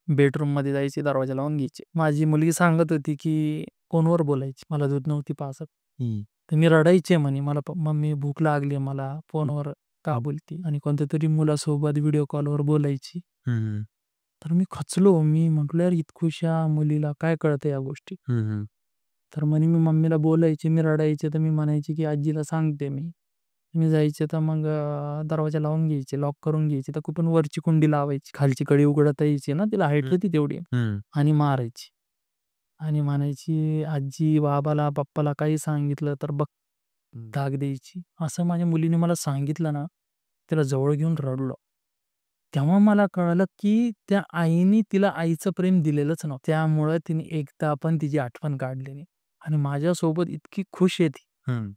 Speaker 1: बेडरूममध्ये जायची, दरवाजा लावून घ्यायची. माझी मुलगी सांगत होती, की फोनवर बोलायची. मला दूध नव्हती पाजत.
Speaker 2: हं,
Speaker 1: तर मी रडायचे म्हणे, मला मम्मी भूक लागली मला, फोनवर का बोलती? आणि कोणत्यातरी मुलासोबत व्हिडिओ कॉलवर बोलायची.
Speaker 2: हं,
Speaker 1: तर मी खचलो. मी म्हटलं, "यार इतकुशा मुलीला काय कळतं या गोष्टी?"
Speaker 2: हं, हं.
Speaker 1: तर म्हणे मी मम्मीला बोलायचे, मी रडायचे, तर मी म्हणायचे, की "आजीला सांगते मी." मी जायचे तर मग दरवाजा लावून घ्यायचे, लॉक करून घ्यायचे. तर कुठून वरची कुंडी लावायची. खालची कडी उघडता यायची ना, तिला हाईट
Speaker 2: हं,
Speaker 1: होती तेवढी
Speaker 2: हं.
Speaker 1: आणि मारायची. आणि म्हणायची, "आजी बाबाला, पप्पाला काही सांगितलं तर बघ." धाक द्यायची. असं माझ्या मुलीने मला सांगितलं ना, तिला जवळ घेऊन रडलो. तेव्हा मला कळालं, की त्या आईनी तिला आईचं प्रेम दिलेलंच नव्हतं. त्यामुळं तिने एकदा पण तिची आठवण काढली नाही आणि माझ्यासोबत इतकी खुश आहे ती.
Speaker 2: हं.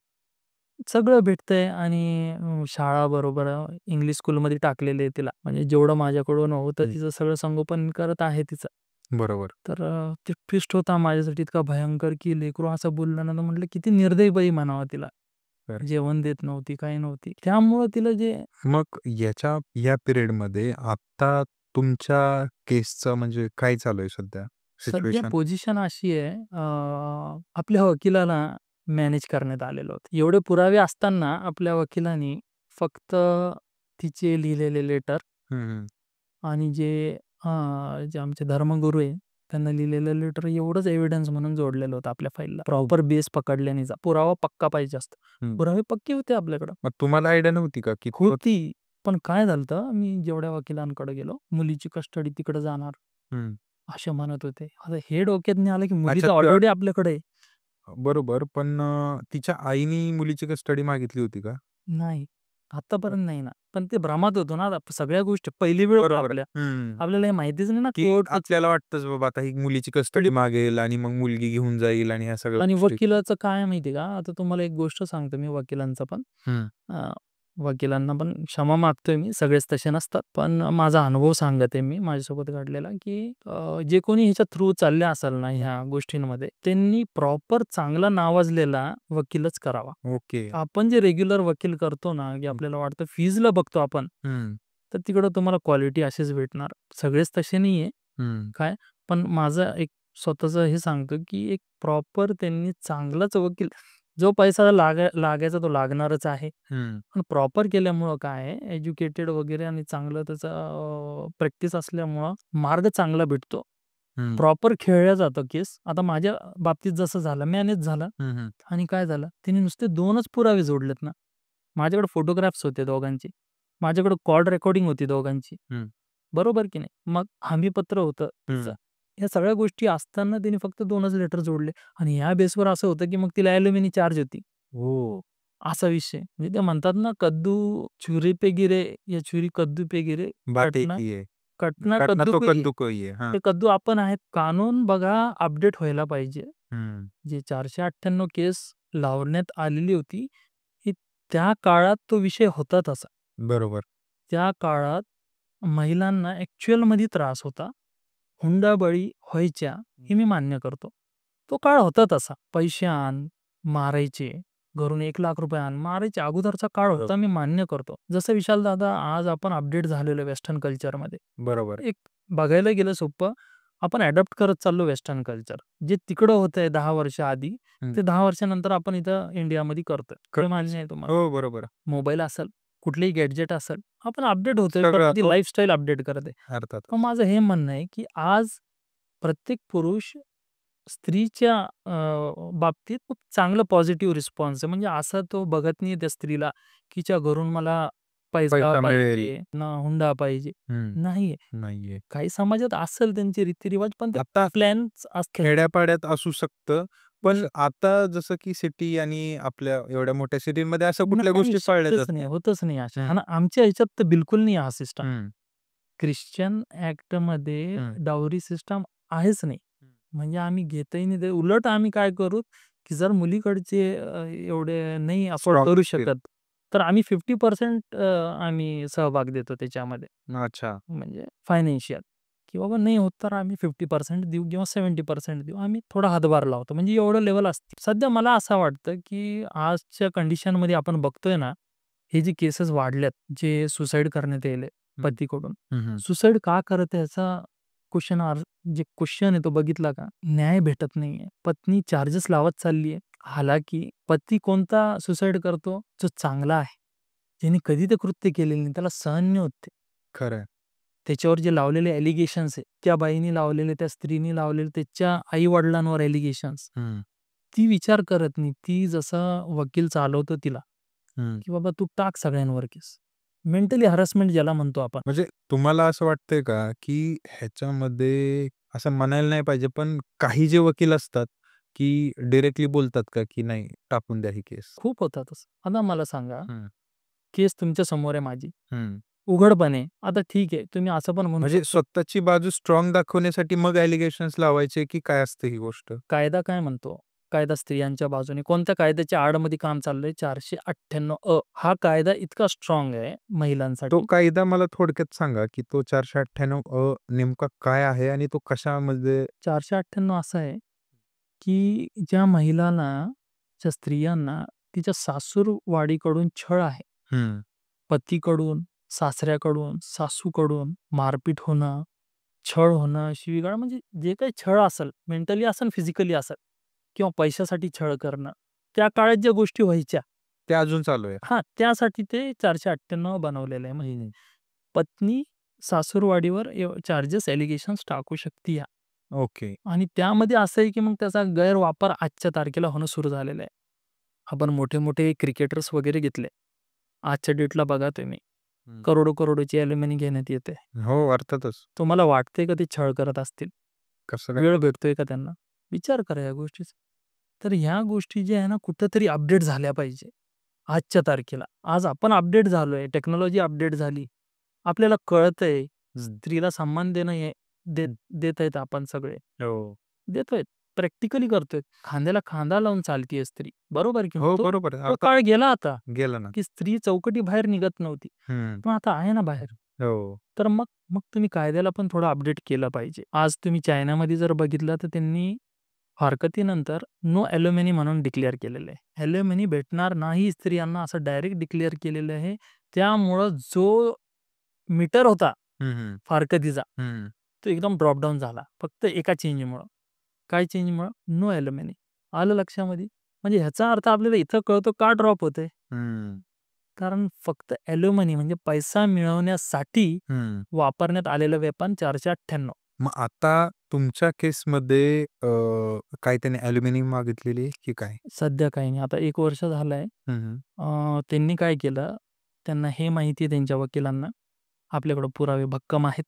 Speaker 1: सगळं भेटतंय आणि शाळा बरोबर इंग्लिश स्कूलमध्ये टाकलेलं आहे तिला. म्हणजे जेवढं माझ्याकडून होतं
Speaker 2: हं.
Speaker 1: तिचं सगळं संगोपन करत आहे तिचं.
Speaker 2: बरोबर.
Speaker 1: तर ते ट्विस्ट होता माझ्यासाठी इतका भयंकर, की लेकरू असं बोललं ना, तर म्हटलं किती निर्दयी बाई म्हणावं तिला.
Speaker 2: तर
Speaker 1: जेवण देत नव्हती, काही नव्हती. त्यामुळं तिला जे
Speaker 2: मग या पिरियडमध्ये आता तुमच्या केसचं म्हणजे काय चालू आहे सध्या
Speaker 1: सध्या
Speaker 2: सिच्युएशन?
Speaker 1: पोझिशन अशी आहे आपल्या वकिलाला मॅनेज करण्यात आलेलं होतं. एवढे पुरावे असताना आपल्या वकिलांनी फक्त तिचे लिहिलेले लेटर
Speaker 2: हं, हं.
Speaker 1: आणि जे आमचे धर्मगुरू आहे, त्यांना लिहिलेलं लेटर एवढंच एव्हिडन्स म्हणून जोडलेलं होतं आपल्या फाईलला. प्रॉपर बेस पकडल्याने पुरावा पक्का पाहिजे असतो.
Speaker 2: हं.
Speaker 1: पुरावे पक्के होते आपल्याकडं.
Speaker 2: मग तुम्हाला आयडिया नव्हती का, की तो
Speaker 1: होती. पण काय झालं होतं, मी जेवढ्या वकिलांकडे गेलो, मुलीची कस्टडी तिकडे जाणार,
Speaker 2: हं.
Speaker 1: असे म्हणत होते. आता हे डोक्यात नाही आलं, की मुली
Speaker 2: अच्छा
Speaker 1: तर ऑलरेडी आपल्याकडे आहे.
Speaker 2: बरोबर. पण तिच्या आईनी मुलीची कस्टडी मागितली होती का?
Speaker 1: नाही. आत्तापर्यंत नाही ना. पण ते भ्रमात होतो ना सगळ्या गोष्टी पहिली वेळ होती
Speaker 2: बरोबर.
Speaker 1: आपल्या.
Speaker 2: हं.
Speaker 1: आपल्याला हे माहितीच नाही ना
Speaker 2: की
Speaker 1: कोर्ट
Speaker 2: आपल्याला वाटतंच बाबा आता ही मुलीची कस्टडी मागेल आणि मग मुलगी घेऊन जाईल आणि ह्या सगळ्या
Speaker 1: आणि
Speaker 2: गोष्टी.
Speaker 1: वकिलाचं काय माहिती का? आता तुम्हाला एक गोष्ट सांगतो मी वकिलांचं पण.
Speaker 2: हं.
Speaker 1: अ, वकिलांना पण क्षमा मागतोय मी, सगळेच तसे नसतात. पण माझा अनुभव सांगत आहे मी माझ्यासोबत घडलेला, की जे कोणी ह्याच्या थ्रू चालले असाल ना ह्या गोष्टींमध्ये, त्यांनी प्रॉपर चांगला नावाजलेला वकीलच करावा.
Speaker 2: ओके.
Speaker 1: आपण जे रेग्युलर वकील करतो ना, की
Speaker 2: हं.
Speaker 1: आपल्याला वाटतं फीजला बघतो आपण,
Speaker 2: हं.
Speaker 1: तर तिकडं तुम्हाला क्वालिटी अशीच भेटणार. सगळेच तसे नाहीये.
Speaker 2: हं.
Speaker 1: काय, पण माझं एक स्वतःचं हे सांगतो, की एक प्रॉपर त्यांनी चांगलाच वकील जो पैसा लागायचा तो लागणारच आहे.
Speaker 2: हं.
Speaker 1: पण प्रॉपर केल्यामुळं काय आहे, एज्युकेटेड वगैरे आणि चांगलं त्याचं प्रॅक्टिस असल्यामुळं मार्ग चांगला भेटतो.
Speaker 2: हं.
Speaker 1: प्रॉपर खेळलं जातं केस. आता माझ्या बाबतीत जसं झालं, मॅनेज झालं
Speaker 2: हं, हं.
Speaker 1: आणि काय झालं, तिने नुसते 2च पुरावे जोडलेत ना. माझ्याकडे फोटोग्राफ्स होते दोघांचे. माझ्याकडे कॉल रेकॉर्डिंग होती दोघांची.
Speaker 2: हं.
Speaker 1: बरोबर की नाही? मग हमीपत्र होतं तिचं.
Speaker 2: हं.
Speaker 1: ह्या सगळ्या गोष्टी असताना तिने फक्त 2च लेटर जोडले आणि ह्या बेसवर असं होतं, की मग तिला ॲल्युमिनी चार्ज होती.
Speaker 2: ओह!
Speaker 1: असा विषय. म्हणजे ते म्हणतात ना, "कद्दू छुरी पे गिरे या छुरी कद्दू पे गिरे,
Speaker 2: बात एक
Speaker 1: कटना
Speaker 2: ही है.
Speaker 1: कटना
Speaker 2: काटना
Speaker 1: कद्दू
Speaker 2: तो
Speaker 1: को ही."
Speaker 2: कद्दू को ही है. हां.
Speaker 1: ते कद्दू आपण आहेत. कानून बघा अपडेट व्हायला पाहिजे.
Speaker 2: हं.
Speaker 1: जी 498 केस लावण्यात आलेली होती, ही त्या काळात तो विषय होता तसा.
Speaker 2: बरोबर.
Speaker 1: त्या काळात महिलांना ॲक्चुअलमध्ये त्रास होता. हुंडाबळी व्हायच्या, हे मी मान्य करतो. तो काळ होता तसा. पैसे आण, मारायचे. घरून ₹1,00,000 आण. मारायच्या अगोदरचा काळ होता, मी मान्य करतो. जसं विशाल दादा आज आपण अपडेट झालेलो वेस्टर्न कल्चरमध्ये.
Speaker 2: बरोबर.
Speaker 1: एक बघायला गेलं सोपं, आपण अडॉप्ट करत चाललो वेस्टर्न कल्चर. जे तिकडं होतंय 10 वर्ष आधी,
Speaker 2: हं.
Speaker 1: ते 10 वर्षानंतर आपण इथं इंडियामध्ये करतोय. खरं मान्य आहे तुम्हाला?
Speaker 2: हो, बरोबर.
Speaker 1: मोबाईल असेल, कुठलेही गॅडजेट असेल, आपण अपडेट होतोय.
Speaker 2: सगळं
Speaker 1: प्रत्येक
Speaker 2: हो.
Speaker 1: लाईफस्टाईल अपडेट करत आहे.
Speaker 2: अर्थातच.
Speaker 1: मग माझं हे म्हणणं आहे, की आज प्रत्येक पुरुष स्त्रीच्या बाबतीत खूप चांगलं पॉझिटिव्ह रिस्पॉन्स आहे. म्हणजे असा तो बघत नाही त्या स्त्रीला, की हिच्या घरून मला पैसा
Speaker 2: पैसा मिळेल.
Speaker 1: पाहिजे, ना हुंडा पाहिजे.
Speaker 2: हं.
Speaker 1: नाहीये.
Speaker 2: नाहीये.
Speaker 1: काही समाजात असेल त्यांचे रीतिरिवाज, पण ते
Speaker 2: आता
Speaker 1: प्लॅन्स असतात.
Speaker 2: खेड्यापाड्यात असू शकतं, पण आता जसं की सिटी आणि आपल्या एवढ्या मोठ्या सिटीमध्ये अशा कुठल्या
Speaker 1: नाही,
Speaker 2: गोष्टी पाळल्या
Speaker 1: शक्यच
Speaker 2: जात
Speaker 1: नाही,
Speaker 2: नाही.
Speaker 1: होतच नाही अशा.
Speaker 2: हं.
Speaker 1: आणि आमच्या ह्याच्यात तर बिलकुल नाही हा सिस्टम.
Speaker 2: हं.
Speaker 1: ख्रिश्चन ॲक्टमध्ये
Speaker 2: हं.
Speaker 1: डावरी सिस्टम आहेच नाही. म्हणजे आम्ही घेतही नाही. ते उलट आम्ही काय करू, की जर मुलीकडचे एवढे नाही अफोर्ड
Speaker 2: स्ट्राँग
Speaker 1: करू
Speaker 2: असतील.
Speaker 1: शकत, तर आम्ही 50% आम्ही सहभाग देतो त्याच्यामध्ये.
Speaker 2: अच्छा.
Speaker 1: म्हणजे फायनान्शियल, की बाबा नाही होत तर आम्ही 50% देऊ किंवा 70% देऊ. आम्ही थोडा हातभार लावतो. म्हणजे एवढं लेव्हल असते. सध्या मला असं वाटतं, की आजच्या कंडिशनमध्ये आपण बघतोय ना, हे जे केसेस वाढल्यात, जे सुसाईड करण्यात यायले
Speaker 2: हं.
Speaker 1: पतीकडून.
Speaker 2: हं, हं.
Speaker 1: सुसाईड का करत आहे याचा जे क्वेश्चन आहे तो बघितला का? न्याय भेटत नाहीये. पत्नी चार्जेस लावत चालली आहे. हालाकी पती कोणता सुसाईड करतो? जो चांगला आहे. ज्याने कधी ते कृत्य केलेलं नाही, त्याला सहन नाही होत ते.
Speaker 2: खरं आहे.
Speaker 1: त्याच्यावर जे लावलेले ॲलिगेशन्स आहे, त्या बाईने लावलेले, त्या स्त्रीने लावलेले, त्याच्या आई-वडिलांवर ॲलिगेशन्स,
Speaker 2: हं.
Speaker 1: ती विचार करत नाही. ती जसा वकील चालवतो तिला,
Speaker 2: हं.
Speaker 1: की बाबा तू टाक सगळ्यांवर केस. मेंटली हॅरासमेंट ज्याला म्हणतो आपण.
Speaker 2: म्हणजे तुम्हाला असं वाटतंय का, की ह्याच्यामध्ये असं म्हणायला नाही पाहिजे, पण काही जे वकील असतात, की डायरेक्टली बोलतात का, की नाही टाकून द्या ही केस?
Speaker 1: खूप होतातच. आता मला सांगा,
Speaker 2: हं.
Speaker 1: केस तुमच्या समोर आहे माझी.
Speaker 2: हं.
Speaker 1: उघडपणे. आता ठीक आहे, तुम्ही असं पण म्हणू
Speaker 2: म्हणजे
Speaker 1: शकता,
Speaker 2: स्वतःची बाजू स्ट्राँग दाखवण्यासाठी मग ॲलिगेशन्स लावायचे, की काय असते ही गोष्ट?
Speaker 1: कायदा काय म्हणतो? कायदा स्त्रियांच्या बाजूने. कोणत्या कायद्याच्या आडमध्ये काम चाललंय? 498 अ. हा कायदा इतका स्ट्राँग आहे
Speaker 2: तो
Speaker 1: महिलांसाठी.
Speaker 2: कायदा मला थोडक्यात सांगा, की तो 498 अ नेमका काय आहे आणि तो कशामध्ये
Speaker 1: 498 असं आहे, की ज्या महिलांना, ज्या स्त्रियांना तिच्या सासूरवाडीकडून छळ आहे.
Speaker 2: हं.
Speaker 1: पतीकडून, सासऱ्याकडून, सासूकडून मारपीट होणं, छळ होणं, शिवीगाळ, म्हणजे जे काही छळ असेल, मेंटली असेल, फिजिकली असेल किंवा पैशासाठी छळ करणं. त्या काळात ज्या गोष्टी व्हायच्या,
Speaker 2: ते अजून चालू आहे.
Speaker 1: हां, त्यासाठी ते 498 बनवलेलं आहे. म्हणजे पत्नी सासूरवाडीवर चार्जेस, ॲलिगेशन्स टाकू शकते.
Speaker 2: ओके.
Speaker 1: आणि त्यामध्ये असं आहे, की मग त्याचा गैरवापर आजच्या तारखेला होणं सुरू झालेलं आहे. आपण मोठे-मोठे क्रिकेटर्स वगैरे घेतले. आजच्या डेटला बघा तुम्ही,
Speaker 2: हं.
Speaker 1: करोडो-करोडोची ॲल्युमिनी घेण्यात येते.
Speaker 2: हो, अर्थातच.
Speaker 1: तुम्हाला वाटतंय का ते छळ करत असतील?
Speaker 2: कसं काय?
Speaker 1: वेळ भेटतोय का त्यांना? विचार करा या गोष्टीचा. तर ह्या गोष्टी ज्या आहे ना, कुठेतरी अपडेट झाल्या पाहिजे आजच्या तारखेला. आज आपण अपडेट झालोय, टेक्नॉलॉजी अपडेट झाली. आपल्याला कळतंय,
Speaker 2: हं.
Speaker 1: स्त्रीला सन्मान देणं हे देत देत आहेत आपण सगळे.
Speaker 2: हो.
Speaker 1: देतोय. प्रॅक्टिकली करतोय. खांद्याला खांदा लावून चालतीये स्त्री. बरोबर की नाही?
Speaker 2: हो,
Speaker 1: तो
Speaker 2: बरोबर आहे.
Speaker 1: तो काळ गेला आता,
Speaker 2: गेलं ना.
Speaker 1: की स्त्री चौकटी बाहेर निघत नव्हती.
Speaker 2: हं.
Speaker 1: पण आता आहे ना बाहेर.
Speaker 2: हो.
Speaker 1: तर मग मग तुम्ही कायद्याला पण थोडं अपडेट केलं पाहिजे. आज तुम्ही चायनामध्ये जर बघितलं, तर त्यांनी फारकतीनंतर नो ॲल्युमिनी म्हणून डिक्लेअर केलेलं आहे. ॲल्युमिनी भेटणार नाही स्त्रियांना असं डायरेक्ट डिक्लेअर केलेलं आहे. त्यामुळं जो मीटर होता
Speaker 2: हं, हं.
Speaker 1: फारकतीचा,
Speaker 2: हं.
Speaker 1: तो एकदम ड्रॉप डाउन झाला. फक्त एका चेंजमुळं. काय चेंजमुळं? नो ॲल्युमिनी. आलं लक्षामध्ये? म्हणजे ह्याचा अर्थ आपल्याला इथं कळतो का ड्रॉप होतंय?
Speaker 2: हं.
Speaker 1: कारण फक्त ॲल्युमिनी म्हणजे पैसा मिळवण्यासाठी
Speaker 2: हं.
Speaker 1: वापरण्यात आलेलं वेपन 498.
Speaker 2: मग आता तुमच्या केसमध्ये काय त्याने ॲल्युमिनियम मागितलेली आहे की काय?
Speaker 1: सध्या काही नाही. आता 1 वर्ष झालंय.
Speaker 2: हं, हं.
Speaker 1: त्यांनी काय केलं, त्यांना हे माहिती आहे त्यांच्या वकिलांना, आपल्याकडे पुरावे भक्कम आहेत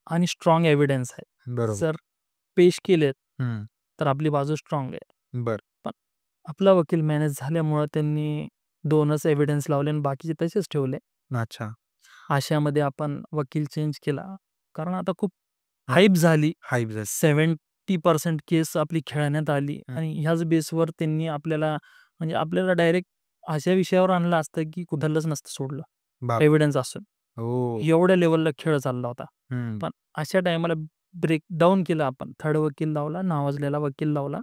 Speaker 1: आणि स्ट्राँग एव्हिडन्स आहे.
Speaker 2: बरोबर.
Speaker 1: जर पेश केलेत,
Speaker 2: हं.
Speaker 1: तर आपली बाजू स्ट्राँग आहे.
Speaker 2: बरं.
Speaker 1: पण आपला वकील मॅनेज झाल्यामुळं त्यांनी 2च एव्हिडन्स लावले आणि बाकीचे तसेच ठेवले.
Speaker 2: अच्छा.
Speaker 1: अशामध्ये आपण वकील चेंज केला. कारण आता खूप हाईप झाली.
Speaker 2: हाईप झाली.
Speaker 1: 70% केस आपली खेळण्यात आली
Speaker 2: हं.
Speaker 1: आणि ह्याच बेसवर त्यांनी आपल्याला, म्हणजे आपल्याला डायरेक्ट अशा विषयावर आणलं असतं, की कुठलंच नसतं सोडलं,
Speaker 2: बाप
Speaker 1: एव्हिडन्स असून.
Speaker 2: हो.
Speaker 1: एवढ्या लेव्हलला खेळ चालला होता.
Speaker 2: हं.
Speaker 1: पण अशा टायमाला ब्रेक डाउन केलं आपण. थर्ड वकील लावला, नावाजलेला वकील लावला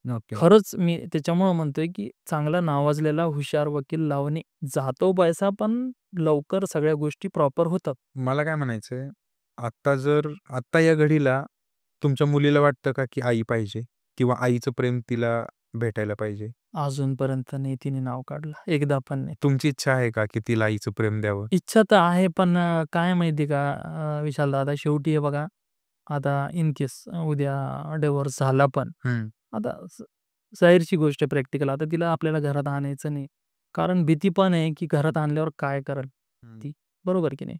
Speaker 2: ओके.
Speaker 1: खरंच मी त्याच्यामुळं म्हणतोय, की चांगला नावाजलेला हुशार वकील लावणे. जातो पैसा, पण लवकर सगळ्या गोष्टी प्रॉपर होतात.
Speaker 2: मला काय म्हणायचंय, आत्ता या घडीला तुमच्या मुलीला वाटतं का, की आई पाहिजे किंवा आईचं प्रेम तिला भेटायला पाहिजे?
Speaker 1: अजूनपर्यंत नाही तिने नाव काढलं. एकदा पण नाही.
Speaker 2: तुमची इच्छा आहे का, की तिला आईचं प्रेम द्यावं?
Speaker 1: इच्छा तर आहे, पण काय माहिती का विशाल दादा, शेवटी हे बघा, आता इन केस उद्या डिव्होर्स झाला पण,
Speaker 2: हं,
Speaker 1: आता जाहीरची गोष्ट आहे प्रॅक्टिकल. आता तिला आपल्याला घरात आणायचं नाही. कारण भीती पण आहे, की घरात आणल्यावर काय करेल
Speaker 2: हं,
Speaker 1: ती, बरोबर की नाही?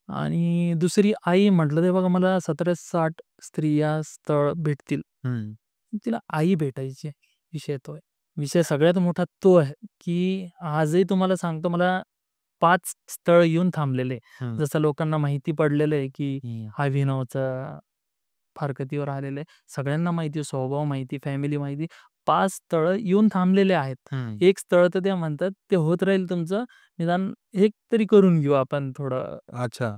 Speaker 1: आणि दुसरी आई म्हटलं तर बघा, मला 17-60 स्त्रिया स्थळ भेटतील.
Speaker 2: हं,
Speaker 1: तिला आई भेटायची आहे. विषय तो आहे. विषय सगळ्यात मोठा तो आहे, की आजही तुम्हाला सांगतो, मला 5 स्थळ येऊन थांबलेले आहे.
Speaker 2: हं,
Speaker 1: जसं लोकांना माहिती पडलेलं आहे, की
Speaker 2: हं,
Speaker 1: हा अभिनवचा फारकतीवर आलेला आहे. सगळ्यांना माहिती आहे, स्वभाव माहिती, फॅमिली माहिती. 5 स्थळं येऊन थांबलेले आहेत.
Speaker 2: हं.
Speaker 1: एक स्थळ तर ते म्हणतात, ते होत राहील तुमचं, निदान एक तरी करून घेऊ आपण थोडं,
Speaker 2: अच्छा.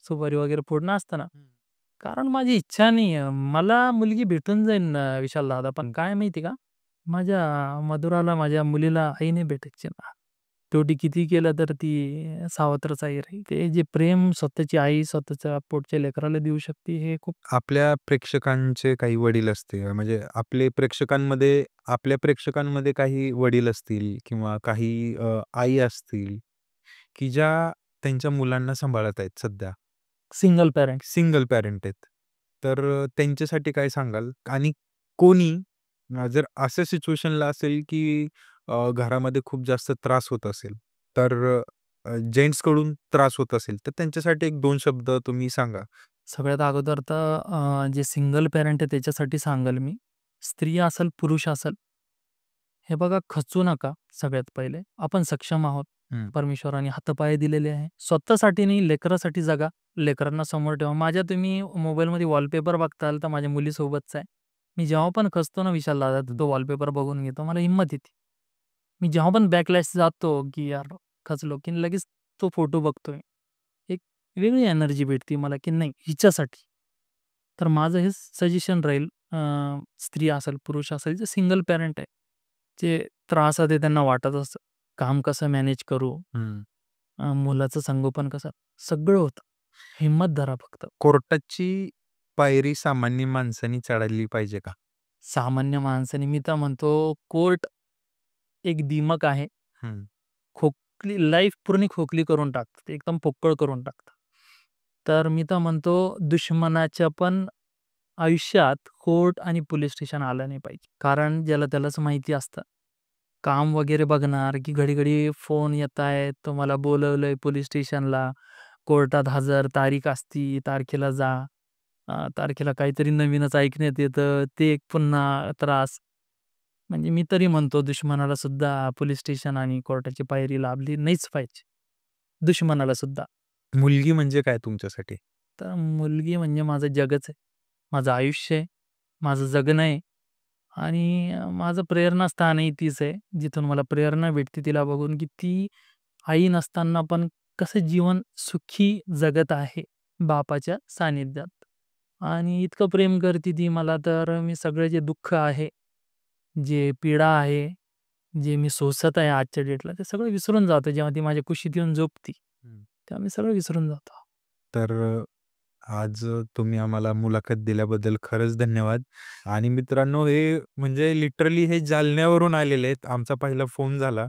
Speaker 1: सुपारी वगैरे फोडणं असतं ना.
Speaker 2: हं.
Speaker 1: कारण माझी इच्छा नाही आहे. मला मुलगी भेटून जाईल ना विशाल दादा, पण काय माहिती का, माझ्या मधुराला, माझ्या मुलीला आई नाही भेटायची ना. शेवटी किती केलं तर ती सावत्रच आई राहील. ते जे प्रेम स्वतःची आई स्वतःच्या पोटच्या लेकराला देऊ शकते, हे खूप.
Speaker 2: आपल्या प्रेक्षकांचे काही वडील असतील, म्हणजे आपल्या प्रेक्षकांमध्ये काही वडील असतील किंवा काही आई असतील, की ज्या त्यांच्या मुलांना सांभाळत आहेत सध्या.
Speaker 1: Single parent.
Speaker 2: सिंगल पॅरेंट आहेत. तर त्यांच्यासाठी काय सांगाल? आणि कोणी जर अशा सिच्युएशनला असेल, की घरामध्ये खूप जास्त त्रास होत असेल, तर जेंट्सकडून त्रास होत असेल, तर त्यांच्यासाठी 1-2 शब्द तुम्ही सांगा?
Speaker 1: सगळ्यात अगोदर तर जे सिंगल पॅरेंट आहे त्याच्यासाठी सांगाल मी. स्त्री असेल, पुरुष असेल, हे बघा, खचू नका सगळ्यात पहिले. आपण सक्षम आहोत.
Speaker 2: हं,
Speaker 1: परमेश्वराने हातपाय दिलेले आहे. स्वतःसाठी नाही, लेकरासाठी जगा. लेकरांना समोर ठेवा. माझ्या तुम्ही मोबाईलमध्ये वॉलपेपर बघताल तर माझ्या मुलीसोबतचा आहे. मी जेव्हा पण खचतो ना विशाल दादा, तर
Speaker 2: हं.
Speaker 1: तो वॉलपेपर बघून घेतो. मला हिंमत येते. मी जेव्हा पण बॅकलॅश जातो, की यार खचलो, की लगेच तो फोटो बघतोय. एक वेगळी एनर्जी भेटते मला, की नाही हिच्यासाठी. तर माझं हे सजेशन राहील, स्त्री असेल, पुरुष असेल, जे सिंगल पॅरेंट आहे. जे त्रासात आहे त्यांना वाटत असतं, काम कसं मॅनेज करू,
Speaker 2: हं.
Speaker 1: मुलाचं संगोपन कसं, सगळं होतं. हिम्मत धरा फक्त.
Speaker 2: कोर्टाची पायरी सामान्य माणसाने चढायला पाहिजे का?
Speaker 1: सामान्य माणसाने, मी तर म्हणतो, कोर्ट एक दिमक आहे.
Speaker 2: हं.
Speaker 1: लाईफ पूर्ण खोकली करून टाकतं. ते एकदम पोकळ करून टाकतं. तर मी तर म्हणतो, दुश्मनाच्या पण आयुष्यात कोर्ट आणि पोलीस स्टेशन आलं नाही पाहिजे. कारण ज्याला त्यालाच माहिती असतं. काम वगैरे बघणार, की घडी-घडी फोन येतायत, तुम्हाला बोलवलंय पोलीस स्टेशनला, कोर्टात हजर, तारीख असती, तारखेला जा. तारखेला काहीतरी नवीनच ऐकण्यात येतं, ते एक पुन्हा त्रास. म्हणजे मी तरी म्हणतो, दुश्मनाला सुद्धा पोलीस स्टेशन आणि कोर्टाची पायरी लाभली नाहीच पाहिजे. दुश्मनाला सुद्धा.
Speaker 2: मुलगी म्हणजे काय तुमच्यासाठी?
Speaker 1: तर मुलगी म्हणजे माझं जगच आहे. माझं आयुष्य आहे. माझं जगणं आहे. आणि माझं प्रेरणास्थानही तीच आहे. जिथून मला प्रेरणा भेटते तिला बघून, की ती आई नसताना पण कसं जीवन सुखी जगत आहे बापाच्या सानिध्यात. आणि इतकं प्रेम करते ती मला, तर मी सगळं जे दुःख आहे, जे पीडा आहे, जे मी सोसत आहे आजच्या डेटला, ते सगळं विसरून जातो. जेव्हा ती माझ्या कुशीत येऊन झोपती,
Speaker 2: हं.
Speaker 1: तेव्हा मी सगळं विसरून जातो.
Speaker 2: तर आज तुम्ही आम्हाला मुलाखत दिल्याबद्दल खरंच धन्यवाद. आणि मित्रांनो, हे म्हणजे लिटरली हे जालन्यावरून आलेले आहेत. आमचा पहिला फोन झाला.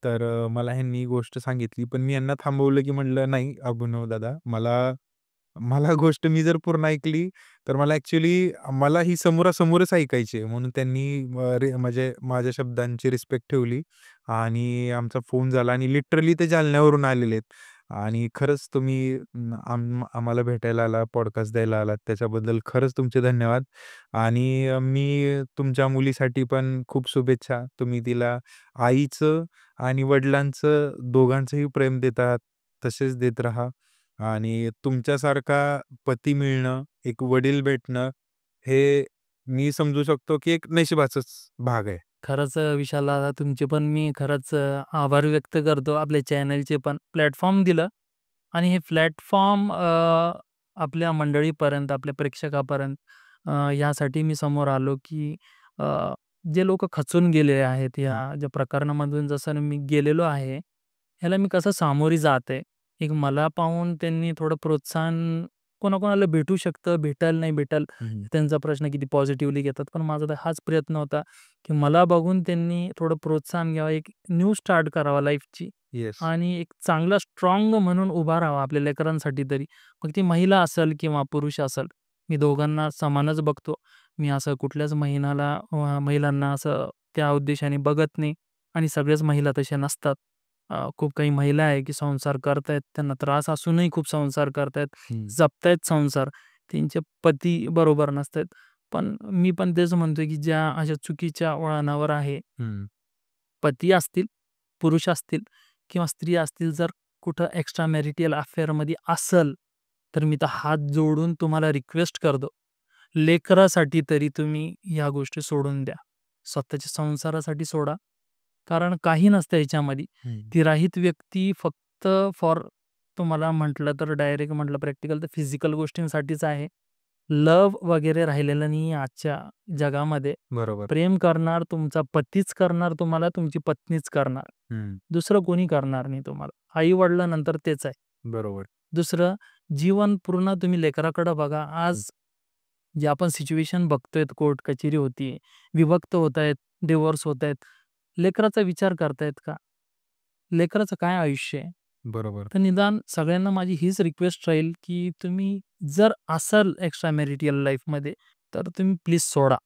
Speaker 2: तर मला ह्यांनी गोष्ट सांगितली. पण मी यांना थांबवलं, की म्हटलं, "नाही अभिनव दादा, मला मला गोष्ट मी जर पूर्ण ऐकली, तर मला ॲक्चुअली मला ही समोरासमोरच ऐकायची आहे." म्हणून त्यांनी म्हणजे माझ्या शब्दांची रिस्पेक्ट ठेवली आणि आमचा फोन झाला आणि लिटरली ते जालन्यावरून आलेले आहेत. आणि खरंच तुम्ही आम्हाला भेटायला आला, पॉडकास्ट द्यायला आलात, त्याच्याबद्दल खरंच तुमचे धन्यवाद. आणि मी तुमच्या मुलीसाठी पण खूप शुभेच्छा. तुम्ही तिला आईचं आणि वडिलांचं दोघांचंही प्रेम देत आहात, तसेच देत राहा. आणि तुमच्यासारखा पती मिळणं, एक वडील भेटणं, हे मी समजू शकतो, की एक नशिबाचाच भाग आहे.
Speaker 1: खरंच विशाल दादा, तुमचे पण मी खरंच आभार व्यक्त करतो. आपल्या चॅनलचे पण प्लॅटफॉर्म दिलं, आणि हे प्लॅटफॉर्म आपल्या मंडळीपर्यंत, आपल्या प्रेक्षकापर्यंत यासाठी मी समोर आलो, की जे लोकं खचून गेलेले आहेत
Speaker 2: हं.
Speaker 1: या ज्या प्रकरणामधून जसं मी गेलेलो आहे, ह्याला मी कसं सामोरी जाते. एक मला पाहून त्यांनी थोडं प्रोत्साहन कोणाकोणाला भेटू शकतं, भेटेल नाही भेटेल
Speaker 2: हं.
Speaker 1: त्यांचा प्रश्न किती पॉझिटिव्हली घेतात. पण माझा तर हाच प्रयत्न होता, की मला बघून त्यांनी थोडं प्रोत्साहन घ्यावं, एक न्यू स्टार्ट करावा लाईफची
Speaker 2: येस.
Speaker 1: आणि एक चांगला स्ट्राँग म्हणून उभा राहावा आपल्या लेकरांसाठी तरी. मग ती महिला असेल किंवा पुरुष असेल, मी दोघांना समानच बघतो. मी असं कुठल्याच महिलांना असं त्या उद्देशाने बघत नाही आणि सगळ्याच महिला तशा नसतात. खूप काही महिला आहे, की संसार करतायत. त्यांना त्रास असूनही खूप संसार करतायत,
Speaker 2: हं.
Speaker 1: जपतायत संसार. त्यांचे पती बरोबर नसतायत. पण मी पण तेच म्हणतोय, की ज्या अशा चुकीच्या वळणावर आहे,
Speaker 2: हं.
Speaker 1: पती असतील, पुरुष असतील किंवा स्त्री असतील, जर कुठं एक्स्ट्रा मॅरिटल अफेअरमध्ये असेल, तर मी तर हात जोडून तुम्हाला रिक्वेस्ट करतो. लेकरासाठी तरी तुम्ही ह्या गोष्टी सोडून द्या. स्वतःच्या संसारासाठी सोडा. कारण काही नसतं ह्याच्यामध्ये.
Speaker 2: हं.
Speaker 1: विवाहित व्यक्ती फक्त फॉर तुम्हाला म्हटलं तर डायरेक्ट म्हटलं प्रॅक्टिकल तर फिजिकल गोष्टींसाठीच आहे. लव्ह वगैरे राहिलेलं नाही आजच्या जगामध्ये.
Speaker 2: बरोबर.
Speaker 1: प्रेम करणार तुमचा पतीच करणार तुम्हाला, तुमची पत्नीच करणार.
Speaker 2: हं.
Speaker 1: दुसरं कोणी करणार नाही तुम्हाला. आई-वडिलांनंतर तेच आहे.
Speaker 2: बरोबर.
Speaker 1: दुसरं जीवन पूर्ण तुम्ही लेकराकडं बघा.
Speaker 2: हं.
Speaker 1: आज जे आपण सिच्युएशन बघतोय, कोर्ट कचेरी होतीये, विभक्त होत आहेत, डिव्होर्स होत आहेत. लेकराचा विचार करतायत का? लेकराचं काय आयुष्य आहे?
Speaker 2: बरोबर.
Speaker 1: तर निदान सगळ्यांना माझी हीच रिक्वेस्ट राहील, की तुम्ही जर असाल एक्स्ट्रा मॅरिटल लाईफमध्ये, तर तुम्ही प्लीज सोडा.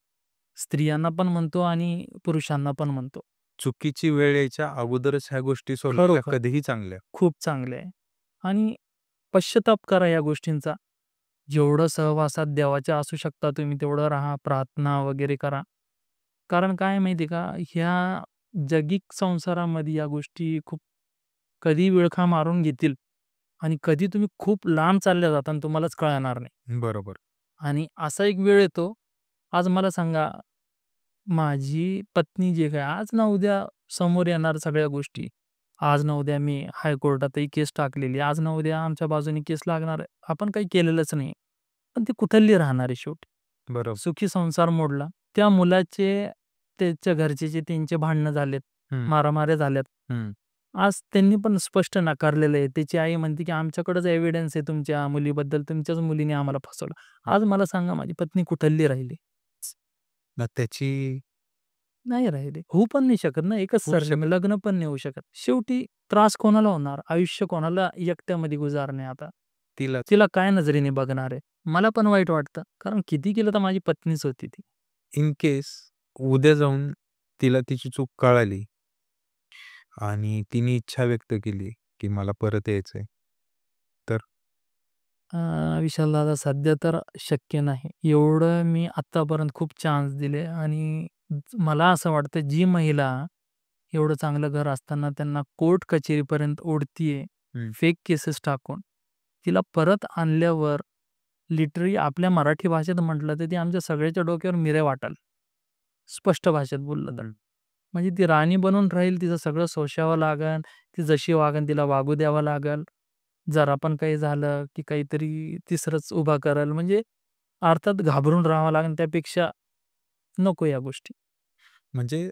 Speaker 1: स्त्रियांना पण म्हणतो आणि पुरुषांना पण म्हणतो.
Speaker 2: चुकीची वेळ यायच्या अगोदरच ह्या गोष्टी सोडलेल्या
Speaker 1: खरोखर
Speaker 2: कधीही चांगल्या.
Speaker 1: खूप चांगले आहे आणि पश्चाताप करा या गोष्टींचा. जेवढं सहवासात देवाच्या असू शकता तुम्ही तेवढं राहा, प्रार्थना वगैरे करा. कारण काय आहे माहिती आहे का, ह्या जगिक संसारामध्ये या गोष्टी खूप कधी विळखा मारून घेतील आणि कधी तुम्ही खूप लांब चालल्या जाता आणि तुम्हालाच कळणार नाही.
Speaker 2: बरोबर.
Speaker 1: आणि असा एक वेळ येतो, आज मला सांगा, माझी पत्नी जे काही आज ना उद्या समोर येणार सगळ्या गोष्टी. आज ना उद्या मी हायकोर्टातही केस टाकलेली. आज ना उद्या आमच्या बाजूने केस लागणार आहे. आपण काही केलेलंच नाही. पण ती कुठली राहणार आहे शेवटी.
Speaker 2: बरोबर.
Speaker 1: सुखी संसार मोडला. त्या मुलाचे, त्याच्या घरचे त्यांचे भांडणं झालेत,
Speaker 2: हं.
Speaker 1: मारामाऱ्या झाल्यात.
Speaker 2: हं.
Speaker 1: आज त्यांनी पण स्पष्ट नाकारलेलं आहे. त्याची आई म्हणते, की आमच्याकडेच एव्हिडन्स आहे तुमच्या मुलीबद्दल. तुमच्याच मुलीने आम्हाला फसवलं. आज मला सांगा माझी पत्नी कुठली राहिली?
Speaker 2: मग त्याची
Speaker 1: नाही राहिले. होऊ पण नाही शकत ना. एकच
Speaker 2: होऊ
Speaker 1: सरनेम
Speaker 2: शकत
Speaker 1: लग्न पण नाही होऊ शकत. शेवटी त्रास कोणाला होणार? आयुष्य कोणाला एकट्यामध्ये गुजारणे आता?
Speaker 2: तिलाच.
Speaker 1: तिला काय नजरेने बघणार आहे? मला पण वाईट वाटतं. कारण किती केलं तर माझी पत्नीच होती ती.
Speaker 2: इन केस उद्या जाऊन तिला तिची चूक कळाली आणि तिने इच्छा व्यक्त केली, की मला परत यायचंय. तर
Speaker 1: विशाल दादा सध्या तर शक्य नाही. एवढं मी आत्तापर्यंत खूप चान्स दिले आणि मला असं वाटतं जी महिला एवढं चांगलं घर असताना त्यांना कोर्ट कचेरीपर्यंत ओढतीये,
Speaker 2: हं.
Speaker 1: फेक केसेस टाकून, तिला परत आणल्यावर लिटरली आपल्या मराठी भाषेत म्हटलं तर ती आमच्या सगळ्याच्या डोक्यावर मिरे वाटेल. स्पष्ट भाषेत बोललं तर.
Speaker 2: हं.
Speaker 1: म्हणजे ती राणी बनून राहील, तिचं सगळं सोसावं लागेल, ती जशी वागेल तिला वागू द्यावं लागेल. जरा पण काही झालं, की काहीतरी तिसरंच उभा करेल. म्हणजे अर्थात घाबरून राहावं लागेल त्यापेक्षा नको या गोष्टी.
Speaker 2: म्हणजे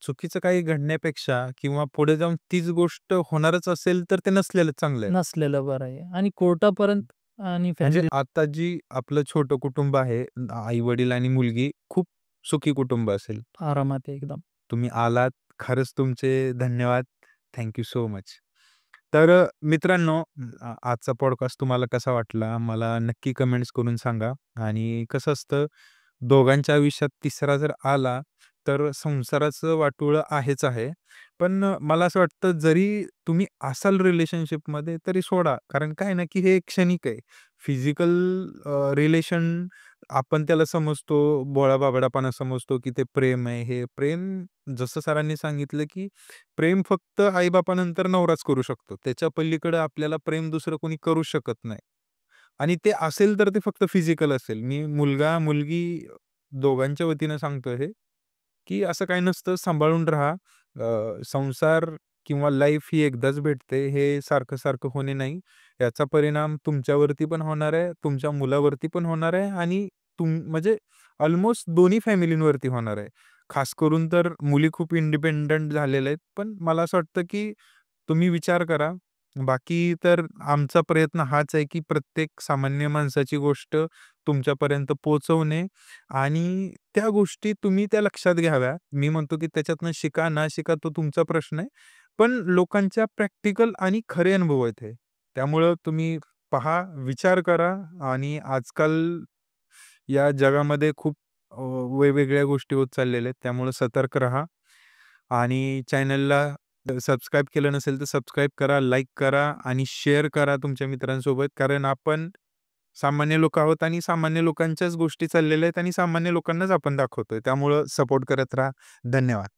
Speaker 2: चुकीचं काही घडण्यापेक्षा किंवा पुढे जाऊन तीच गोष्ट होणारच असेल, तर ते नसलेलं चांगलं आहे.
Speaker 1: नसलेलं बरं आहे आणि कोर्टापर्यंत आणि
Speaker 2: म्हणजे
Speaker 1: फॅमिली
Speaker 2: आता जी आपलं छोटं कुटुंब आहे, आई-वडील आणि मुलगी खूप सुखी कुटुंब असेल.
Speaker 1: आरामात आहे एकदम.
Speaker 2: तुम्ही आलात. खरंच तुमचे धन्यवाद. Thank you so much. तर मित्रांनो, आजचा पॉडकास्ट तुम्हाला कसा वाटला? मला नक्की कमेंट्स करून सांगा. आणि कसं असतं, दोघांच्या आयुष्यात तिसरा जर आला, तर संसाराचं वाटोळं आहेच आहे. पण मला असं वाटतं, जरी तुम्ही असाल रिलेशनशिपमध्ये तरी सोडा. कारण काय आहे ना, की हे क्षणिक आहे. फिजिकल रिलेशन आपण त्याला समजतो, भोळा-बाबडापणा समजतो, की ते प्रेम आहे. हे प्रेम जसं सरांनी सांगितलं, की प्रेम फक्त आई-बापानंतर नवराच करू शकतो. त्याच्या पलीकडे आपल्याला प्रेम दुसरं कोणी करू शकत नाही. आणि ते असेल तर ते फक्त फिजिकल असेल. मी मुलगा-मुलगी दोघांच्या वतीनं सांगतोय हे, की असं काही नसतं. सांभाळून राहा. संसार किंवा लाईफ ही एकदाच भेटते. हे सारखं-सारखं होणे नाही. याचा परिणाम तुमच्यावरती पण होणार आहे, तुमच्या मुलावरती पण होणार आहे आणि म्हणजे ऑलमोस्ट दोन्ही फॅमिलींवरती होणार आहे. खास करून तर मुली खूप इंडिपेंडंट झालेल्या आहेत. पण मला असं वाटतं, की तुम्ही विचार करा. बाकी तर आमचा प्रयत्न हाच आहे, की प्रत्येक सामान्य माणसाची गोष्ट तुमच्यापर्यंत पोहोचवणे आणि त्या गोष्टी तुम्ही त्या लक्षात घ्याव्या. मी म्हणतो, की त्याच्यातनं शिका, ना शिका तो तुमचा प्रश्न आहे. पण लोकांच्या प्रॅक्टिकल आणि खरे अनुभव आहेत हे. त्यामुळं तुम्ही पहा, विचार करा आणि आजकाल या जगामध्ये खूप अ, वेगवेगळ्या गोष्टी होत चाललेल्या आहेत. त्यामुळे सतर्क राहा आणि चॅनलला सबस्क्राईब केलं नसेल तर सबस्क्राईब करा, लाईक करा आणि शेअर करा तुमच्या मित्रांसोबत. कारण आपण सामान्य लोक आहोत आणि सामान्य लोकांच्याच गोष्टी चाललेल्या आहेत आणि सामान्य लोकांनाच आपण दाखवतोय. त्यामुळं सपोर्ट करत राहा. धन्यवाद.